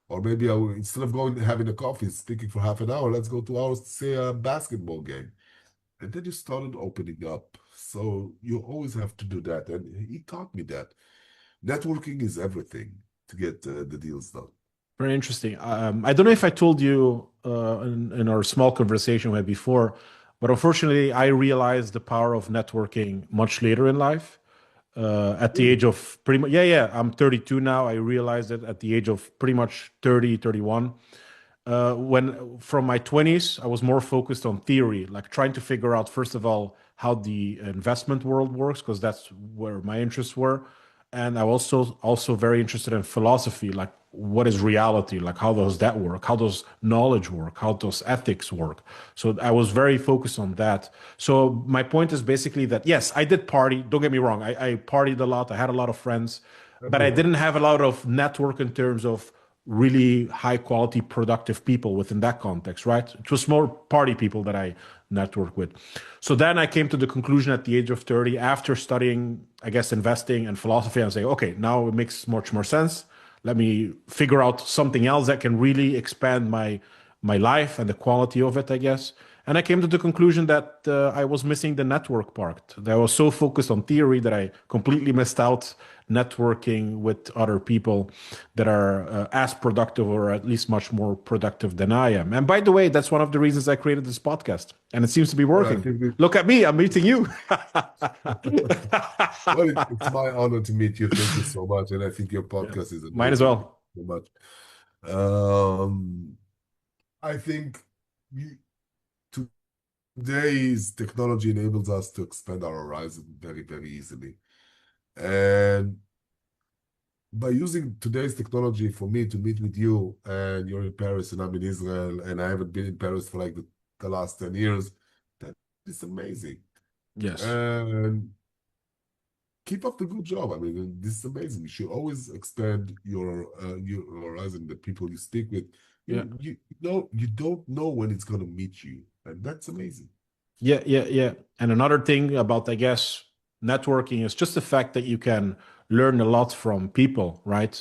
S2: or maybe I will, instead of going and having a coffee, speaking for half an hour, let's go 2 hours to see a basketball game. And then you started opening up. So you always have to do that. And he taught me that. Networking is everything to get the deals done.
S1: Very interesting. I don't know if I told you in our small conversation we had before, but unfortunately, I realized the power of networking much later in life. At the
S2: Really?
S1: age of pretty much, yeah, yeah, I'm 32 now. I realized it at the age of pretty much 30, 31. When from my 20s, I was more focused on theory, like trying to figure out, first of all, how the investment world works, because that's where my interests were. And I was also very interested in philosophy, like what is reality, like how does that work, how does knowledge work, how does ethics work. So I was very focused on that. So my point is basically that yes, I did party. Don't get me wrong, I partied a lot. I had a lot of friends, but I
S2: Everyone.
S1: didn't have a lot of network in terms of really high quality productive people within that context, right? It was more party people that I network with. So then I came to the conclusion at the age of 30, after studying, I guess, investing and philosophy, and say, okay, now it makes much more sense. Let me figure out something else that can really expand my life and the quality of it, I guess. And I came to the conclusion that I was missing the network part. That I was so focused on theory that I completely missed out networking with other people that are as productive or at least much more productive than I am. And by the way, that's one of the reasons I created this podcast. And it seems to be
S2: Well, I
S1: working.
S2: think that,
S1: Look at me, I'm meeting you.
S2: well, it's my honor to meet you. Thank you so much. And I think your
S1: Yeah,
S2: podcast is
S1: mine as
S2: amazing.
S1: well.
S2: so much. Um, I think you, today's technology enables us to expand our horizon very, very easily. And by using today's technology for me to meet with you, and you're in Paris and I'm in Israel, and I haven't been in Paris for like the last 10 years, that is amazing.
S1: Yes.
S2: And keep up the good job. I mean, this is amazing. You should always expand your horizon, the people you speak with.
S1: Yeah.
S2: You don't know when it's gonna meet you, and that's amazing.
S1: Yeah, yeah, yeah. And another thing about, I guess, networking is just the fact that you can learn a lot from people, right?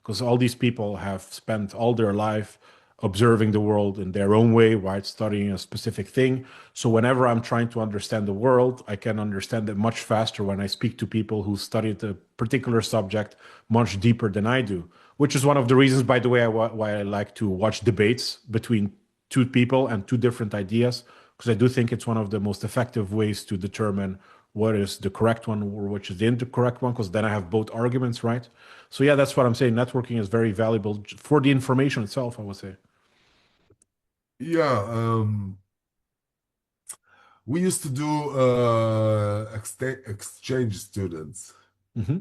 S1: Because all these people have spent all their life observing the world in their own way, right? Studying a specific thing. So whenever I'm trying to understand the world, I can understand it much faster when I speak to people who studied a particular subject much deeper than I do. Which is one of the reasons, by the way, why I like to watch debates between two people and two different ideas, because I do think it's one of the most effective ways to determine what is the correct one or which is the incorrect one, because then I have both arguments, right? So yeah, that's what I'm saying. Networking is very valuable for the information itself, I would say.
S2: Yeah, we used to do exchange students.
S1: Hmm.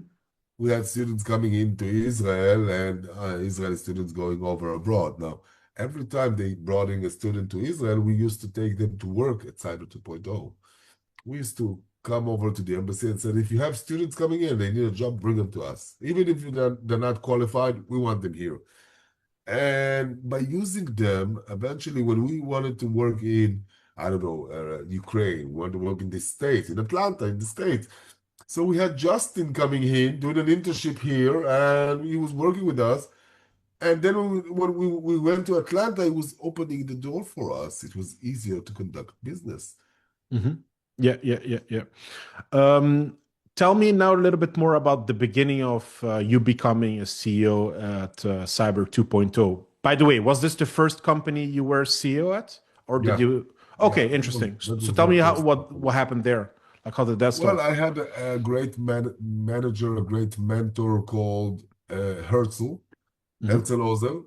S2: We had students coming into Israel and Israeli students going over abroad. Now, every time they brought in a student to Israel, we used to take them to work at Cyber 2.0. We used to come over to the embassy and said, if you have students coming in, they need a job, bring them to us. Even if they're not qualified, we want them here. And by using them, eventually, when we wanted to work in, I don't know, Ukraine, we wanted to work in the States, in Atlanta, in the States. So we had Justin coming in, doing an internship here, and he was working with us. And then when we went to Atlanta, it was opening the door for us. It was easier to conduct business.
S1: Hmm. Yeah, yeah, yeah, yeah. Um, Tell me now a little bit more about the beginning of you becoming a CEO at Cyber 2.0. By the way, was this the first company you were CEO at, or did
S2: Yeah,
S1: you?
S2: yeah,
S1: Okay, interesting.
S2: that
S1: So
S2: was
S1: tell
S2: my
S1: me
S2: first
S1: what
S2: company.
S1: happened there. Like, how did that
S2: Well,
S1: start?
S2: I had a great manager, a great mentor called Herzl,
S1: Hmm.
S2: Herzl Ozel.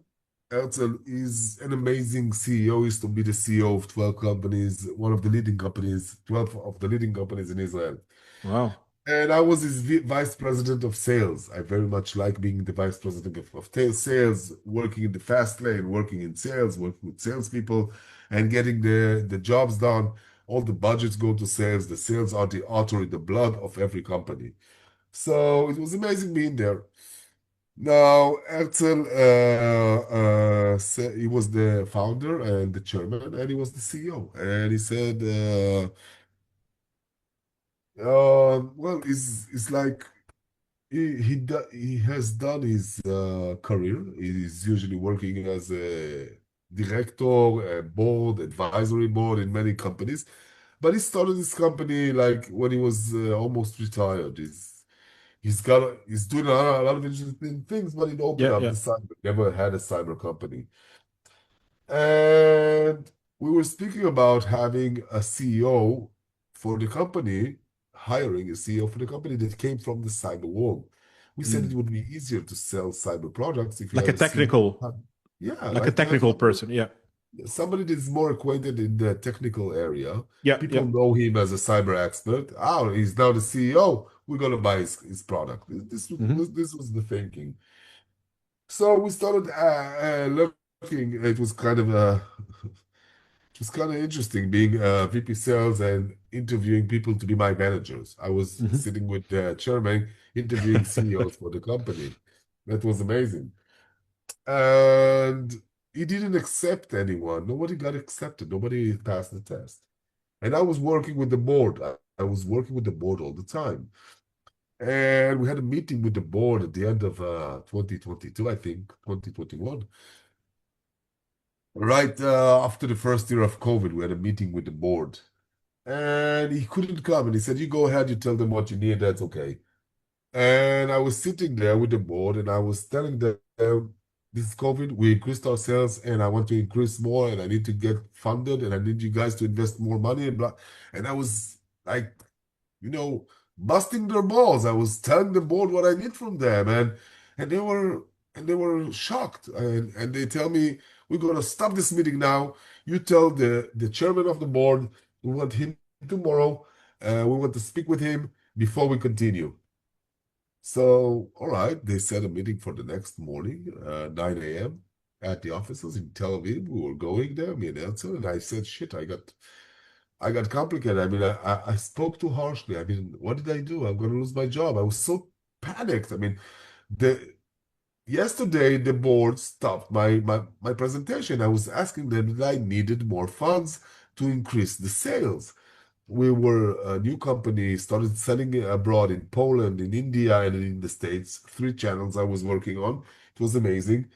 S2: Herzl is an amazing CEO. He used to be the CEO of 12 companies, one of the leading companies, 12 of the leading companies in Israel.
S1: Wow.
S2: And I was his vice president of sales. I very much like being the vice president of sales, working in the fast lane, working in sales, working with salespeople, and getting the jobs done. All the budgets go to sales. The sales are the artery, the blood of every company. So it was amazing being there. Now, Herzl, he was the founder and the chairman, and he was the CEO. And he said, well, it's like he has done his career. He's usually working as a director, a board, advisory board in many companies. But he started this company like when he was almost retired. He's doing a lot of interesting things, but he opened
S1: Yeah,
S2: up
S1: yeah.
S2: the cyber. Never had a cyber company. And we were speaking about having a CEO for the company, hiring a CEO for the company that came from the cyber world. We said it
S1: Mm.
S2: would be easier to sell cyber products if you
S1: Like
S2: have
S1: a
S2: a CEO.
S1: technical,
S2: Yeah,
S1: like a
S2: like to have
S1: technical person. Yeah,
S2: somebody that's more acquainted in the technical area.
S1: yeah, yeah.
S2: People know him as a cyber expert. Oh, he's now the CEO. We're gonna buy his product.
S1: Hmm.
S2: This was the thinking. So we started looking. It was kind of interesting being VP sales and interviewing people to be my managers. I was
S1: Hmm.
S2: sitting with the chairman interviewing CEOs for the company. That was amazing. And he didn't accept anyone. Nobody got accepted. Nobody passed the test. And I was working with the board. I was working with the board all the time. And we had a meeting with the board at the end of 2022, I think, 2021. Right after the first year of COVID, we had a meeting with the board. And he couldn't come. And he said, you go ahead, you tell them what you need, that's okay. And I was sitting there with the board and I was telling them, this is COVID, we increased our sales and I want to increase more and I need to get funded and I need you guys to invest more money and blah. And I was like, you know, busting their balls. I was telling the board what I need from them. And they were And they were shocked. And they tell me, we're going to stop this meeting now. You tell the chairman of the board, we want him tomorrow. We want to speak with him before we continue. So, all right, they set a meeting for the next morning, 9 a.m. at the offices in Tel Aviv. We were going there, me and Elsa, and I said, shit, I got complicated. I mean, I spoke too harshly. I mean, what did I do? I'm going to lose my job. I was so panicked. I mean, the yesterday the board stopped my presentation. I was asking them that I needed more funds to increase the sales. We were a new company, started selling it abroad in Poland, in India, and in the States. 3 channels I was working on. It was amazing.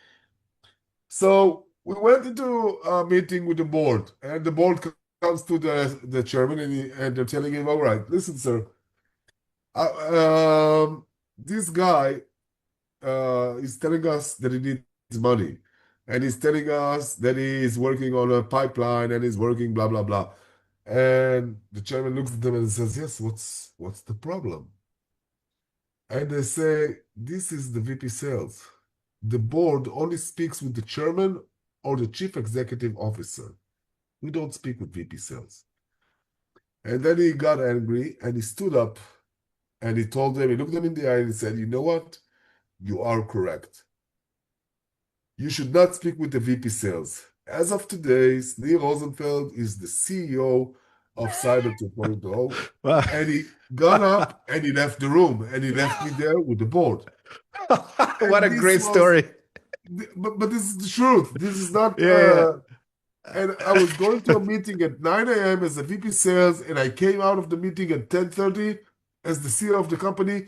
S2: So we went into a meeting with the board, and the board comes to the chairman, and they're telling him, all right, listen, sir, this guy is telling us that he needs money, and he's telling us that he is working on a pipeline and he's working blah blah blah. And the chairman looks at them and says, "Yes, what's the problem?" And they say, "This is the VP sales. The board only speaks with the chairman or the chief executive officer. We don't speak with VP sales." And then he got angry and he stood up and he told them, he looked them in the eye and he said, "You know what? You are correct. You should not speak with the VP sales. As of today, Sneer Rozenfeld is the CEO of Cyber 2.0."
S1: Well,
S2: And he got up and he left the room and he left me there with the board.
S1: what
S2: And
S1: a
S2: this
S1: great
S2: was,
S1: story.
S2: but this is the truth. This is not,
S1: Yeah.
S2: and I was going to a meeting at 9 a.m. as a VP sales, and I came out of the meeting at 10:30 as the CEO of the company,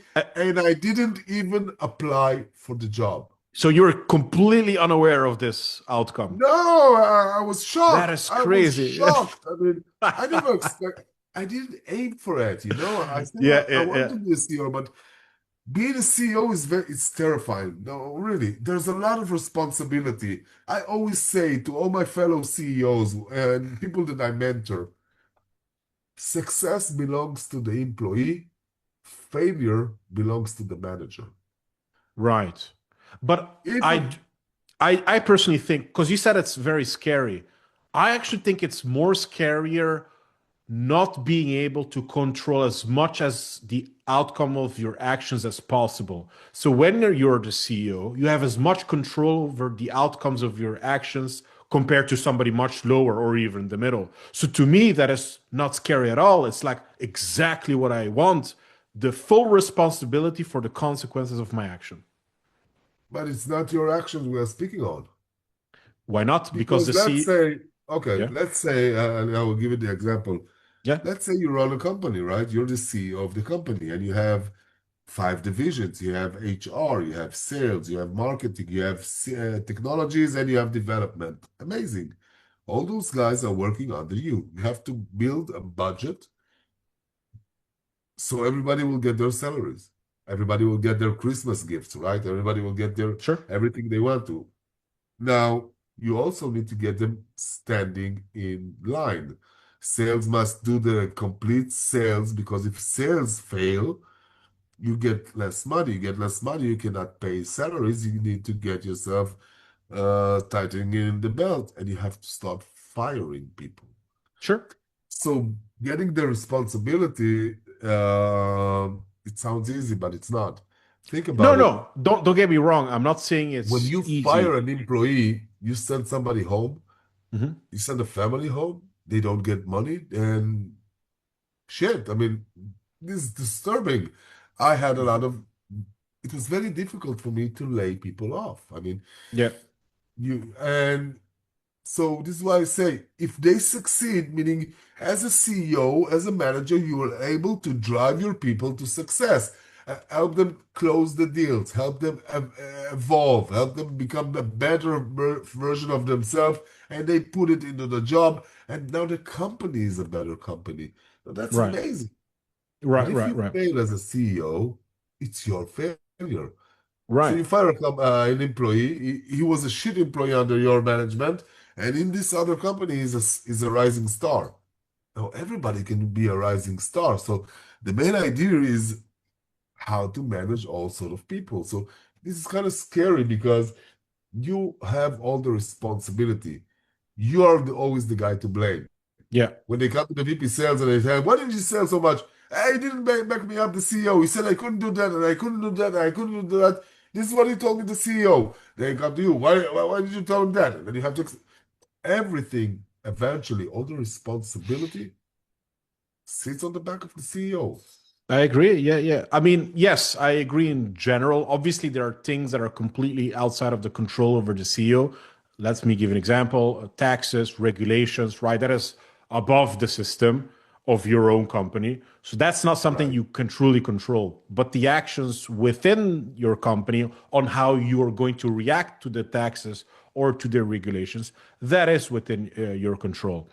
S2: and I didn't even apply for the job.
S1: So you're completely unaware of this outcome.
S2: No, I was
S1: That
S2: shocked.
S1: is
S2: I was
S1: crazy.
S2: shocked. I mean, I never expect. I didn't aim for it, you know. I said
S1: Yeah,
S2: I
S1: yeah,
S2: want
S1: yeah.
S2: to be a CEO, but being a CEO is it's terrifying. No, really, there's a lot of responsibility. I always say to all my fellow CEOs and people that I mentor, success belongs to the employee, failure belongs to the manager.
S1: Right. But
S2: If
S1: I, I personally think, because you said it's very scary, I actually think it's more scarier not being able to control as much as the outcome of your actions as possible. So when you're the CEO, you have as much control over the outcomes of your actions compared to somebody much lower or even the middle. So to me, that is not scary at all. It's like exactly what I want, the full responsibility for the consequences of my action.
S2: but it's not your actions we are speaking on.
S1: Why not? Because
S2: Because
S1: the
S2: let's
S1: C,
S2: say, okay,
S1: yeah,
S2: let's say, and I will give you the example.
S1: yeah,
S2: Let's say you run a company, right? You're the CEO of the company and you have 5 divisions. You have HR, you have sales, you have marketing, you have technologies, and you have development. Amazing. All those guys are working under you. You have to build a budget so everybody will get their salaries. Everybody will get their Christmas gifts, right? Everybody will get their
S1: sure,
S2: everything they want to. Now, you also need to get them standing in line. Sales must do the complete sales because if sales fail, you get less money. You get less money, you cannot pay salaries. You need to get yourself tightening in the belt and you have to start firing people.
S1: sure.
S2: So getting the responsibility, it sounds easy, but it's not. Think
S1: No,
S2: about it.
S1: no, don't get me wrong. I'm not saying
S2: When
S1: it's
S2: you fire
S1: easy.
S2: an employee, you send somebody home,
S1: Mhm.
S2: you send a family home, they don't get money, and shit. I mean, this is disturbing. I had a lot of, it was very difficult for me to lay people off. I mean,
S1: Yeah,
S2: and so this is why I say if they succeed, meaning as a CEO, as a manager, you are able to drive your people to success, help them close the deals, help them evolve, help them become a better version of themselves, and they put it into the job, and now the company is a better company. Now, that's
S1: right,
S2: amazing. But
S1: right,
S2: if
S1: right,
S2: you
S1: right,
S2: fail as a CEO, it's your failure. So
S1: right,
S2: you fire an employee. He was a shit employee under your management, and in this other company, is a rising star. Now everybody can be a rising star. So the main idea is how to manage all sort of people. So this is kind of scary because you have all the responsibility. You are always the guy to blame.
S1: Yeah,
S2: When they come to the VP sales and they say, "Why didn't you sell so much?" Hey, he didn't back me up, the CEO. He said I couldn't do that and I couldn't do that and I couldn't do that. This is what he told me, the CEO. They come to you. Why did you tell him that? And then you have to everything, eventually, all the responsibility sits on the back of the CEO.
S1: I agree. Yeah, yeah. I mean, yes, I agree in general. Obviously, there are things that are completely outside of the control over the CEO. Let me give an example. Taxes, regulations, right? That is above the system of your own company. So that's not something
S2: Right.
S1: you can truly control. But the actions within your company on how you are going to react to the taxes or to the regulations, that is within your control.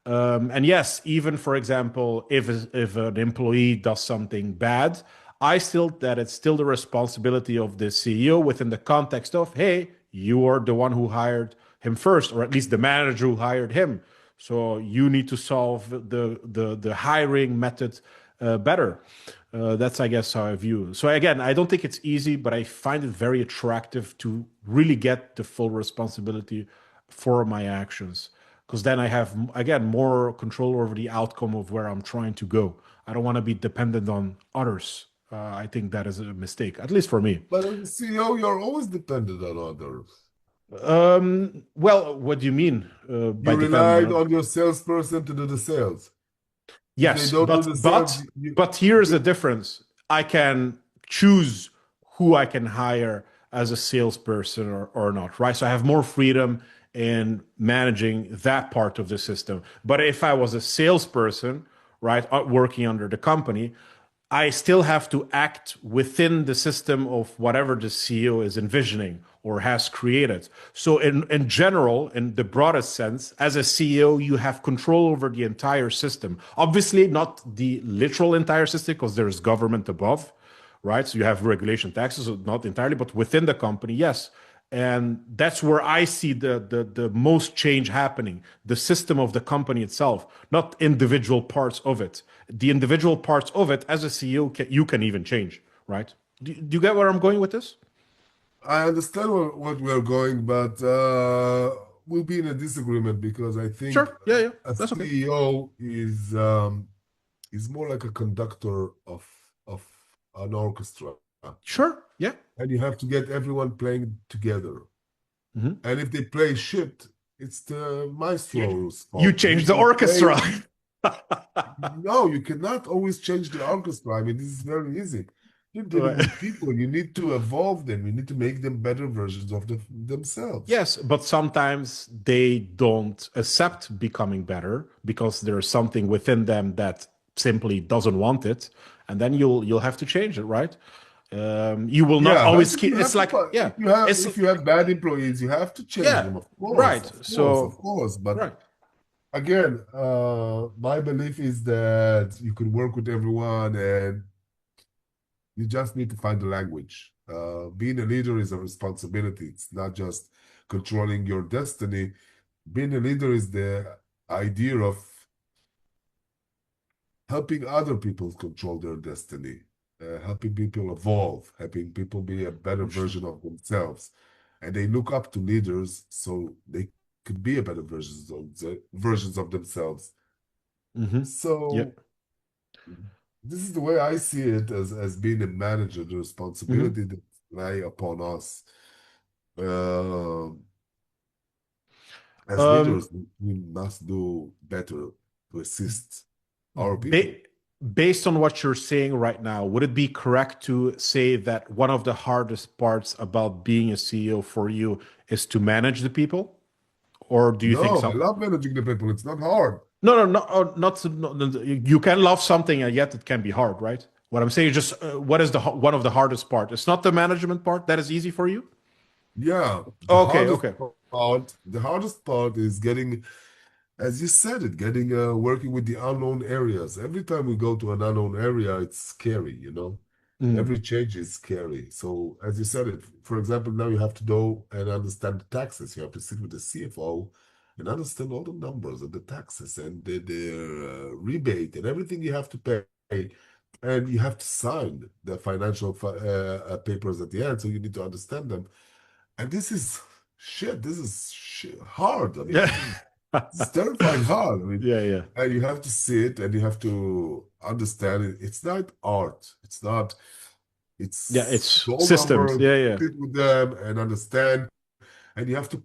S1: And yes, even for example, if an employee does something bad, I still that it's still the responsibility of the CEO within the context of, hey, you are the one who hired him first, or at least the manager who hired him. So you need to solve the hiring method better. That's, I guess, how I view. So again, I don't think it's easy, but I find it very attractive to really get the full responsibility for my actions, because then I have again more control over the outcome of where I'm trying to go. I don't want to be dependent on others. I think that is a mistake, at least for me.
S2: But as a CEO, you're always dependent on others.
S1: Well, what do you mean by
S2: You
S1: dependent
S2: relied
S1: on?
S2: on your salesperson to do the sales. If they
S1: Yes,
S2: don't do the sales,
S1: but here's the difference. I can choose who I can hire as a salesperson or not, right? So I have more freedom in managing that part of the system. But if I was a salesperson, right, working under the company, I still have to act within the system of whatever the CEO is envisioning or has created. So, in general, in the broadest sense, as a CEO, you have control over the entire system. Obviously, not the literal entire system because there's government above, right? So you have regulation taxes, so not entirely, but within the company, yes. And that's where I see the most change happening, the system of the company itself, not individual parts of it. The individual parts of it, as a CEO, you can even change, right? Do you get where I'm going with this?
S2: I understand what we're going, but we'll be in a disagreement because I think
S1: Sure. Yeah, yeah.
S2: a
S1: That's okay.
S2: CEO is more like a conductor of an orchestra,
S1: Sure. Yeah.
S2: and you have to get everyone playing together.
S1: Mhm.
S2: And if they play shit, it's the
S1: You,
S2: maestro's
S1: you
S2: fault. And
S1: change
S2: if
S1: the
S2: they play,
S1: orchestra.
S2: no, you cannot always change the orchestra. I mean, this is very easy. You're dealing
S1: Right.
S2: with people. You need to evolve them. You need to make them better versions of themselves.
S1: Yes, but sometimes they don't accept becoming better because there's something within them that simply doesn't want it, and then you'll have to change it, right? You will not
S2: Yeah,
S1: always
S2: but if
S1: keep.
S2: you
S1: It's
S2: have to,
S1: like yeah, it's
S2: if you have bad employees, you have to change
S1: yeah,
S2: them, of course,
S1: right.
S2: of course, of
S1: So
S2: course. But
S1: right.
S2: again, my belief is that you can work with everyone, and you just need to find the language. Being a leader is a responsibility. It's not just controlling your destiny. Being a leader is the idea of helping other people control their destiny, helping people evolve, helping people be a better
S1: Sure.
S2: version of themselves. And they look up to leaders so they could be a better versions of themselves.
S1: Yeah.
S2: So this is the way I see it as being a manager, the
S1: hmm
S2: responsibility that lie upon us. Uh, as
S1: Um,
S2: leaders, we must do better to assist our
S1: ba-
S2: people.
S1: Based on what you're saying right now, would it be correct to say that one of the hardest parts about being a CEO for you is to manage the people? Or do you think
S2: No, I
S1: some?
S2: love managing the people. It's not hard.
S1: No, no, no, not, no, no, you can love something and yet it can be hard, right? What I'm saying is just what is the one of the hardest part? It's not the management part that is easy for you.
S2: Yeah,
S1: Okay, okay,
S2: the hardest part is getting, as you said it, getting working with the unknown areas. Every time we go to an unknown area, it's scary, you know.
S1: Mm,
S2: Every change is scary. So, as you said it, for example, now you have to go and understand the taxes. You have to sit with the CFO and understand all the numbers and the taxes and the rebate and everything you have to pay. and you have to sign the financial papers at the end, so you need to understand them. And this is shit. This is shit, hard. I mean,
S1: Yeah.
S2: this is terrifying hard. I mean,
S1: Yeah, yeah.
S2: and you have to sit and you have to understand it. It's not art. It's not.
S1: Yeah,
S2: It's
S1: it's
S2: roll
S1: systems.
S2: number.
S1: Yeah, yeah.
S2: Sit with them and understand. And you have to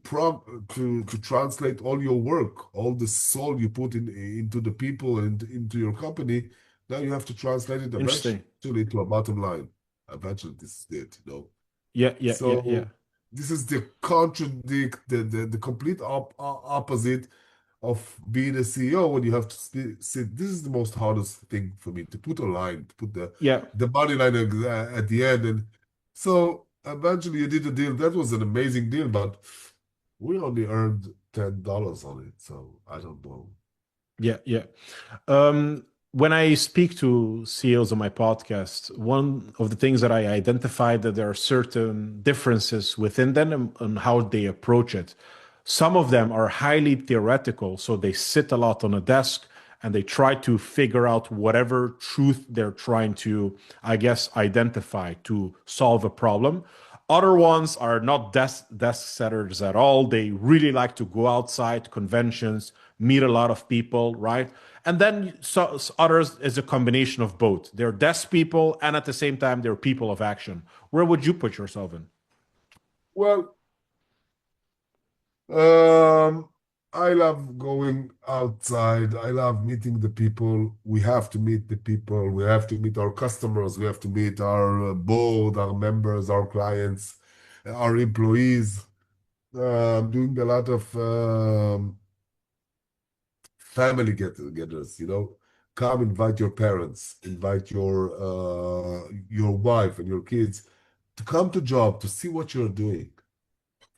S2: to translate all your work, all the soul you put into the people and into your company. Now you have to translate it
S1: Interesting.
S2: eventually to a bottom line. Eventually, this is it, you know.
S1: Yeah, yeah, yeah, yeah.
S2: So this is the contradict, the complete opposite of being a CEO when you have to sit. This is the most hardest thing for me to put a line, to put
S1: Yeah.
S2: the money line at the end. And so eventually you did a deal. That was an amazing deal, but we only earned $10 on it. So I don't know.
S1: Yeah, yeah. When I speak to CEOs on my podcast, one of the things that I identified that there are certain differences within them and how they approach it. Some of them are highly theoretical, so they sit a lot on a desk and they try to figure out whatever truth they're trying to, I guess, identify to solve a problem. Other ones are not desk setters at all. They really like to go outside conventions, meet a lot of people, right? And then others is a combination of both. They're desk people, and at the same time, they're people of action. Where would you put yourself in?
S2: Well, Um, I love going outside. I love meeting the people. We have to meet the people. We have to meet our customers. We have to meet our board, our members, our clients, our employees. Doing a lot of family get-togethers, you know. Come invite your parents, invite your wife and your kids to come to job to see what you're doing.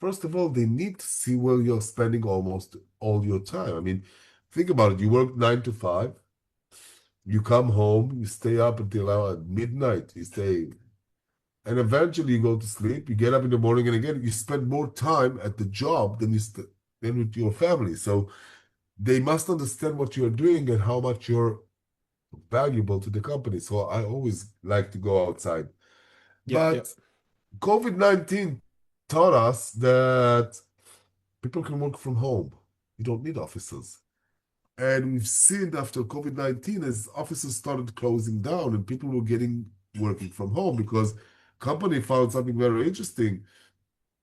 S2: First of all, they need to see where you're spending almost all your time. I mean, think about it. You work 9 to 5, you come home, you stay up until midnight, you stay, and eventually you go to sleep, you get up in the morning, and again, you spend more time at the job than with your family. So they must understand what you're doing and how much you're valuable to the company. So I always like to go outside.
S1: Yeah, yeah,
S2: But COVID-19 taught us that people can work from home. You don't need offices. And we've seen after COVID-19, as offices started closing down and people were getting working from home because company found something very interesting.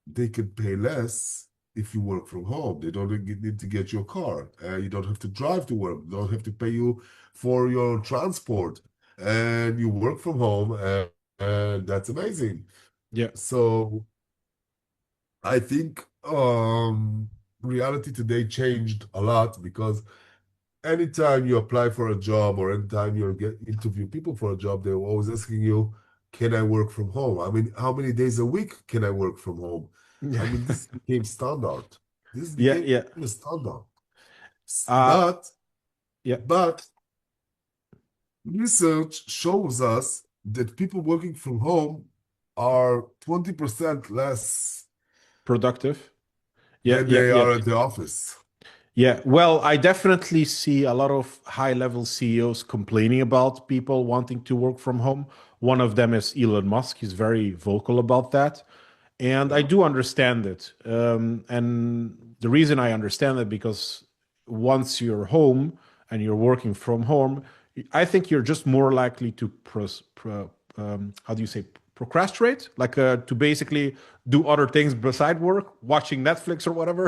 S2: They could pay less if you work from home. They don't need to get your car. You don't have to drive to work. They don't have to pay you for your transport. And you work from home, and that's amazing.
S1: yeah,
S2: So I think reality today changed a lot because anytime you apply for a job or anytime you get interview people for a job, they're always asking you, can I work from home? I mean, how many days a week can I work from home?
S1: yeah,
S2: I mean, this became standard. This
S1: yeah,
S2: became
S1: yeah.
S2: a standard.
S1: Uh,
S2: But
S1: yeah.
S2: but research shows us that people working from home are 20% less
S1: Productive. Yeah,
S2: than
S1: yeah,
S2: they
S1: yeah.
S2: are at the office.
S1: Yeah, well, I definitely see a lot of high level CEOs complaining about people wanting to work from home. One of them is Elon Musk. He's very vocal about that. And I
S2: Yeah.
S1: do understand it. And the reason I understand it because once you're home and you're working from home, I think you're just more likely to how do you say procrastinate, like to basically do other things beside work, watching Netflix or whatever,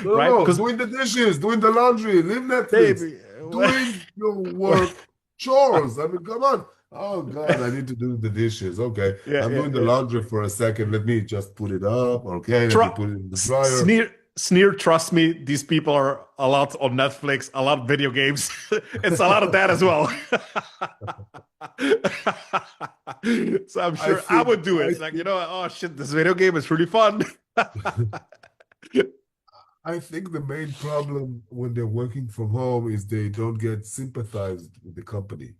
S2: No,
S1: right?
S2: no,
S1: Because
S2: doing the dishes, doing the laundry, leave Netflix,
S1: baby,
S2: doing your work, chores. I mean, come on. Oh God, I need to do the dishes. Okay,
S1: yeah,
S2: I'm
S1: yeah,
S2: doing the
S1: yeah.
S2: laundry for a second. Let me just put it up. Okay, let me
S1: Tru-
S2: put it in the dryer.
S1: Sneer, trust me, these people are a lot on Netflix, a lot of video games. It's a lot of that as well. So I'm
S2: I
S1: sure I
S2: think,
S1: would do
S2: I
S1: it. Like,
S2: think,
S1: oh shit, this video game is really fun.
S2: I think the main problem when they're working from home is they don't get sympathized with the company.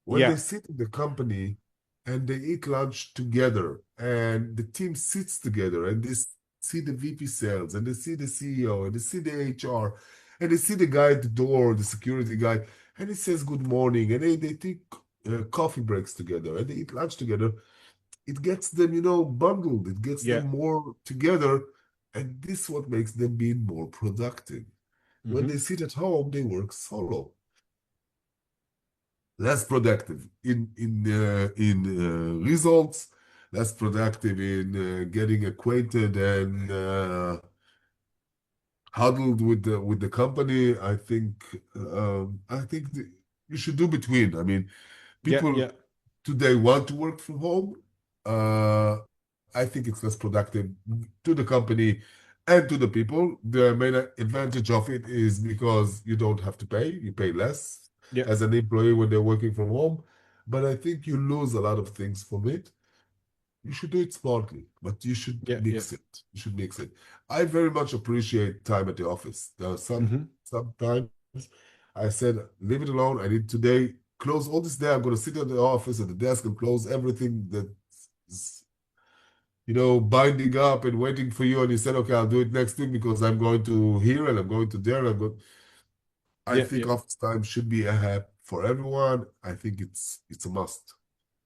S2: When
S1: Yeah,
S2: they sit in the company and they eat lunch together and the team sits together and they see the VP sales and they see the CEO and they see the HR and they see the guy at the door, the security guy, and he says good morning and they think coffee breaks together and they eat lunch together, it gets them, bundled. It gets
S1: Yeah.
S2: them more together. And this what makes them be more productive. When
S1: Hmm.
S2: they sit at home, they work solo, less productive in results, less productive in getting acquainted and huddled with the company. I think you should do between. I mean,
S1: Yeah.
S2: people
S1: Yeah.
S2: today want to work from home. Uh, I think it's less productive to the company and to the people. The main advantage of it is because you don't have to pay, you pay less
S1: Yeah.
S2: as an employee when they're working from home. But I think you lose a lot of things from it. You should do it smartly, but you should
S1: Yeah. Yeah.
S2: mix it. You should mix it. I very much appreciate time at the office. There are
S1: Hmm.
S2: sometimes I said, leave it alone. I need today close all this day. I'm going to sit at the office at the desk and close everything that's binding up and waiting for you. And you said, okay, I'll do it next week because I'm going to here and I'm going to there. I
S1: Yeah.
S2: think
S1: Yeah.
S2: office time should be a hack for everyone. I think it's a must.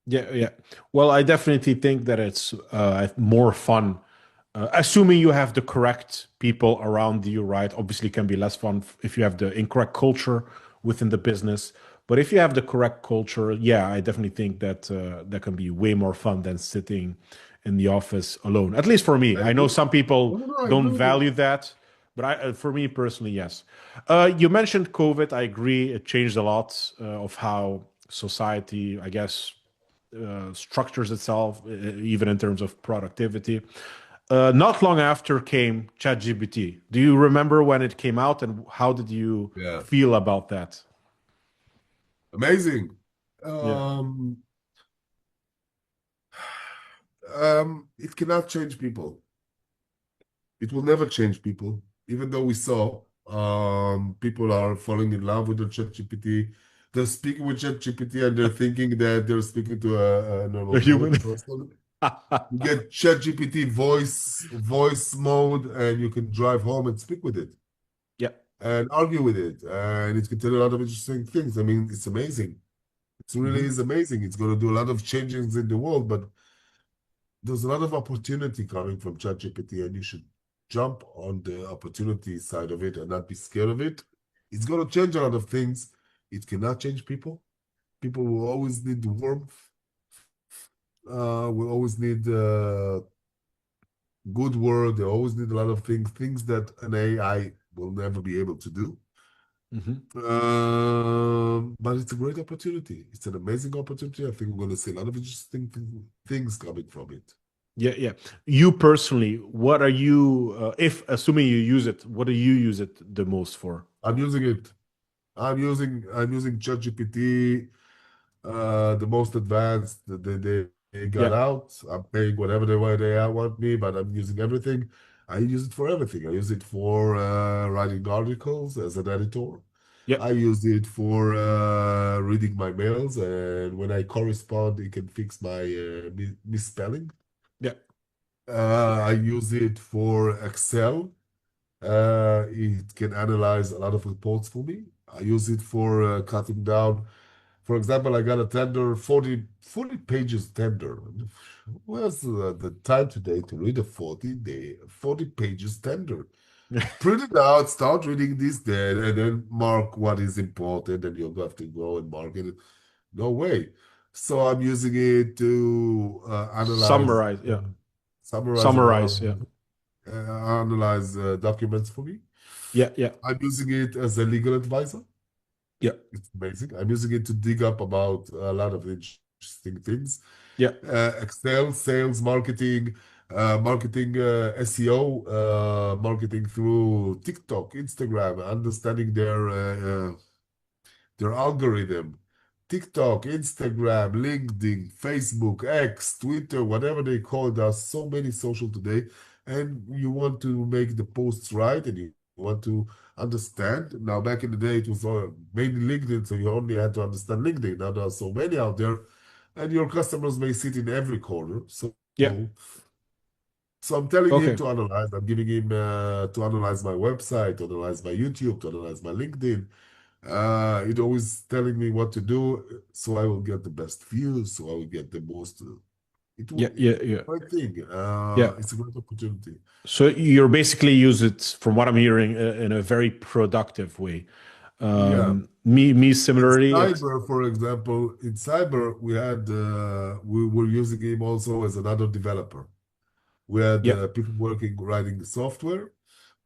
S1: Yeah, yeah. Well, I definitely think that it's more fun, assuming you have the correct people around you, right? Obviously, it can be less fun if you have the incorrect culture within the business. But if you have the correct culture, yeah, I definitely think that that can be way more fun than sitting in the office alone. At least for me.
S2: I
S1: I know
S2: agree.
S1: some
S2: No,
S1: people
S2: no, no, I
S1: don't
S2: agree with you.
S1: value that, but for me personally, yes. You mentioned COVID. I agree. It changed a lot of how society, I guess, structures itself, even in terms of productivity. Not long after came ChatGPT. Do you remember when it came out and how did you
S2: Yeah.
S1: feel about that?
S2: Amazing.
S1: Yeah.
S2: Um, it cannot change people. It will never change people, even though we saw people are falling in love with the ChatGPT. They're speaking with ChatGPT and they're thinking that they're speaking to a
S1: A
S2: normal
S1: human.
S2: person. You get ChatGPT voice mode, and you can drive home and speak with it
S1: Yeah.
S2: and argue with it, and it can tell you a lot of interesting things. I mean, it's amazing. It really
S1: Hmm.
S2: is amazing. It's going to do a lot of changes in the world, but there's a lot of opportunity coming from ChatGPT, and you should jump on the opportunity side of it and not be scared of it. It's going to change a lot of things. It cannot change people. People will always need warmth. Will always need good word. They always need a lot of things that an AI will never be able to do.
S1: Hmm.
S2: But it's a great opportunity. It's an amazing opportunity. I think we're going to see a lot of interesting things coming from it.
S1: Yeah, yeah. You personally, what are you, if assuming you use it, what do you use it the most for?
S2: I'm using it. I'm using ChatGPT, the most advanced that they got
S1: Yeah,
S2: out. I'm paying whatever they want me, but I'm using everything. I use it for everything. I use it for writing articles as an editor.
S1: yeah,
S2: I use it for reading my mails, and when I correspond, it can fix my misspelling.
S1: yeah,
S2: I use it for Excel. It can analyze a lot of reports for me. I use it for cutting down. For example, I got a tender, 40 pages tender. Where's the time today to read a 40 pages tender? Print it out, start reading this then, and then mark what is important, and you'll have to go and mark it. No way. So I'm using it to analyze,
S1: summarize. Yeah,
S2: summarize, and
S1: summarize. Yeah,
S2: analyze documents for me.
S1: yeah, yeah,
S2: I'm using it as a legal advisor.
S1: yeah,
S2: It's amazing. I'm using it to dig up about a lot of interesting things.
S1: yeah,
S2: Excel, sales, marketing, SEO, marketing through TikTok, Instagram, understanding their algorithm. TikTok, Instagram, LinkedIn, Facebook, X, Twitter, whatever they call it. There are so many social today, and you want to make the posts right, and you want to understand. Now, back in the day, it was mainly LinkedIn, so you only had to understand LinkedIn. Now there are so many out there, and your customers may sit in every corner. So,
S1: yeah.
S2: so I'm telling him
S1: Okay.
S2: to analyze. I'm giving him to analyze my website, to analyze my YouTube, to analyze my LinkedIn, It always telling me what to do, so I will get the best views, so I will get the most.
S1: Yeah,
S2: It's
S1: yeah, yeah,
S2: a great thing.
S1: yeah.
S2: It's a great opportunity.
S1: So you're basically use it, from what I'm hearing, in a very productive way.
S2: Yeah.
S1: Me
S2: In
S1: similarly.
S2: cyber, for example, in cyber, we were using him also as another developer. We had
S1: Yeah,
S2: people working, writing the software,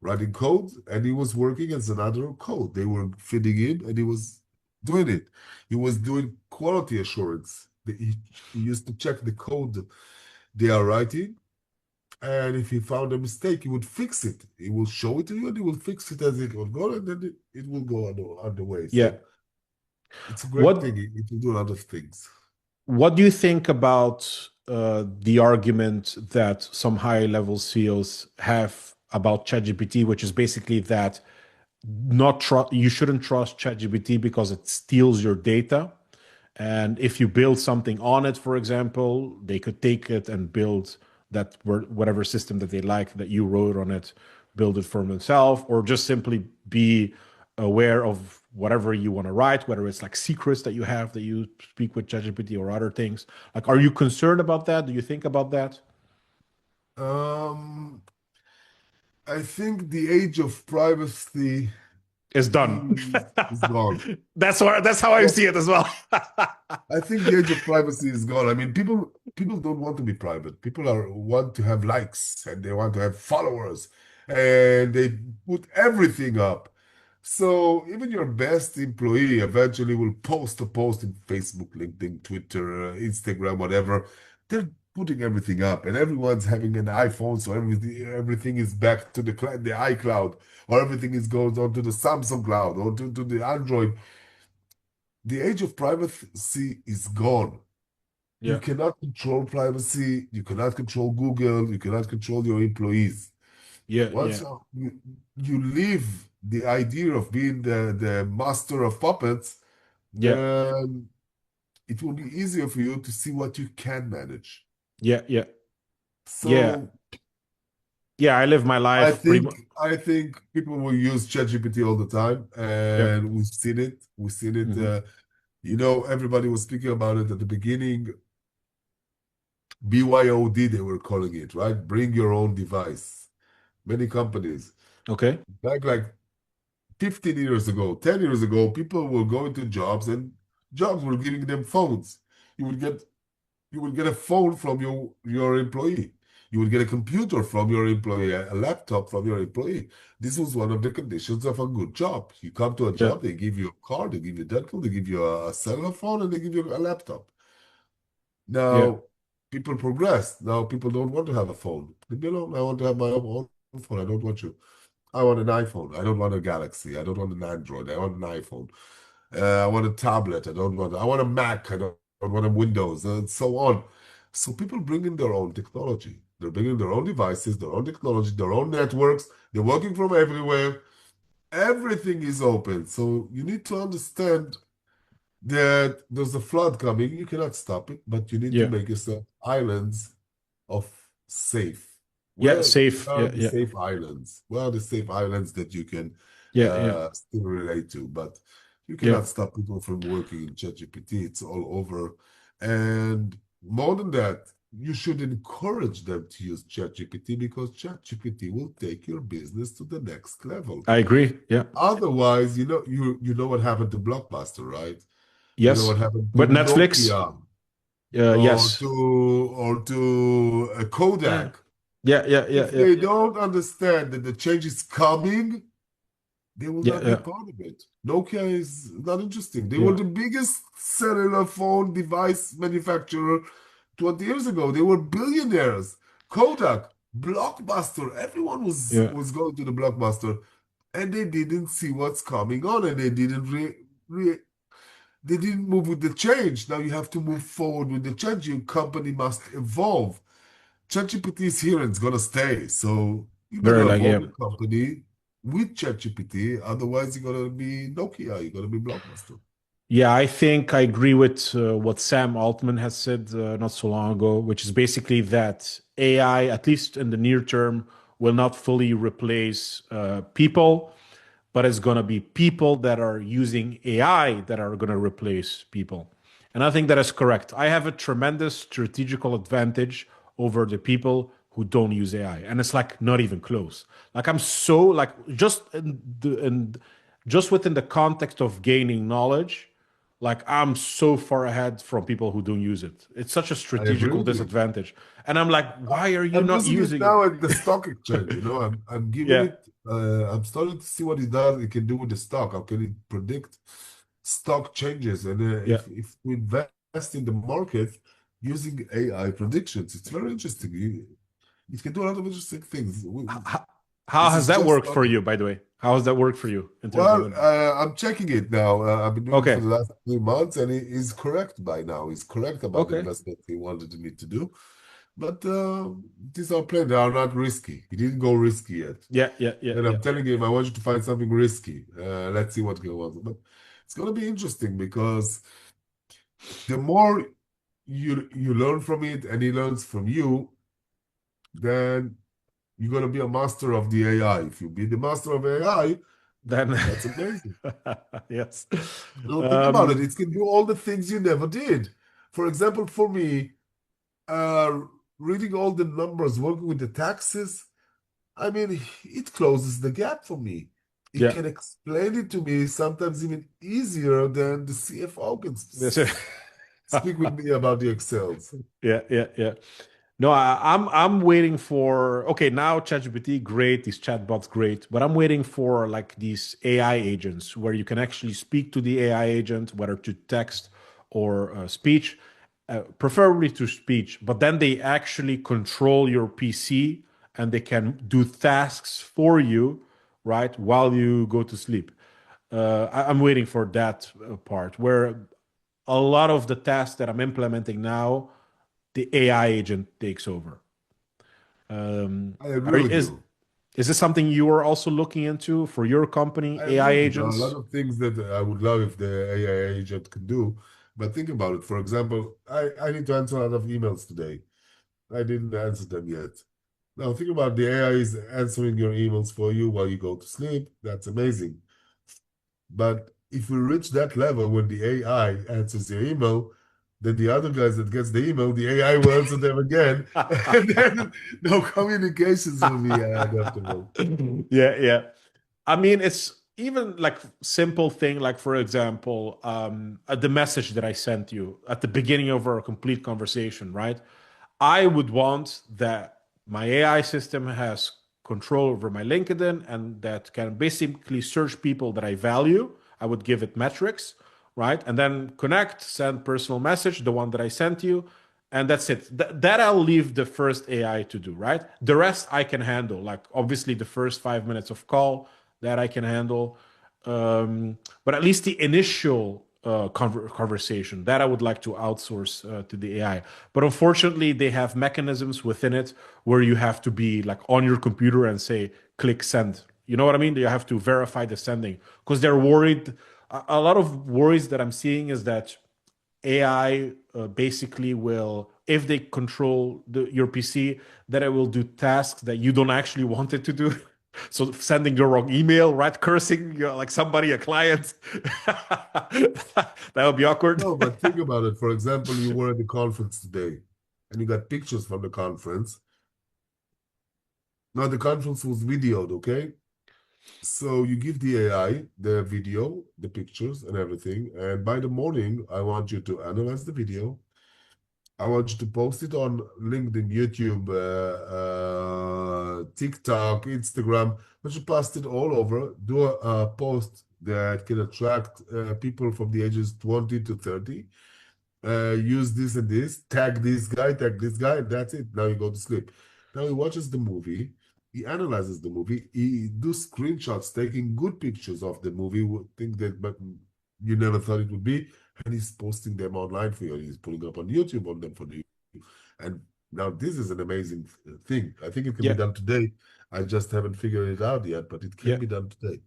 S2: writing code, and he was working as another code. They were feeding him, and he was doing it. He was doing quality assurance. He used to check the code they are writing, and if he found a mistake, he would fix it. He will show it to you, and he will fix it as it will go, and then it will go on the way.
S1: yeah.
S2: So it's a great
S1: What
S2: thing. It will do a lot of things.
S1: What do you think about the argument that some high level CEOs have about ChatGPT, which is basically that you shouldn't trust ChatGPT because it steals your data, and if you build something on it, for example, they could take it and build whatever system that they like that you wrote on it, build it for themselves, or just simply be aware of whatever you want to write, whether it's like secrets that you have that you speak with ChatGPT or other things. Like, are you concerned about that? Do you think about that?
S2: Um, I think the age of privacy
S1: It's done.
S2: is gone.
S1: That's how I see it as well.
S2: I think the age of privacy is gone. I mean, people don't want to be private. People are want to have likes and they want to have followers, and they put everything up. So even your best employee eventually will post a post in Facebook, LinkedIn, Twitter, Instagram, whatever. They're putting everything up, and everyone's having an iPhone, so everything is back to the iCloud, or everything is goes on to the Samsung cloud or to the Android. The age of privacy is gone. You
S1: Yeah,
S2: cannot control privacy. You cannot control Google. You cannot control your employees.
S1: yeah,
S2: Once
S1: yeah,
S2: you leave the idea of being the master of puppets,
S1: yeah,
S2: then it will be easier for you to see what you can manage.
S1: yeah, yeah, yeah,
S2: So
S1: yeah. I live my
S2: I
S1: life pretty
S2: think
S1: much.
S2: I think people will use ChatGPT all the time,
S1: Yeah.
S2: and we've seen it. We've seen it.
S1: Hmm.
S2: Everybody was speaking about it at the beginning. BYOD, they were calling it, right? Bring your own device. Many companies,
S1: Okay.
S2: like 15 years ago, 10 years ago, people were going to jobs and jobs were giving them phones. You would get you would get a phone from your employee. You would get a computer from your employee, a laptop from your employee. This was one of the conditions of a good job. You come to a
S1: Yeah.
S2: job, they give you a car, they give you dental, they give you a cellular phone, and they give you a laptop.
S1: Yeah.
S2: Now, people progress. Now, people don't want to have a phone. I want to have my own phone. I don't want you. I want an iPhone. I don't want a Galaxy. I don't want an Android. I want an iPhone. I want a tablet. I want a Mac. I don't want a Windows, and so on. So people bring in their own technology. They're bringing their own devices, their own technology, their own networks. They're working from everywhere. Everything is open. So you need to understand that there's a flood coming. You cannot stop it, but you need to
S1: Yeah.
S2: make yourself islands of safe.
S1: Yeah.
S2: Where
S1: Safe.
S2: are
S1: Yeah.
S2: the
S1: Yeah.
S2: safe islands? Where are the safe islands that you can
S1: Yeah. Yeah.
S2: still relate to? But you
S1: Yeah.
S2: cannot stop people from working in ChatGPT. It's all over. And more than that, you should encourage them to use ChatGPT because ChatGPT will take your business to the next level.
S1: I agree. Yeah.
S2: Otherwise, you know what happened to Blockbuster, right? You know
S1: Yes.
S2: what happened to
S1: But Netflix.
S2: Nokia or
S1: Yes.
S2: to
S1: Mm.
S2: Kodak.
S1: Yeah. Yeah. Yeah.
S2: If
S1: Yeah.
S2: they don't understand that the change is coming, they will
S1: Yeah.
S2: not be
S1: Yeah.
S2: part of it. Nokia is not interesting. They were
S1: Yeah.
S2: the biggest cellular phone device manufacturer 20 years ago. They were billionaires. Kodak, Blockbuster, everyone was
S1: Yeah.
S2: was going to the Blockbuster, and they didn't see what's coming on, and they didn't move with the change. Now you have to move forward with the change. Your company must evolve. ChatGPT is here and it's gonna stay. So you
S1: Very
S2: better
S1: like,
S2: evolve
S1: yeah.
S2: your company with ChatGPT. Otherwise, you're gonna be Nokia. You're gonna be Blockbuster.
S1: Yeah, I think I agree with what Sam Altman has said not so long ago, which is basically that AI, at least in the near term, will not fully replace people, but it's going to be people that are using AI that are going to replace people. And I think that is correct. I have a tremendous strategical advantage over the people who don't use AI. And it's like not even close. Like I'm so like just within the context of gaining knowledge, like I'm so far ahead from people who don't use it. It's such a
S2: I agree
S1: strategical
S2: with you.
S1: disadvantage. And I'm like, why are you
S2: I'm
S1: not
S2: using it
S1: using it?
S2: now at the stock exchange. I'm giving
S1: Yeah.
S2: it. I'm starting to see what it does. It can do with the stock. How can it predict stock changes? And
S1: Yeah.
S2: if we invest in the market using AI predictions, it's very interesting. It can do a lot of interesting things.
S1: How, how
S2: This
S1: has
S2: is
S1: that
S2: just
S1: worked for
S2: starting.
S1: you, by the way? How has that worked for you in terms of
S2: Well,
S1: it?
S2: I'm checking it now. I've been doing it for
S1: Okay.
S2: the last 3 months, and it is correct by now. He's correct about the
S1: Okay.
S2: investment he wanted me to do. But these are planned. They are not risky. He didn't go risky yet.
S1: Yeah, yeah, yeah,
S2: And
S1: yeah.
S2: I'm telling him, I want you to find something risky. Let's see what goes on. But it's going to be interesting because the more you learn from it and he learns from you, then you're going to be a master of the AI. If you be the master of AI,
S1: Then
S2: that's amazing.
S1: yes.
S2: Now think about it.
S1: Um,
S2: It can do all the things you never did. For example, for me, uh, reading all the numbers, working with the taxes, I mean, it closes the gap for me. It
S1: yeah.
S2: can explain it to me sometimes even easier than the CFO can
S1: That's it.
S2: speak with me about the Excels.
S1: Yeah, yeah, yeah. No, I'm waiting for okay, now ChatGPT, great, these chatbots, great, but I'm waiting for like these AI agents where you can actually speak to the AI agent, whether to text or speech, preferably to speech, but then they actually control your PC and they can do tasks for you, right, while you go to sleep. I'm waiting for that part where a lot of the tasks that I'm implementing now, the AI agent takes over.
S2: I agree with you.
S1: Is this something you are also looking into for your company,
S2: I
S1: AI
S2: agree with you. There are a lot
S1: agents?
S2: of things that I would love if the AI agent could do. But think about it. For example, I need to answer a lot of emails today. I didn't answer them yet. Now, think about the AI is answering your emails for you while you go to sleep. That's amazing. But if we reach that level when the AI answers your email, then the other guys that gets the email, the AI will answer them again, and then no communications will be had afterwards.
S1: Yeah, yeah. I mean, it's even like simple thing, like for example, the message that I sent you at the beginning of our complete conversation, right? I would want that my AI system has control over my LinkedIn and that can basically search people that I value. I would give it metrics, right? And then connect, send personal message, the one that I sent you, and that's it. That I'll leave the first AI to do, right? The rest I can handle. Like obviously the first 5 minutes of call that I can handle, but at least the initial conversation that I would like to outsource to the AI. But unfortunately, they have mechanisms within it where you have to be like on your computer and say click send. You know what I mean? You have to verify the sending because they're worried. A lot of worries that I'm seeing is that AI basically will, if they control your PC, that it will do tasks that you don't actually want it to do. So sending the wrong email, right? Cursing like somebody, a client. That would be awkward.
S2: No, but think about it. For example, you were at the conference today, and you got pictures from the conference. Now the conference was videoed, okay? So you give the AI the video, the pictures, and everything. And by the morning, I want you to analyze the video. I want you to post it on LinkedIn, YouTube, TikTok, Instagram. But you post it all over. Do a post that can attract people from the ages 20 to 30. Use this and this, tag this guy, and that's it. Now you go to sleep. Now he watches the movie, he analyzes the movie, he do screenshots, taking good pictures of the movie, would think that but you never thought it would be, and he's posting them online for you. He's putting up on YouTube on them for you. And now this is an amazing thing. I think it can be
S1: Yeah,
S2: done today. I just haven't figured it out yet, but it can
S1: yeah.
S2: be done today.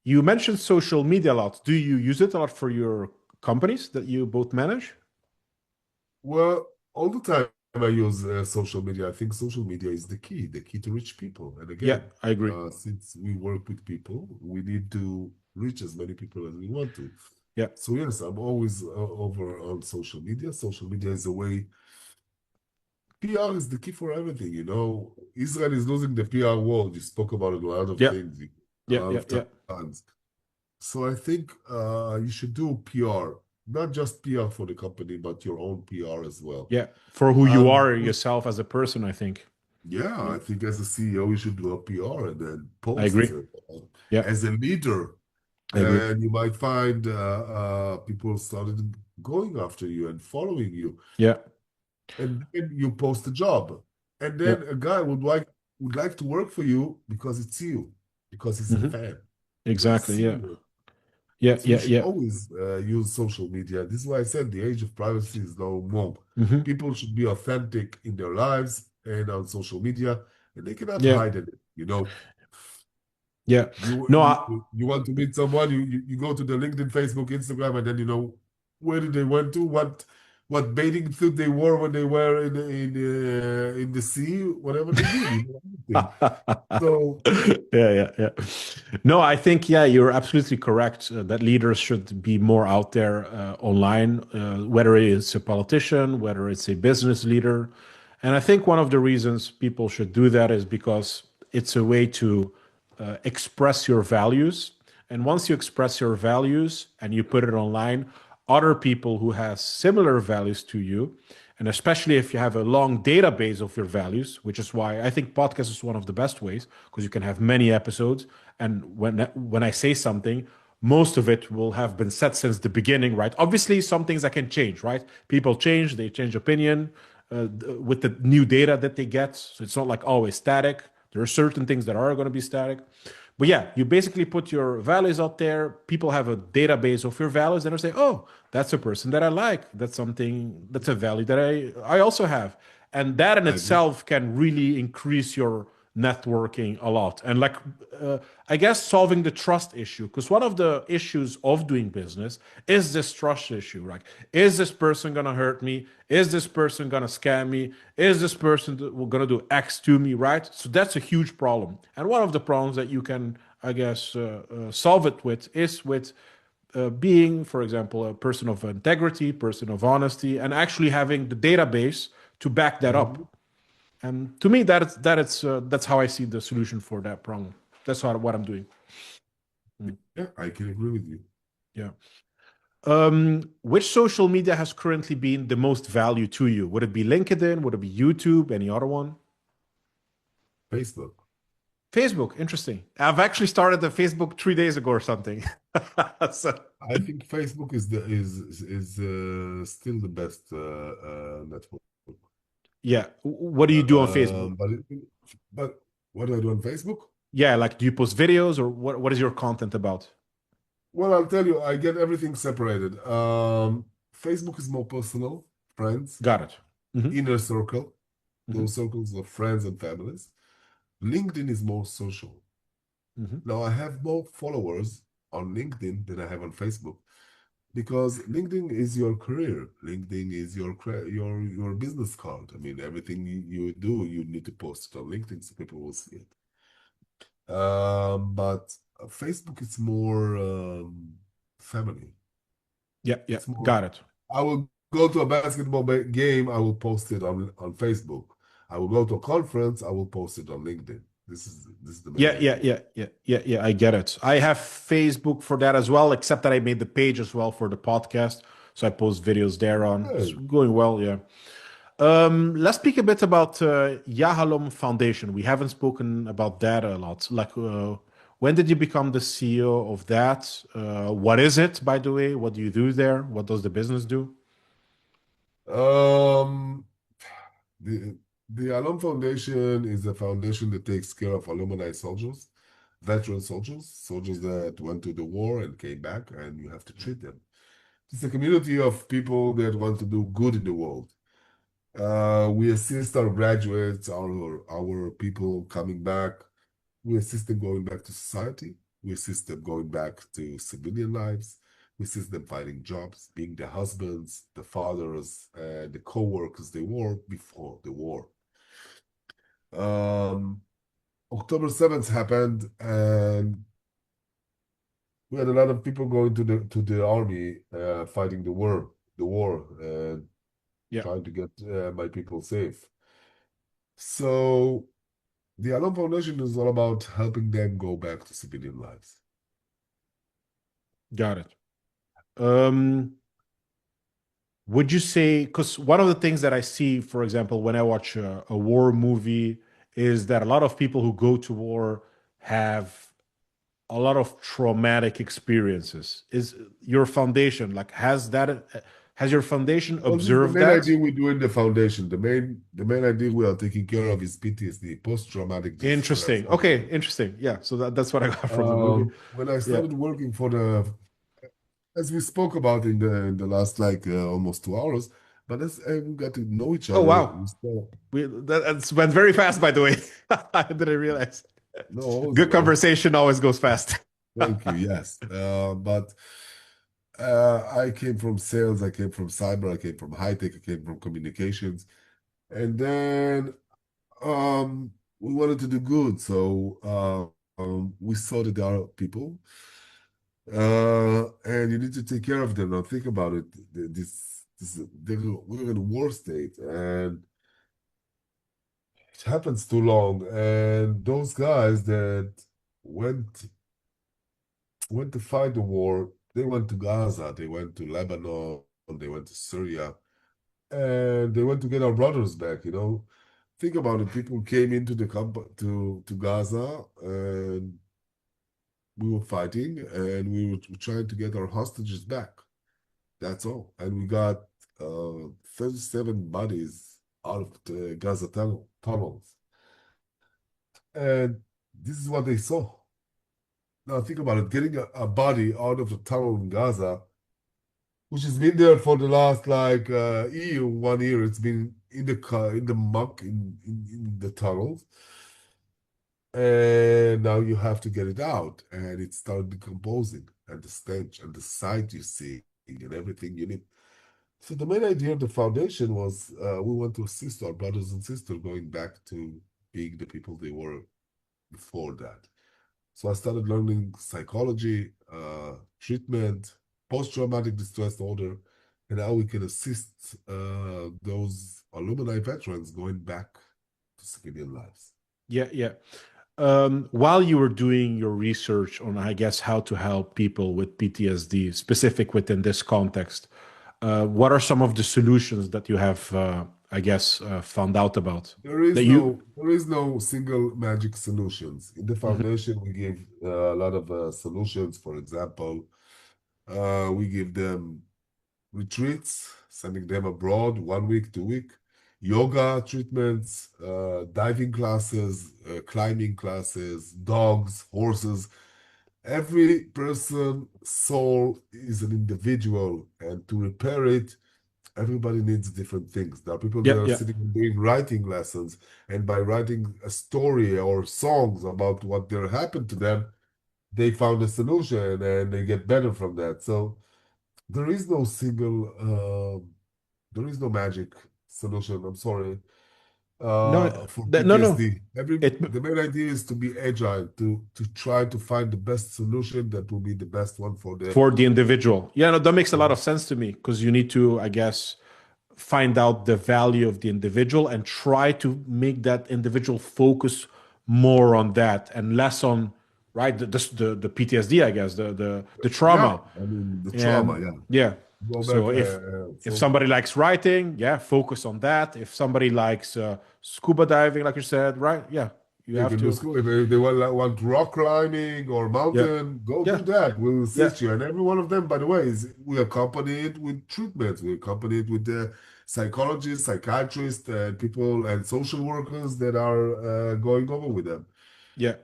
S1: You mentioned social media a lot. Do you use it a lot for your companies that you both manage?
S2: Well, all the time. I use social media, I think social media is the key to reach people. And
S1: Yeah,
S2: again,
S1: I agree.
S2: since we work with people, we need to reach as many people as we want to.
S1: Yeah,
S2: So yes, I'm always over on social media. Social media is a way. PR is the key for everything, you know. Israel is losing the PR world. You spoke about it a lot of
S1: yeah,
S2: things, a
S1: yeah,
S2: lot
S1: yeah,
S2: of
S1: yeah,
S2: times. So I think you should do PR, not just PR for the company, but your own PR as well.
S1: yeah. For who you
S2: Um,
S1: are yourself as a person, I think.
S2: yeah,
S1: Yeah,
S2: I think as a CEO, you should do a PR and then
S1: I
S2: post.
S1: agree. Yeah,
S2: As a leader,
S1: I agree.
S2: then you might find people started going after you and following you,
S1: Yeah,
S2: and then you post a job, and
S1: yeah.
S2: then a guy would like to work for you because it's you, because he's a
S1: Hmm.
S2: fan. He's
S1: Exactly. Yeah,
S2: seen you.
S1: yeah,
S2: So you
S1: yeah,
S2: should
S1: yeah.
S2: always use social media. This is why I said the age of privacy is no more.
S1: Hmm.
S2: People should be authentic in their lives and on social media, and they cannot
S1: Yeah,
S2: hide it. You know,
S1: yeah.
S2: you
S1: No,
S2: you you want to meet someone, you go to the LinkedIn, Facebook, Instagram, and then you know where did they went to, what bathing suit they wore when they were in the sea, whatever they did, you know, everything. So
S1: yeah, yeah, yeah. No, I think, yeah, you're absolutely correct that leaders should be more out there online, whether it's a politician, whether it's a business leader. And I think one of the reasons people should do that is because it's a way to express your values. And once you express your values and you put it online, other people who have similar values to you, and especially if you have a long database of your values, which is why I think podcast is one of the best ways because you can have many episodes. And when I say something, most of it will have been said since the beginning, right? Obviously, some things that can change, right? People change, they change opinion with the new data that they get. So it's not like always static. There are certain things that are going to be static. But yeah, you basically put your values out there. People have a database of your values and they say, oh, that's a person that I like. That's something, that's a value that I also have. And that in
S2: I agree.
S1: itself can really increase your networking a lot. And like, I guess solving the trust issue, because one of the issues of doing business is this trust issue. Like, is this person going to hurt me? Is this person going to scam me? Is this person going to do X to me? Right. So that's a huge problem. And one of the problems that you can, I guess, solve it with is with being, for example, a person of integrity, person of honesty, and actually having the database to back that up.
S2: Mhm.
S1: And to me, that's how I see the solution for that problem. That's what I'm doing. Mm,
S2: Yeah, I can agree with you.
S1: yeah. Which social media has currently been the most value to you? Would it be LinkedIn? Would it be YouTube? Any other one?
S2: Facebook.
S1: Facebook. Interesting. I've actually started the Facebook 3 days ago or something. So,
S2: I think Facebook is still the best network.
S1: yeah. What do you do on Facebook?
S2: Um, but it, but what do I do on Facebook?
S1: Yeah, like do you post videos or what is your content about?
S2: Well, I'll tell you, I get everything separated. Facebook is more personal, friends,
S1: Got it. Hmm.
S2: inner circle,
S1: Hmm.
S2: those circles of friends and families. LinkedIn is more social.
S1: Hmm.
S2: Now, I have more followers on LinkedIn than I have on Facebook because LinkedIn is your career. LinkedIn is your business card. I mean, everything you do, you need to post it on LinkedIn so people will see it. But Facebook is more family.
S1: Yeah, yeah.
S2: It's more.
S1: Got it.
S2: I will go to a basketball game. I will post it on Facebook. I will go to a conference. I will post it on LinkedIn. This is the main
S1: Yeah, yeah,
S2: idea.
S1: yeah, yeah, yeah, yeah. I get it. I have Facebook for that as well, except that I made the page as well for the podcast. So I post videos there on. It's
S2: Good.
S1: going well, yeah. Let's speak a bit about Yahalom Foundation. We haven't spoken about that a lot. Like, when did you become the CEO of that? What is it, by the way? What do you do there? What does the business do?
S2: Um, the the Yahalom Foundation is a foundation that takes care of alumni soldiers, veteran soldiers, soldiers that went to the war and came back, and you have to treat them. It's a community of people that want to do good in the world. We assist our graduates, our people coming back. We assist them going back to society. We assist them going back to civilian lives. We see them finding jobs, being the husbands, the fathers, and the co-workers they were before the war. Um, October 7th happened, and we had a lot of people going to the army, fighting the war, and
S1: Yeah,
S2: trying to get my people safe. So the Yahalom Foundation is all about helping them go back to civilian lives.
S1: got it. Um, would you say, because one of the things that I see, for example, when I watch a war movie, is that a lot of people who go to war have a lot of traumatic experiences. Is your foundation like has your foundation
S2: Well, this is the
S1: observed
S2: main
S1: that?
S2: idea we do in the foundation. The main idea we are taking care of is PTSD, post-traumatic stress
S1: Interesting. Okay,
S2: disorder.
S1: interesting. Yeah, so that's what I got from the movie.
S2: When I
S1: Yeah.
S2: started working as we spoke about in the last like almost 2 hours, but as we got to know each
S1: Oh
S2: other,
S1: wow,
S2: we saw
S1: that's went very fast. By the way, I didn't realize.
S2: no, always
S1: Good
S2: well.
S1: conversation always goes fast.
S2: Thank you. Yes, but I came from sales, I came from cyber, I came from high tech, I came from communications, and then we wanted to do good, so we saw that there are people, and you need to take care of them. Now think about it. We're in a war state, and it happens too long. And those guys that went went to fight the war, they went to Gaza, they went to Lebanon, they went to Syria, and they went to get our brothers back. Think about it. People came into the camp to Gaza, and we were fighting, and we were trying to get our hostages back. That's all. And we got 37 bodies out of the Gaza tunnels. And this is what they saw. Now think about it, getting a body out of the tunnel in Gaza, which has been there for the last like year, 1 year. It's been in the car, in the muck, in the tunnels. And now you have to get it out. And it started decomposing, and the stench and the sight you see and everything you need. So the main idea of the foundation was we want to assist our brothers and sisters going back to being the people they were before that. So I started learning psychology, treatment, post-traumatic distress disorder, and how we can assist those alumni veterans going back to civilian lives.
S1: Yeah, yeah. While you were doing your research on, I guess, how to help people with PTSD, specific within this context, what are some of the solutions that you have, I guess, found out about
S2: There
S1: that
S2: is
S1: you?
S2: no there is no single magic solutions. In the
S1: Mhm.
S2: foundation, we give a lot of solutions. For example, we give them retreats, sending them abroad 1 week, 2 week, yoga treatments, diving classes, climbing classes, dogs, horses. Every person soul is an individual, and to repair it, everybody needs different things. There are people that
S1: Yeah,
S2: are
S1: yeah,
S2: sitting and doing writing lessons, and by writing a story or songs about what there happened to them, they found a solution and they get better from that. So there is no there is no magic solution. I'm sorry.
S1: no,
S2: For
S1: no, no.
S2: PTSD,
S1: It
S2: the main idea is to be agile, to try to find the best solution that will be the best one for the.
S1: for the individual. Yeah, no, that makes a lot of sense to me because you need to, I guess, find out the value of the individual and try to make that individual focus more on that and less on right the PTSD, I guess, the
S2: Yeah,
S1: trauma.
S2: I mean the trauma.
S1: And
S2: Yeah,
S1: yeah,
S2: go back.
S1: so if
S2: So
S1: somebody likes writing, yeah, focus on that. If somebody likes scuba diving, like you said, right, yeah, you
S2: you
S1: have
S2: can do
S1: to.
S2: school. If they want rock climbing or
S1: Yeah,
S2: mountain, go
S1: yeah,
S2: do that. We'll
S1: yeah,
S2: assist you. And every one of them, by the way, we accompany it with treatments. We accompany it with the psychologists, psychiatrists, people, and social workers that are going over with them.
S1: yeah.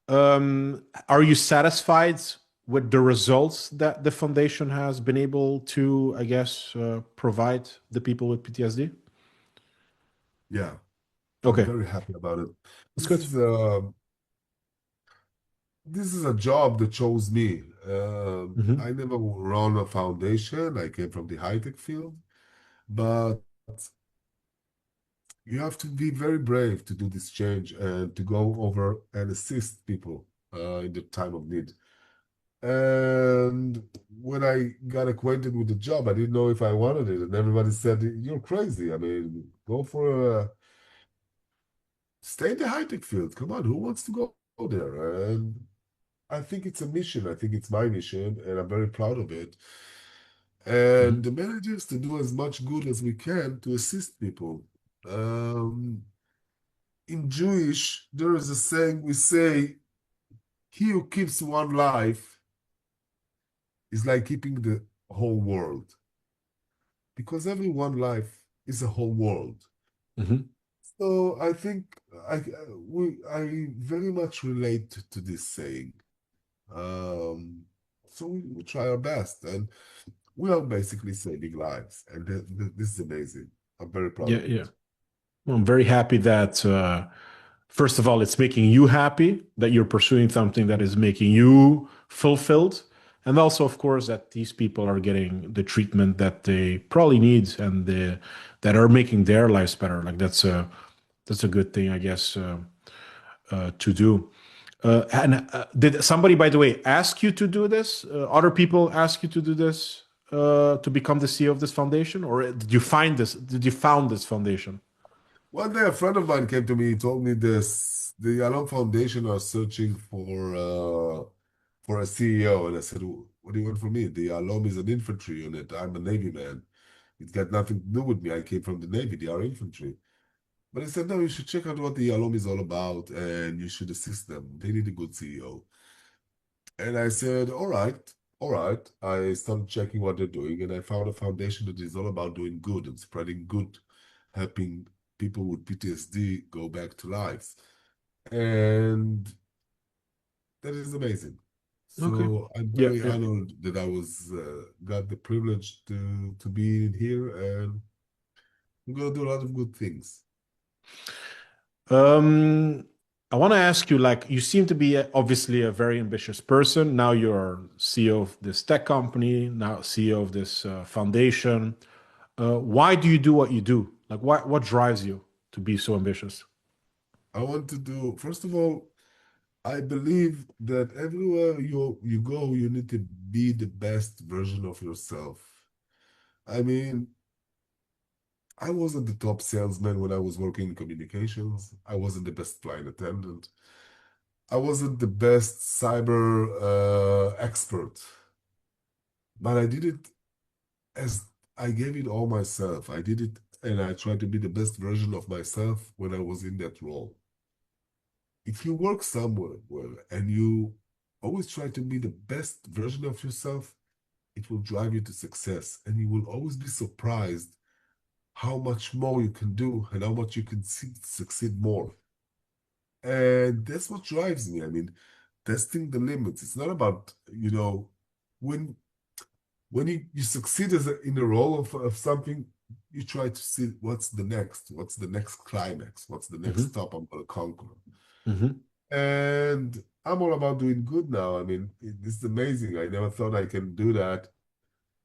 S1: Are you satisfied with the results that the foundation has been able to, I guess, provide the people with PTSD?
S2: Yeah, I'm
S1: Okay,
S2: very happy about it.
S1: that's
S2: This
S1: good.
S2: is this is a job that chose me.
S1: Hmm.
S2: I never run a foundation. I came from the high-tech field, but you have to be very brave to do this change and to go over and assist people in the time of need. And when I got acquainted with the job, I didn't know if I wanted it, and everybody said, "You're crazy. I mean, go for a stay in the high-tech field. Come on, who wants to go there?" And I think it's a mission. I think it's my mission, and I'm very proud of it. And
S1: Hmm.
S2: the manager is to do as much good as we can to assist people. Um, in Jewish, there is a saying we say, "He who keeps one life is like keeping the whole world," because every one life is a whole world.
S1: Hmm.
S2: So I think I very much relate to this saying. Um, so we try our best, and we are basically saving lives, and this is amazing. I'm very proud
S1: Yeah,
S2: of
S1: yeah.
S2: it.
S1: Well, I'm very happy that first of all, it's making you happy that you're pursuing something that is making you fulfilled. And also, of course, that these people are getting the treatment that they probably need and that are making their lives better. Like that's a good thing, I guess, to do. And did somebody, by the way, ask you to do this? Other people ask you to do this to become the CEO of this foundation, or did you find this? Did you found this foundation?
S2: One day, a friend of mine came to me. He told me this: the Yahalom Foundation are searching for a CEO, and I said, "What do you want from me? The Yahalom is an infantry unit. I'm a Navy man. It's got nothing to do with me. I came from the Navy. They are infantry." But he said, "No, you should check out what the Yahalom is all about, and you should assist them. They need a good CEO." And I said, "All right, all right." I started checking what they're doing, and I found a foundation that is all about doing good and spreading good, helping people with PTSD go back to lives. And that is amazing.
S1: Okay.
S2: So I'm
S1: Yeah,
S2: very
S1: yeah.
S2: honored that I was got the privilege to be in here, and I'm gonna do a lot of good things.
S1: Um, I want to ask you, like, you seem to be obviously a very ambitious person. Now you're CEO of this tech company, now CEO of this foundation. Why do you do what you do? Like, what drives you to be so ambitious?
S2: I want to do, first of all, I believe that everywhere you go, you need to be the best version of yourself. I mean, I wasn't the top salesman when I was working in communications. I wasn't the best flight attendant. I wasn't the best cyber expert, but I did it as I gave it all myself. I did it and I tried to be the best version of myself when I was in that role. If you work somewhere well, and you always try to be the best version of yourself, it will drive you to success. And you will always be surprised how much more you can do and how much you can succeed more. And that's what drives me. I mean, testing the limits. It's not about, when you succeed in a role of something, you try to see what's the next climax, what's the next
S1: Hmm.
S2: stop I'm gonna conquer.
S1: Hmm.
S2: And I'm all about doing good now. I mean, this is amazing. I never thought I can do that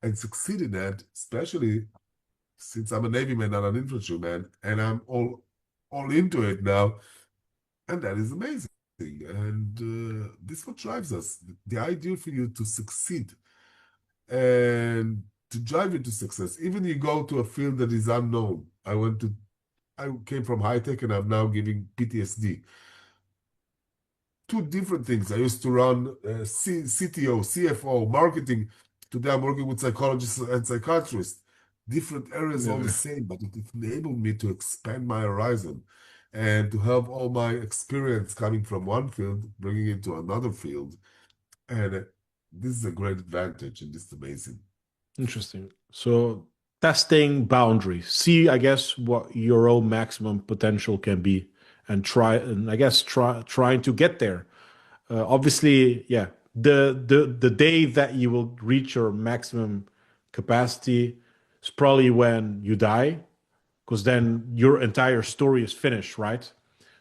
S2: and succeed in that, especially since I'm a Navy man, not an infantryman, and I'm all into it now. And that is amazing. And this is what drives us. The idea for you to succeed and to drive you to success. Even you go to a field that is unknown. I came from high tech and I'm now giving PTSD. Two different things. I used to run CTO, CFO, marketing. Today I'm working with psychologists and psychiatrists. Different areas, all the
S1: Yeah.
S2: same, but it enabled me to expand my horizon and to have all my experience coming from one field, bringing it to another field. And this is a great advantage, and this is amazing.
S1: Interesting. So testing boundaries, see, I guess, what your own maximum potential can be, and I guess trying to get there. Obviously, yeah, the day that you will reach your maximum capacity is probably when you die, because then your entire story is finished, right?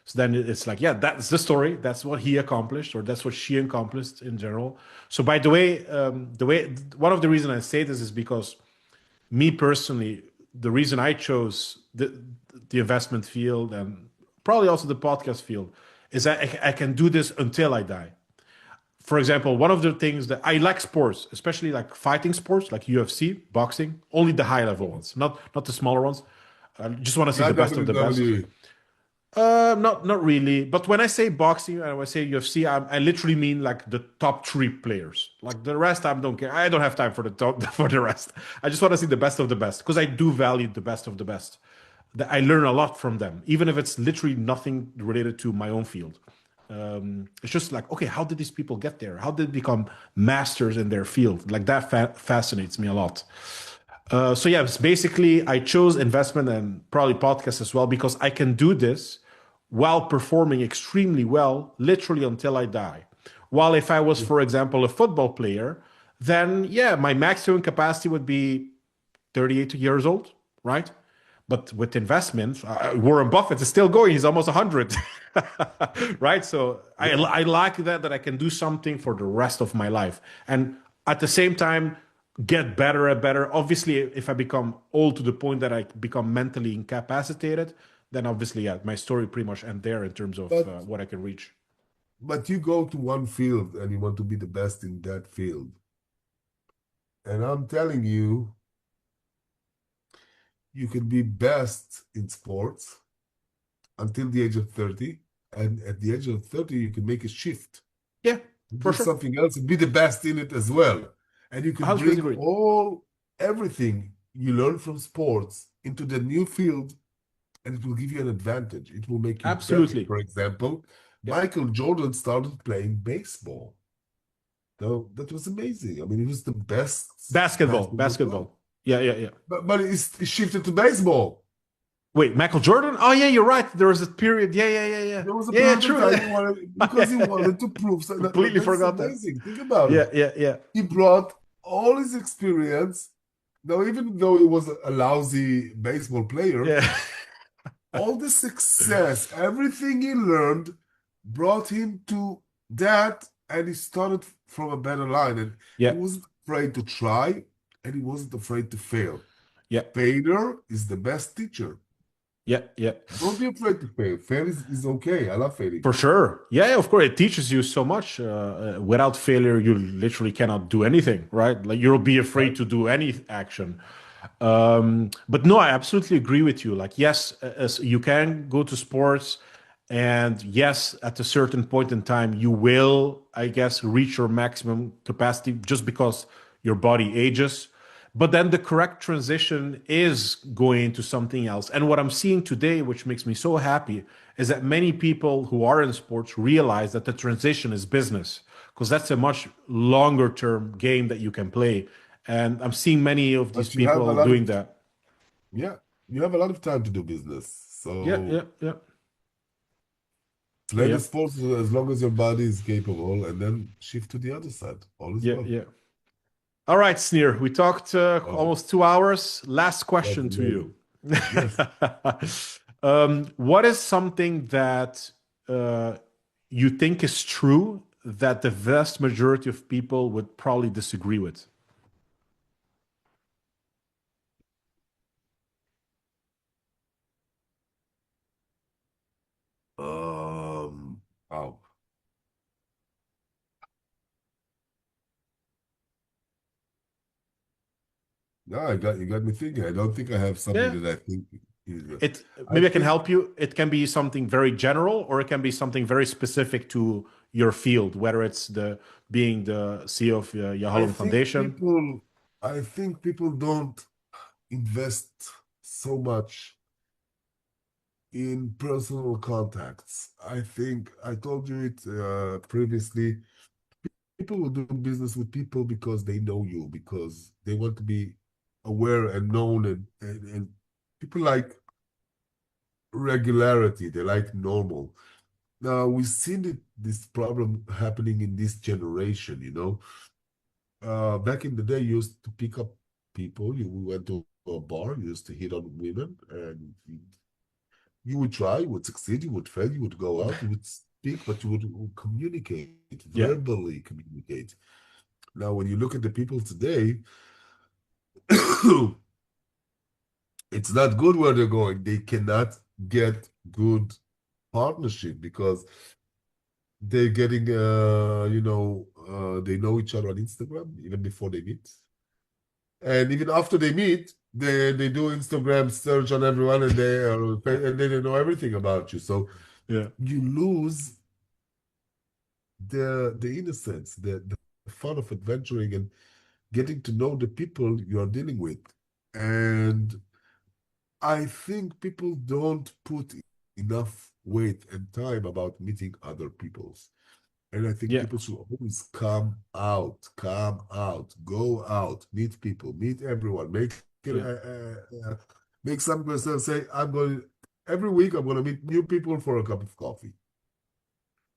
S1: So then it's like, yeah, that's the story. That's what he accomplished, or that's what she accomplished in general. So by the way, one of the reasons I say this is because me personally, the reason I chose the investment field and probably also the podcast field is that I can do this until I die. For example, one of the things that I like sports, especially like fighting sports, like UFC, boxing, only the high level ones, not the smaller ones. I just want to see the
S2: Not
S1: best of the best.
S2: WWE.
S1: Not really. But when I say boxing and when I say UFC, I literally mean like the top three players. Like the rest, I don't care. I don't have time for the top, for the rest. I just want to see the best of the best because I do value the best of the best. I learn a lot from them, even if it's literally nothing related to my own field. It's just like, okay, how did these people get there? How did they become masters in their field? Like that fascinates me a lot. So yeah, it's basically I chose investment and probably podcast as well because I can do this while performing extremely well, literally until I die. While if I was, for example, a football player, then yeah, my maximum capacity would be 38 years old, right? But with investments, Warren Buffett is still going. He's almost 100, right? So
S2: Yeah.
S1: I like that I can do something for the rest of my life. And at the same time, get better and better. Obviously, if I become old to the point that I become mentally incapacitated, then obviously, yeah, my story pretty much end there in terms of
S2: But
S1: what I can reach.
S2: you go to one field and you want to be the best in that field. And I'm telling you, you can be best in sports until the age of 30. And at the age of 30, you can make a shift,
S1: Yeah,
S2: do
S1: for sure.
S2: something else and be the best in it as well. And you can
S1: 100%
S2: bring
S1: agreed.
S2: everything you learn from sports into the new field, and it will give you an advantage. It will make you better.
S1: Absolutely.
S2: For example,
S1: Yeah.
S2: Michael Jordan started playing baseball. No, that was amazing. I mean, he was the best
S1: Basketball.
S2: basketball player.
S1: Basketball. Yeah, yeah, yeah.
S2: But he shifted to baseball.
S1: Wait, Michael Jordan? Oh yeah, you're right. There was a period. Yeah, yeah, yeah, yeah.
S2: There was a
S1: Yeah, yeah,
S2: period of
S1: true.
S2: time he wanted,
S1: Yeah,
S2: because he
S1: yeah, yeah.
S2: wanted to prove so
S1: Completely
S2: that's
S1: forgot that.
S2: amazing. Think about it.
S1: Yeah, yeah, yeah.
S2: He brought all his experience. Now, even though he was a lousy baseball player,
S1: Yeah.
S2: all the success, everything he learned brought him to that, and he started from a better line. And he
S1: Yeah,
S2: wasn't afraid to try, and he wasn't afraid to fail.
S1: yeah,
S2: Failure is the best teacher.
S1: yeah, yeah.
S2: Don't be afraid to fail. Fail is okay. I love failing.
S1: For sure. Yeah, yeah, of course. It teaches you so much. Without failure, you literally cannot do anything, right? Like you'll be afraid
S2: Right?
S1: to do any action. But no, I absolutely agree with you. Like, yes, as you can go to sports, and yes, at a certain point in time, you will, I guess, reach your maximum capacity just because your body ages. But then the correct transition is going into something else. And what I'm seeing today, which makes me so happy, is that many people who are in sports realize that the transition is business because that's a much longer term game that you can play. And I'm seeing many of these
S2: But you have a
S1: people
S2: lot
S1: doing
S2: of,
S1: that.
S2: yeah, you have a lot of time to do business.
S1: Yeah, yeah,
S2: So
S1: yeah,
S2: play
S1: yeah,
S2: the sports as long as your body is capable, and then shift to the other side. All is
S1: yeah,
S2: well.
S1: yeah. All right, Sneer, we talked
S2: Oh,
S1: almost 2 hours. Last
S2: that's
S1: question to you.
S2: amazing. Yes.
S1: What is something that uh, you think is true that the vast majority of people would probably disagree with?
S2: Um, wow. No, you got me thinking. I don't think I have something
S1: Yeah,
S2: that I think is good.
S1: it
S2: I
S1: maybe I can
S2: think
S1: help you. It can be something very general, or it can be something very specific to your field, whether it's the being the CEO of
S2: I
S1: Yahalom
S2: think
S1: Foundation.
S2: people I think people don't invest so much in personal contacts. I think I told you it previously. People will do business with people because they know you, because they want to be aware and known, and people like regularity, they like normal. Now we've seen this problem happening in this generation, you know. Back in the day, you used to pick up people, you went to a bar, you used to hit on women, and You would try, you would succeed, you would fail, you would go out, you would speak, but you would communicate,
S1: Yeah.
S2: verbally communicate. Now, when you look at the people today, it's not good where they're going. They cannot get good partnership because they're getting, they know each other on Instagram even before they meet. And even after they meet, they do Instagram search on everyone and they know everything about you. So
S1: Yeah.
S2: you lose the innocence, the fun of adventuring and getting to know the people you are dealing with. And I think people don't put enough weight and time about meeting other peoples. And I think
S1: Yeah.
S2: people should always come out, go out, meet people, meet everyone,
S1: Yeah.
S2: make some person say, every week I'm going to meet new people for a cup of coffee.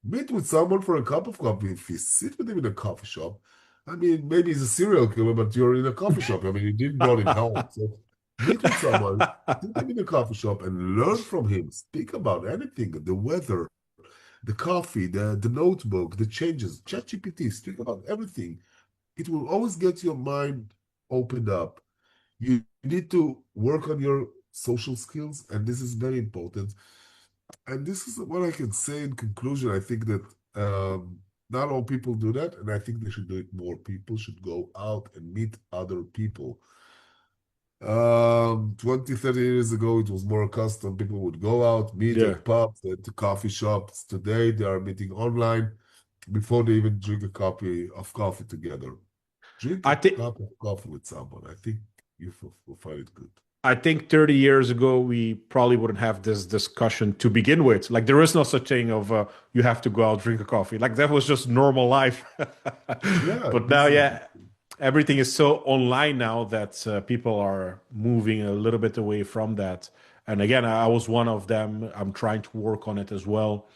S2: Meet with someone for a cup of coffee. If you sit with him in a coffee shop, I mean, maybe he's a serial killer, but you're in a coffee shop. I mean, you didn't brought him home. So meet with someone, sit him in a coffee shop and learn from him. Speak about anything, the weather, the coffee, the notebook, the changes, ChatGPT, speak about everything. It will always get your mind opened up. You need to work on your social skills, and this is very important. And this is what I can say in conclusion. I think that not all people do that, and I think they should do it more. People should go out and meet other people. 20, 30 years ago, it was more custom. People would go out, meet
S1: Yeah.
S2: at pubs, at coffee shops. Today, they are meeting online before they even drink a copy of coffee together. Drink
S1: I
S2: a
S1: think
S2: cup of coffee with someone. I think you will find it good.
S1: I think 30 years ago we probably wouldn't have this discussion to begin with. Like there is no such thing of you have to go out drink a coffee. Like that was just normal life.
S2: Yeah,
S1: But now,
S2: this is
S1: yeah, everything is so online now that people are moving a little bit away from that. And again, I was one of them. I'm trying to work on it as well.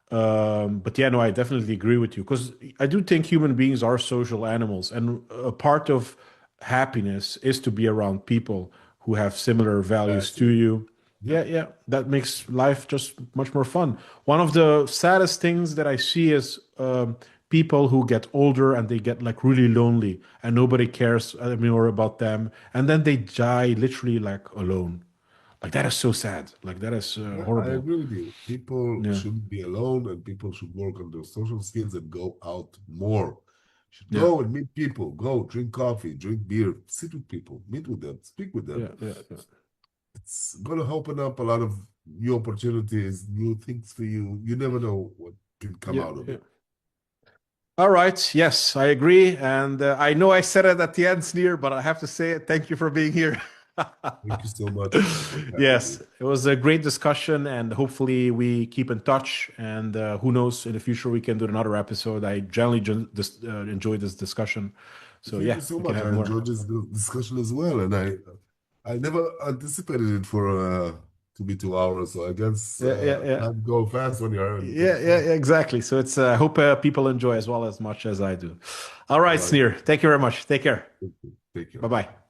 S1: But yeah, no, I definitely agree with you because I do think human beings are social animals, and a part of happiness is to be around people who have similar values
S2: that's
S1: to
S2: it.
S1: you.
S2: Yeah.
S1: Yeah, yeah, that makes life just much more fun. One of the saddest things that I see is people who get older and they get like really lonely and nobody cares anymore about them, and then they die literally like alone. Like that is so sad. Like that is
S2: Yeah, I
S1: horrible.
S2: agree with you. People
S1: Yeah,
S2: shouldn't be alone and people should work on their social skills and go out more. Should
S1: yeah,
S2: go and meet people, go drink coffee, drink beer, sit with people, meet with them, speak with them.
S1: yeah, yeah, yeah.
S2: It's going to open up a lot of new opportunities, new things for you. You never know what can come
S1: Yeah,
S2: out of
S1: yeah.
S2: it.
S1: All right. Yes, I agree. And I know I said it at the end, Sneer, but I have to say it. Thank you for being here.
S2: Thank you so much for having
S1: Yes,
S2: me.
S1: it was a great discussion, and hopefully we keep in touch. And who knows, in the future we can do another episode. I generally just enjoy this discussion, so
S2: Thank
S1: yeah,
S2: you so
S1: we can
S2: much.
S1: have
S2: I
S1: more.
S2: enjoyed this discussion as well, and I never anticipated it for to be 2 hours. So I guess
S1: Yeah, yeah, yeah,
S2: time go fast when you're having good
S1: yeah, yeah,
S2: fun.
S1: yeah, exactly. So it's I hope people enjoy as well as much as I do. All
S2: All
S1: right,
S2: right.
S1: Sneer. Thank you very much. Take care.
S2: Take care.
S1: Bye bye.